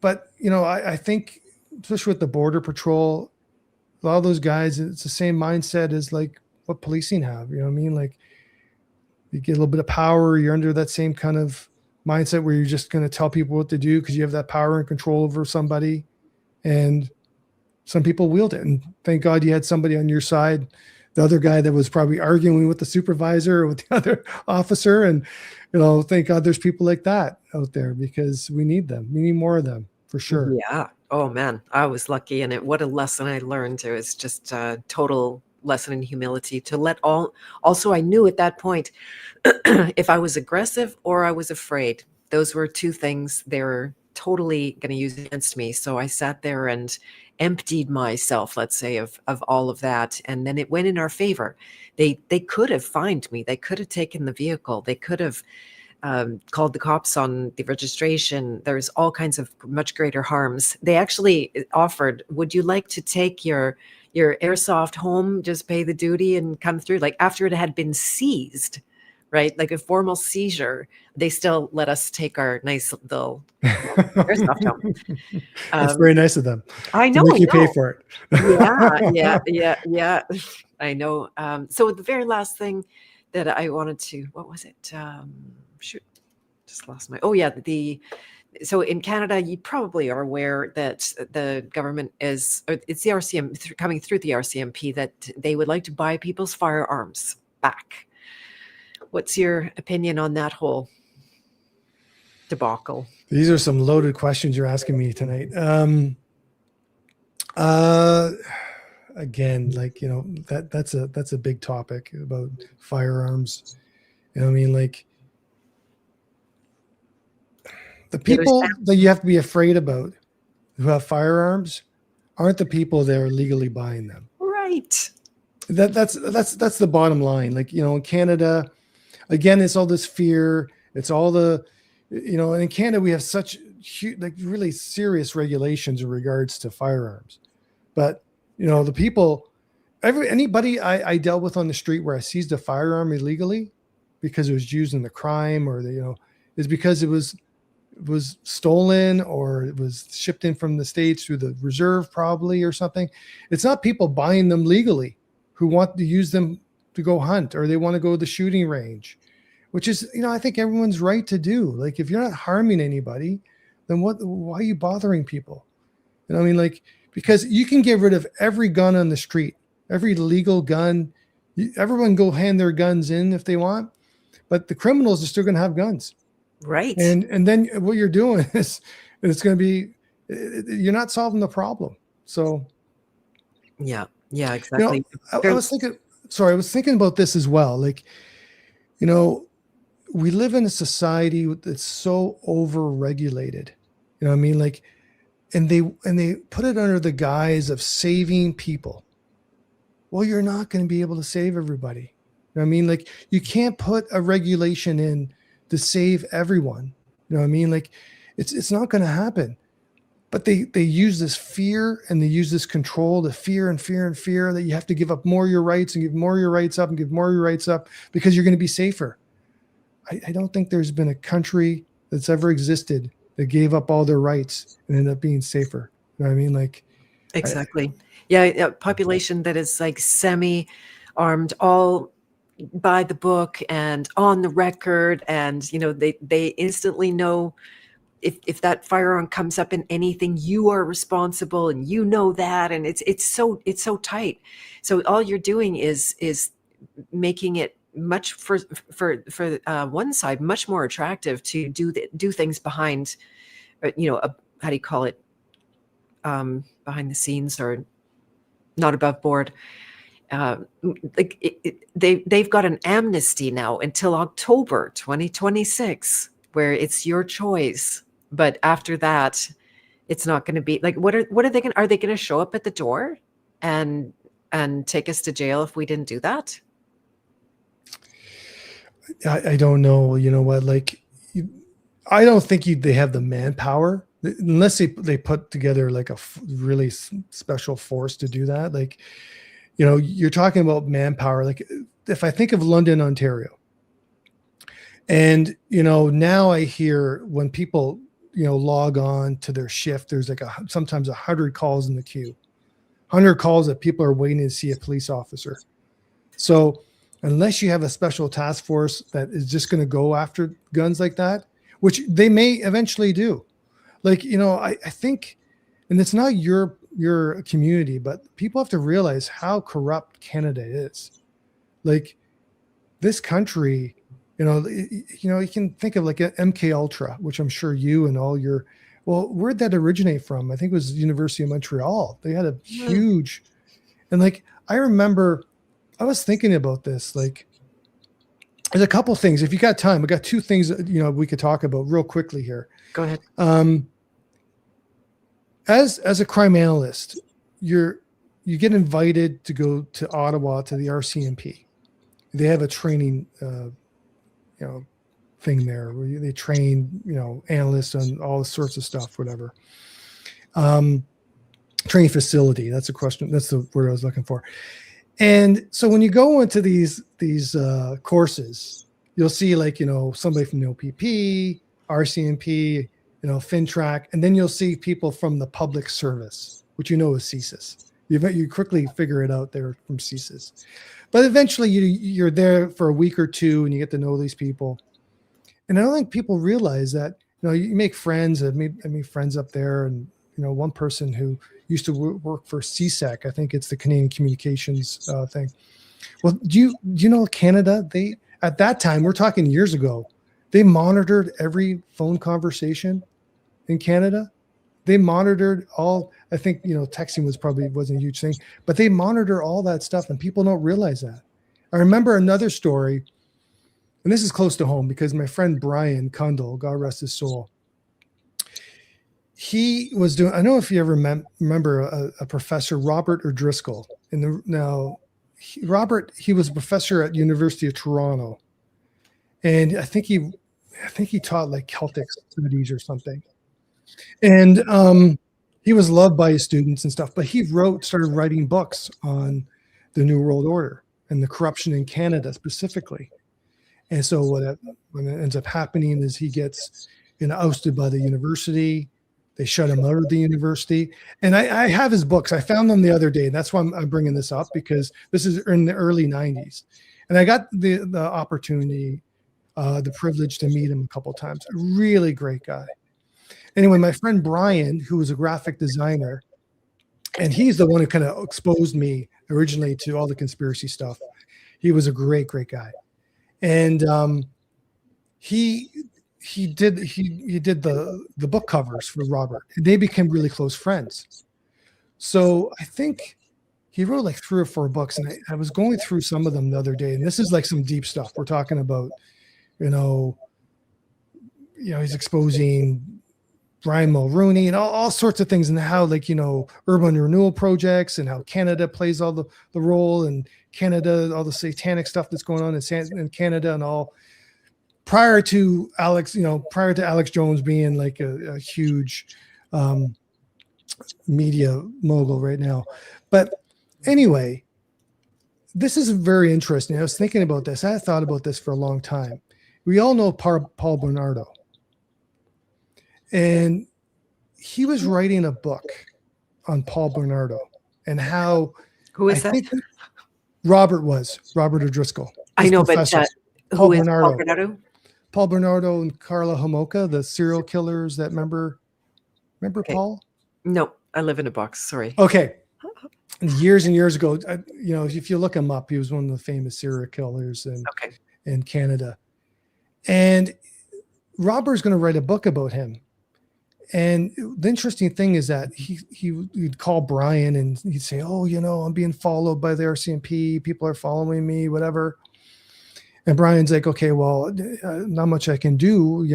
but, I think, especially with the Border Patrol, a lot of those guys, it's the same mindset as like what policing have, you know what I mean? Like, you get a little bit of power, you're under that same kind of mindset where you're just going to tell people what to do because you have that power and control over somebody. And some people wield it. And thank God you had somebody on your side, the other guy that was probably arguing with the supervisor or with the other officer. And, thank God there's people like that out there, because we need them. We need more of them, for sure. Yeah. Oh man, I was lucky. And what a lesson I learned. It was just a total lesson in humility to also I knew at that point, if I was aggressive or I was afraid, those were two things they were totally going to use against me. So I sat there and emptied myself, let's say, of all of that. And then it went in our favor. They could have fined me. They could have taken the vehicle. They could have called the cops on the registration. There's all kinds of much greater harms. They actually offered, would you like to take your your airsoft home, just pay the duty and come through. Like after it had been seized, right? Like a formal seizure, they still let us take our nice little airsoft home. That's very nice of them I to know, make I you pay know. for it. Yeah. I know. So the very last thing that I wanted to, what was it? Shoot, just lost my. Oh yeah, so in Canada, you probably are aware that the government is, or it's the RCM coming through the RCMP, that they would like to buy people's firearms back. What's your opinion on that whole debacle? These are some loaded questions you're asking me tonight. Uh, Again, like, that's a big topic about firearms. I mean, like, the Yeah, there's people that you have to be afraid about who have firearms aren't the people that are legally buying them. right. That's the bottom line. Like, in Canada, again, it's all this fear. It's all and in Canada, we have such huge, like really serious regulations in regards to firearms. But, the people, anybody I dealt with on the street where I seized a firearm illegally because it was used in the crime, or is because it was stolen, or it was shipped in from the States through the reserve probably, or something. It's not people buying them legally who want to use them to go hunt, or they want to go to the shooting range, which is, I think everyone's right to do. Like, if you're not harming anybody, then why are you bothering people? I mean, like, because you can get rid of every gun on the street, every legal gun. Everyone go hand their guns in if they want, but the criminals are still going to have guns. Right. And then what you're doing is, it's going to be, you're not solving the problem. So, Yeah, exactly. I was thinking about this as well. Like, we live in a society that's so over-regulated. You know what I mean? Like, and they put it under the guise of saving people. Well, you're not going to be able to save everybody. You know what I mean? Like, you can't put a regulation in to save everyone. You know what I mean? Like, it's not going to happen. But they use this fear, and they use this control, the fear and fear and fear that you have to give up more of your rights, and give more of your rights up, and give more of your rights up because you're going to be safer. I don't think there's been a country that's ever existed that gave up all their rights and ended up being safer. You know what I mean? Like, Exactly. A population that is like semi-armed, all by the book and on the record, and they instantly know if that firearm comes up in anything, you are responsible, and that, and it's so tight. So all you're doing is making it much for one side much more attractive to do things behind, how do you call it, behind the scenes, or not above board. They've got an amnesty now until October 2026, where it's your choice. But after that, it's not going to be like, what are they going? Are they going to show up at the door and take us to jail if we didn't do that? I don't know. You know what? Like, I don't think they have the manpower unless they put together like a really special force to do that. Like, you're talking about manpower. Like, if I think of London, Ontario, and, now I hear when people, log on to their shift, there's like sometimes 100 calls in the queue, 100 calls that people are waiting to see a police officer. So unless you have a special task force that is just going to go after guns like that, which they may eventually do. Like, I think, and it's not your community, but people have to realize how corrupt Canada is. Like, this country, you can think of like an MK Ultra, which I'm sure you and all your, well, where'd that originate from? I think it was the University of Montreal. They had a huge, and like, I remember I was thinking about this, like, there's a couple things. If you got time, we got two things we could talk about real quickly here. Go ahead. As a crime analyst, you get invited to go to Ottawa to the RCMP. They have a training, thing there where they train, analysts on all sorts of stuff, whatever. training facility. That's a question. That's the word I was looking for. And so when you go into these courses, you'll see like, somebody from the OPP, RCMP, FinTrack, and then you'll see people from the public service, which is CSIS. You quickly figure it out there from CSIS. But eventually you're there for a week or two and you get to know these people. And I don't think people realize that, you make friends. I made friends up there, and, one person who used to work for CSEC, I think it's the Canadian Communications thing. Well, do you know Canada? They, at that time, we're talking years ago, they monitored every phone conversation in Canada. They monitored all, I think, texting wasn't a huge thing, but they monitor all that stuff, and people don't realize that. I remember another story, and this is close to home because my friend Brian Kundal, God rest his soul, he was doing, I don't know if you ever remember a professor, Robert O'Driscoll. Robert, he was a professor at University of Toronto. And I think he taught like Celtic studies or something. And he was loved by his students and stuff, but he started writing books on the New World Order and the corruption in Canada specifically. And so what ends up happening is he gets ousted by the university. They shut him out of the university. And I have his books. I found them the other day. And that's why I'm bringing this up, because this is in the early 90s. And I got the opportunity, the privilege to meet him a couple of times. A really great guy. Anyway, my friend Brian, who was a graphic designer, and he's the one who kind of exposed me originally to all the conspiracy stuff. He was a great, great guy. And he did the book covers for Robert, and they became really close friends. So I think he wrote like 3 or 4 books, and I was going through some of them the other day, and this is like some deep stuff. We're talking about, he's exposing Brian Mulroney and all sorts of things, and how urban renewal projects, and how Canada plays all the role, and Canada, all the satanic stuff that's going on in Canada, and all. Prior to Alex Jones being like a huge media mogul right now. But anyway, this is very interesting. I was thinking about this. I had thought about this for a long time. We all know Paul Bernardo. And he was writing a book on Paul Bernardo and how. Who is that? Robert O'Driscoll. I know, professor. But who is Paul Bernardo? Paul Bernardo and Carla Homolka, the serial killers that remember okay. Paul? No, I live in a box. Sorry. Okay. Years and years ago, if you look him up, he was one of the famous serial killers in Canada. And Robert's going to write a book about him. And the interesting thing is that he'd call Brian and he'd say, "Oh, I'm being followed by the RCMP. People are following me, whatever." And Brian's like, "Okay, well, not much I can do."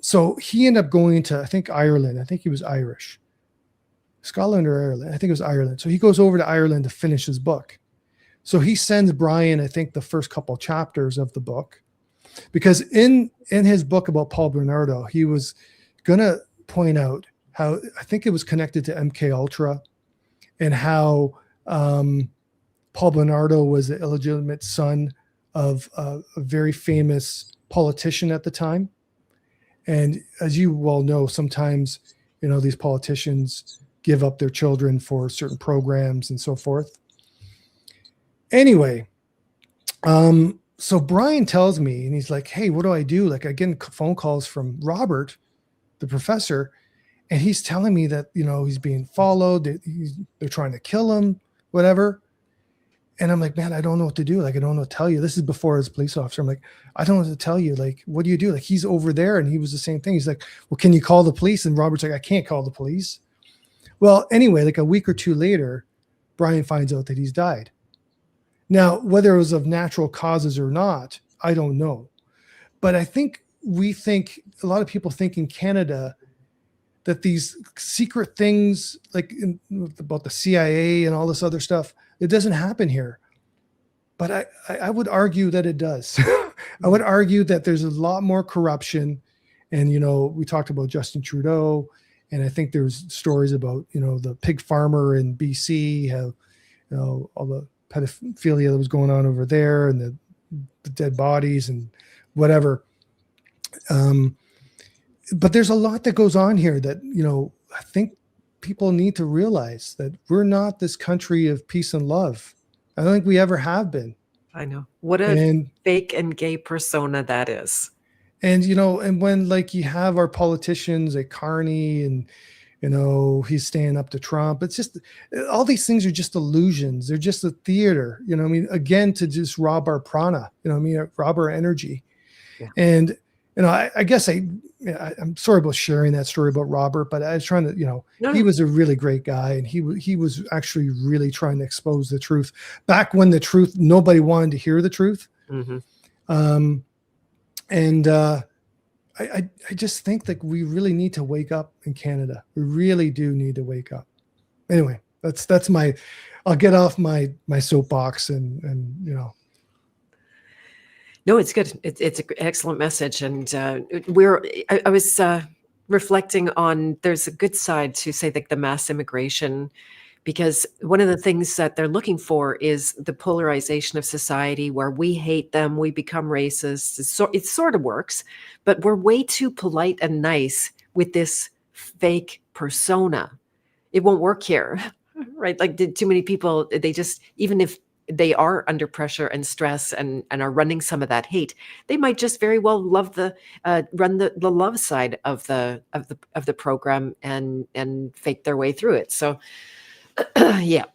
So he ended up going to, I think, Ireland. I think he was Irish. Scotland or Ireland. I think it was Ireland. So he goes over to Ireland to finish his book. So he sends Brian, I think, the first couple chapters of the book. Because in his book about Paul Bernardo, he was going to point out how, I think it was connected to MK Ultra, and how Paul Bernardo was the illegitimate son of a very famous politician at the time. And as you well know, sometimes, these politicians give up their children for certain programs and so forth. Anyway, so Brian tells me, and he's like, "Hey, what do I do?" Like, I get phone calls from Robert, the professor, and he's telling me that, he's being followed. They're trying to kill him, whatever. And I'm like, "Man, I don't know what to do. Like, I don't know what to tell you." This is before as a police officer. I'm like, "I don't know what to tell you. Like, what do you do?" Like, he's over there, and he was the same thing. He's like, "Well, can you call the police?" And Robert's like, "I can't call the police." Well, anyway, like a week or two later, Brian finds out that he's died. Now, whether it was of natural causes or not, I don't know. But I think a lot of people think in Canada that these secret things, like about the CIA and all this other stuff, it doesn't happen here. But I would argue that it does. I would argue that there's a lot more corruption. And, we talked about Justin Trudeau And I think there's stories about, the pig farmer in BC, how, all the pedophilia that was going on over there, and the dead bodies and whatever. But there's a lot that goes on here that, I think people need to realize that we're not this country of peace and love. I don't think we ever have been. I know. What a fake and gay persona that is. And, and when like you have our politicians like Carney and, he's staying up to Trump, it's just, all these things are just illusions. They're just a theater, again, to just rob our prana, rob our energy. Yeah. And, I guess I'm sorry about sharing that story about Robert, but I was trying to, he was a really great guy, and he was actually really trying to expose the truth back when nobody wanted to hear the truth. Mm-hmm. I just think that we really need to wake up in Canada. We really do need to wake up. Anyway, that's I'll get off my soapbox and. No, it's good. It's an excellent message. And I was reflecting on, there's a good side to say like the mass immigration, because one of the things that they're looking for is the polarization of society, where we hate them, we become racist. It sort of works, but we're way too polite and nice with this fake persona. It won't work here, right? Like too many people, they just, even if they are under pressure and stress and are running some of that hate, they might just very well love run the love side of the program and fake their way through it. So yeah,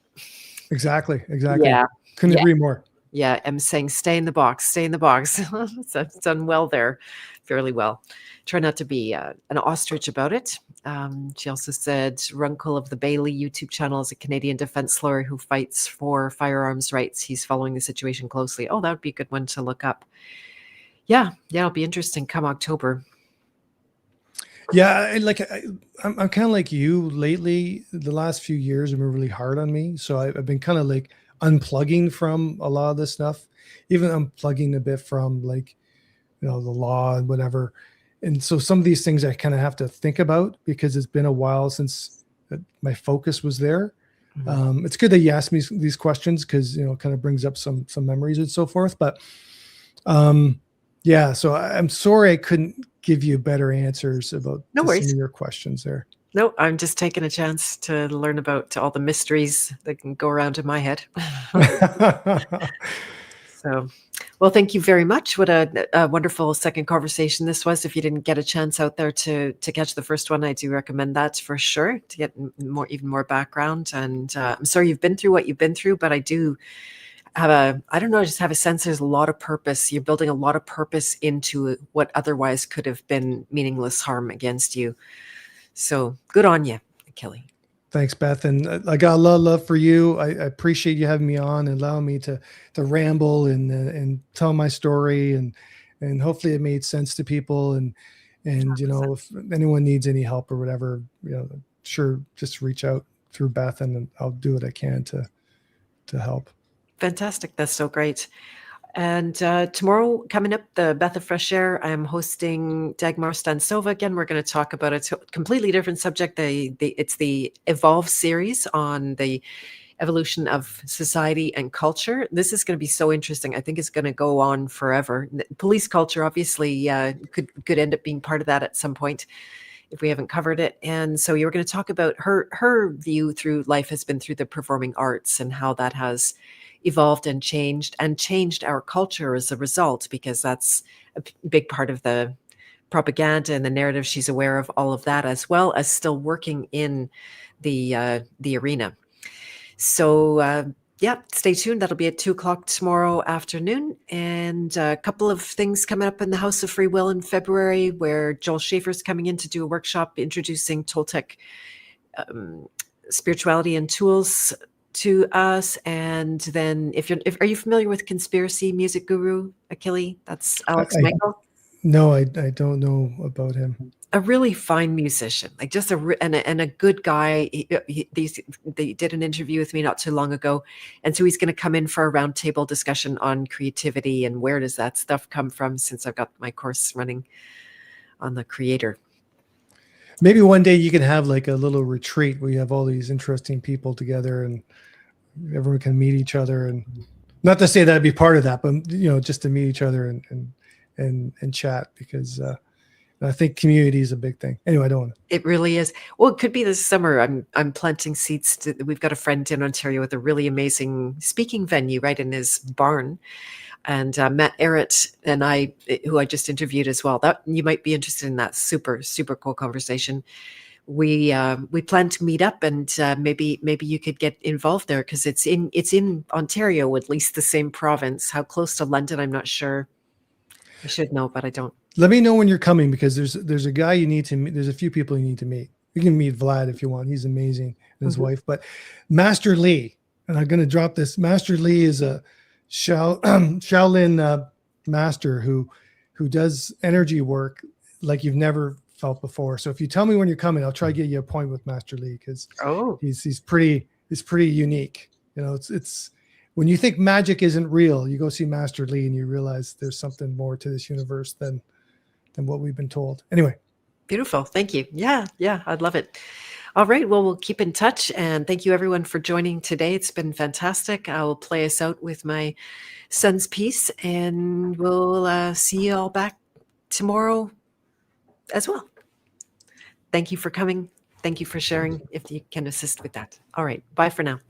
exactly. Yeah. Couldn't agree more. Yeah, I'm saying stay in the box. It's done well there, fairly well. Try not to be an ostrich about it. She also said Runkle of the Bailey YouTube channel is a Canadian defense lawyer who fights for firearms rights. He's following the situation closely. Oh, that would be a good one to look up. Yeah, it'll be interesting come October. Yeah, I'm kind of like you lately. The last few years have been really hard on me, so I've been kind of like unplugging from a lot of this stuff, even unplugging a bit from like, the law and whatever. And so some of these things I kind of have to think about because it's been a while since my focus was there. Mm-hmm. It's good that you asked me these questions because, it kind of brings up some memories and so forth. But yeah, so I'm sorry I couldn't give you better answers about some of your questions there. No, I'm just taking a chance to learn about all the mysteries that can go around in my head. So, well, thank you very much. What a wonderful second conversation this was. If you didn't get a chance out there to catch the first one, I do recommend that for sure to get even more background. And I'm sorry you've been through what you've been through, but I do have just have a sense there's a lot of purpose. You're building a lot of purpose into what otherwise could have been meaningless harm against you. So good on you, Achille. Thanks, Beth. And I got a lot of love for you. I appreciate you having me on and allowing me to ramble and tell my story. And hopefully it made sense to people. And if anyone needs any help or whatever, sure, just reach out through Beth and I'll do what I can to help. Fantastic. That's so great. And tomorrow, coming up, the Beth of Fresh Air, I'm hosting Dagmar Stansova again. We're going to talk about a completely different subject. It's the Evolve series on the evolution of society and culture. This is going to be so interesting. I think it's going to go on forever. Police culture, obviously, could end up being part of that at some point if we haven't covered it. And so you're going to talk about her view through life has been through the performing arts and how that has evolved and changed our culture as a result, because that's a big part of the propaganda and the narrative. She's aware of all of that, as well as still working in the arena. So stay tuned. That'll be at 2:00 tomorrow afternoon. And a couple of things coming up in the House of Free Will in February, where Joel Schaefer's coming in to do a workshop introducing Toltec spirituality and tools to us. And then are you familiar with conspiracy music guru Achille? That's Alex Michael. No, I don't know about him. A really fine musician, like just a good guy. They did an interview with me not too long ago, and so he's going to come in for a roundtable discussion on creativity and where does that stuff come from, since I've got my course running on the creator. Maybe one day you can have like a little retreat where you have all these interesting people together and everyone can meet each other, and not to say that'd be part of that, but just to meet each other and chat, because I think community is a big thing. Anyway, I don't want to. It really is. Well, it could be this summer. I'm planting seeds. We've got a friend in Ontario with a really amazing speaking venue right in his barn, and Matt Errett and I, who I just interviewed as well. That you might be interested in that. Super cool conversation. We plan to meet up, and maybe you could get involved there, because it's in Ontario, at least the same province. How close to London, I'm not sure. I should know, but I don't. Let me know when you're coming, because there's a guy you need to meet. There's a few people you need to meet. You can meet Vlad if you want. He's amazing, and his wife. But Master Lee, and I'm going to drop this. Master Lee is a Shaolin master who does energy work like you've never felt before. So if you tell me when you're coming, I'll try to get you a point with Master Lee, because he's pretty unique. It's when you think magic isn't real, you go see Master Lee and you realize there's something more to this universe than what we've been told. Anyway. Beautiful. Thank you. Yeah, I'd love it. All right. Well, we'll keep in touch, and thank you everyone for joining today. It's been fantastic. I will play us out with my son's piece, and we'll see you all back tomorrow as well. Thank you for coming. Thank you for sharing, if you can assist with that. All right. Bye for now.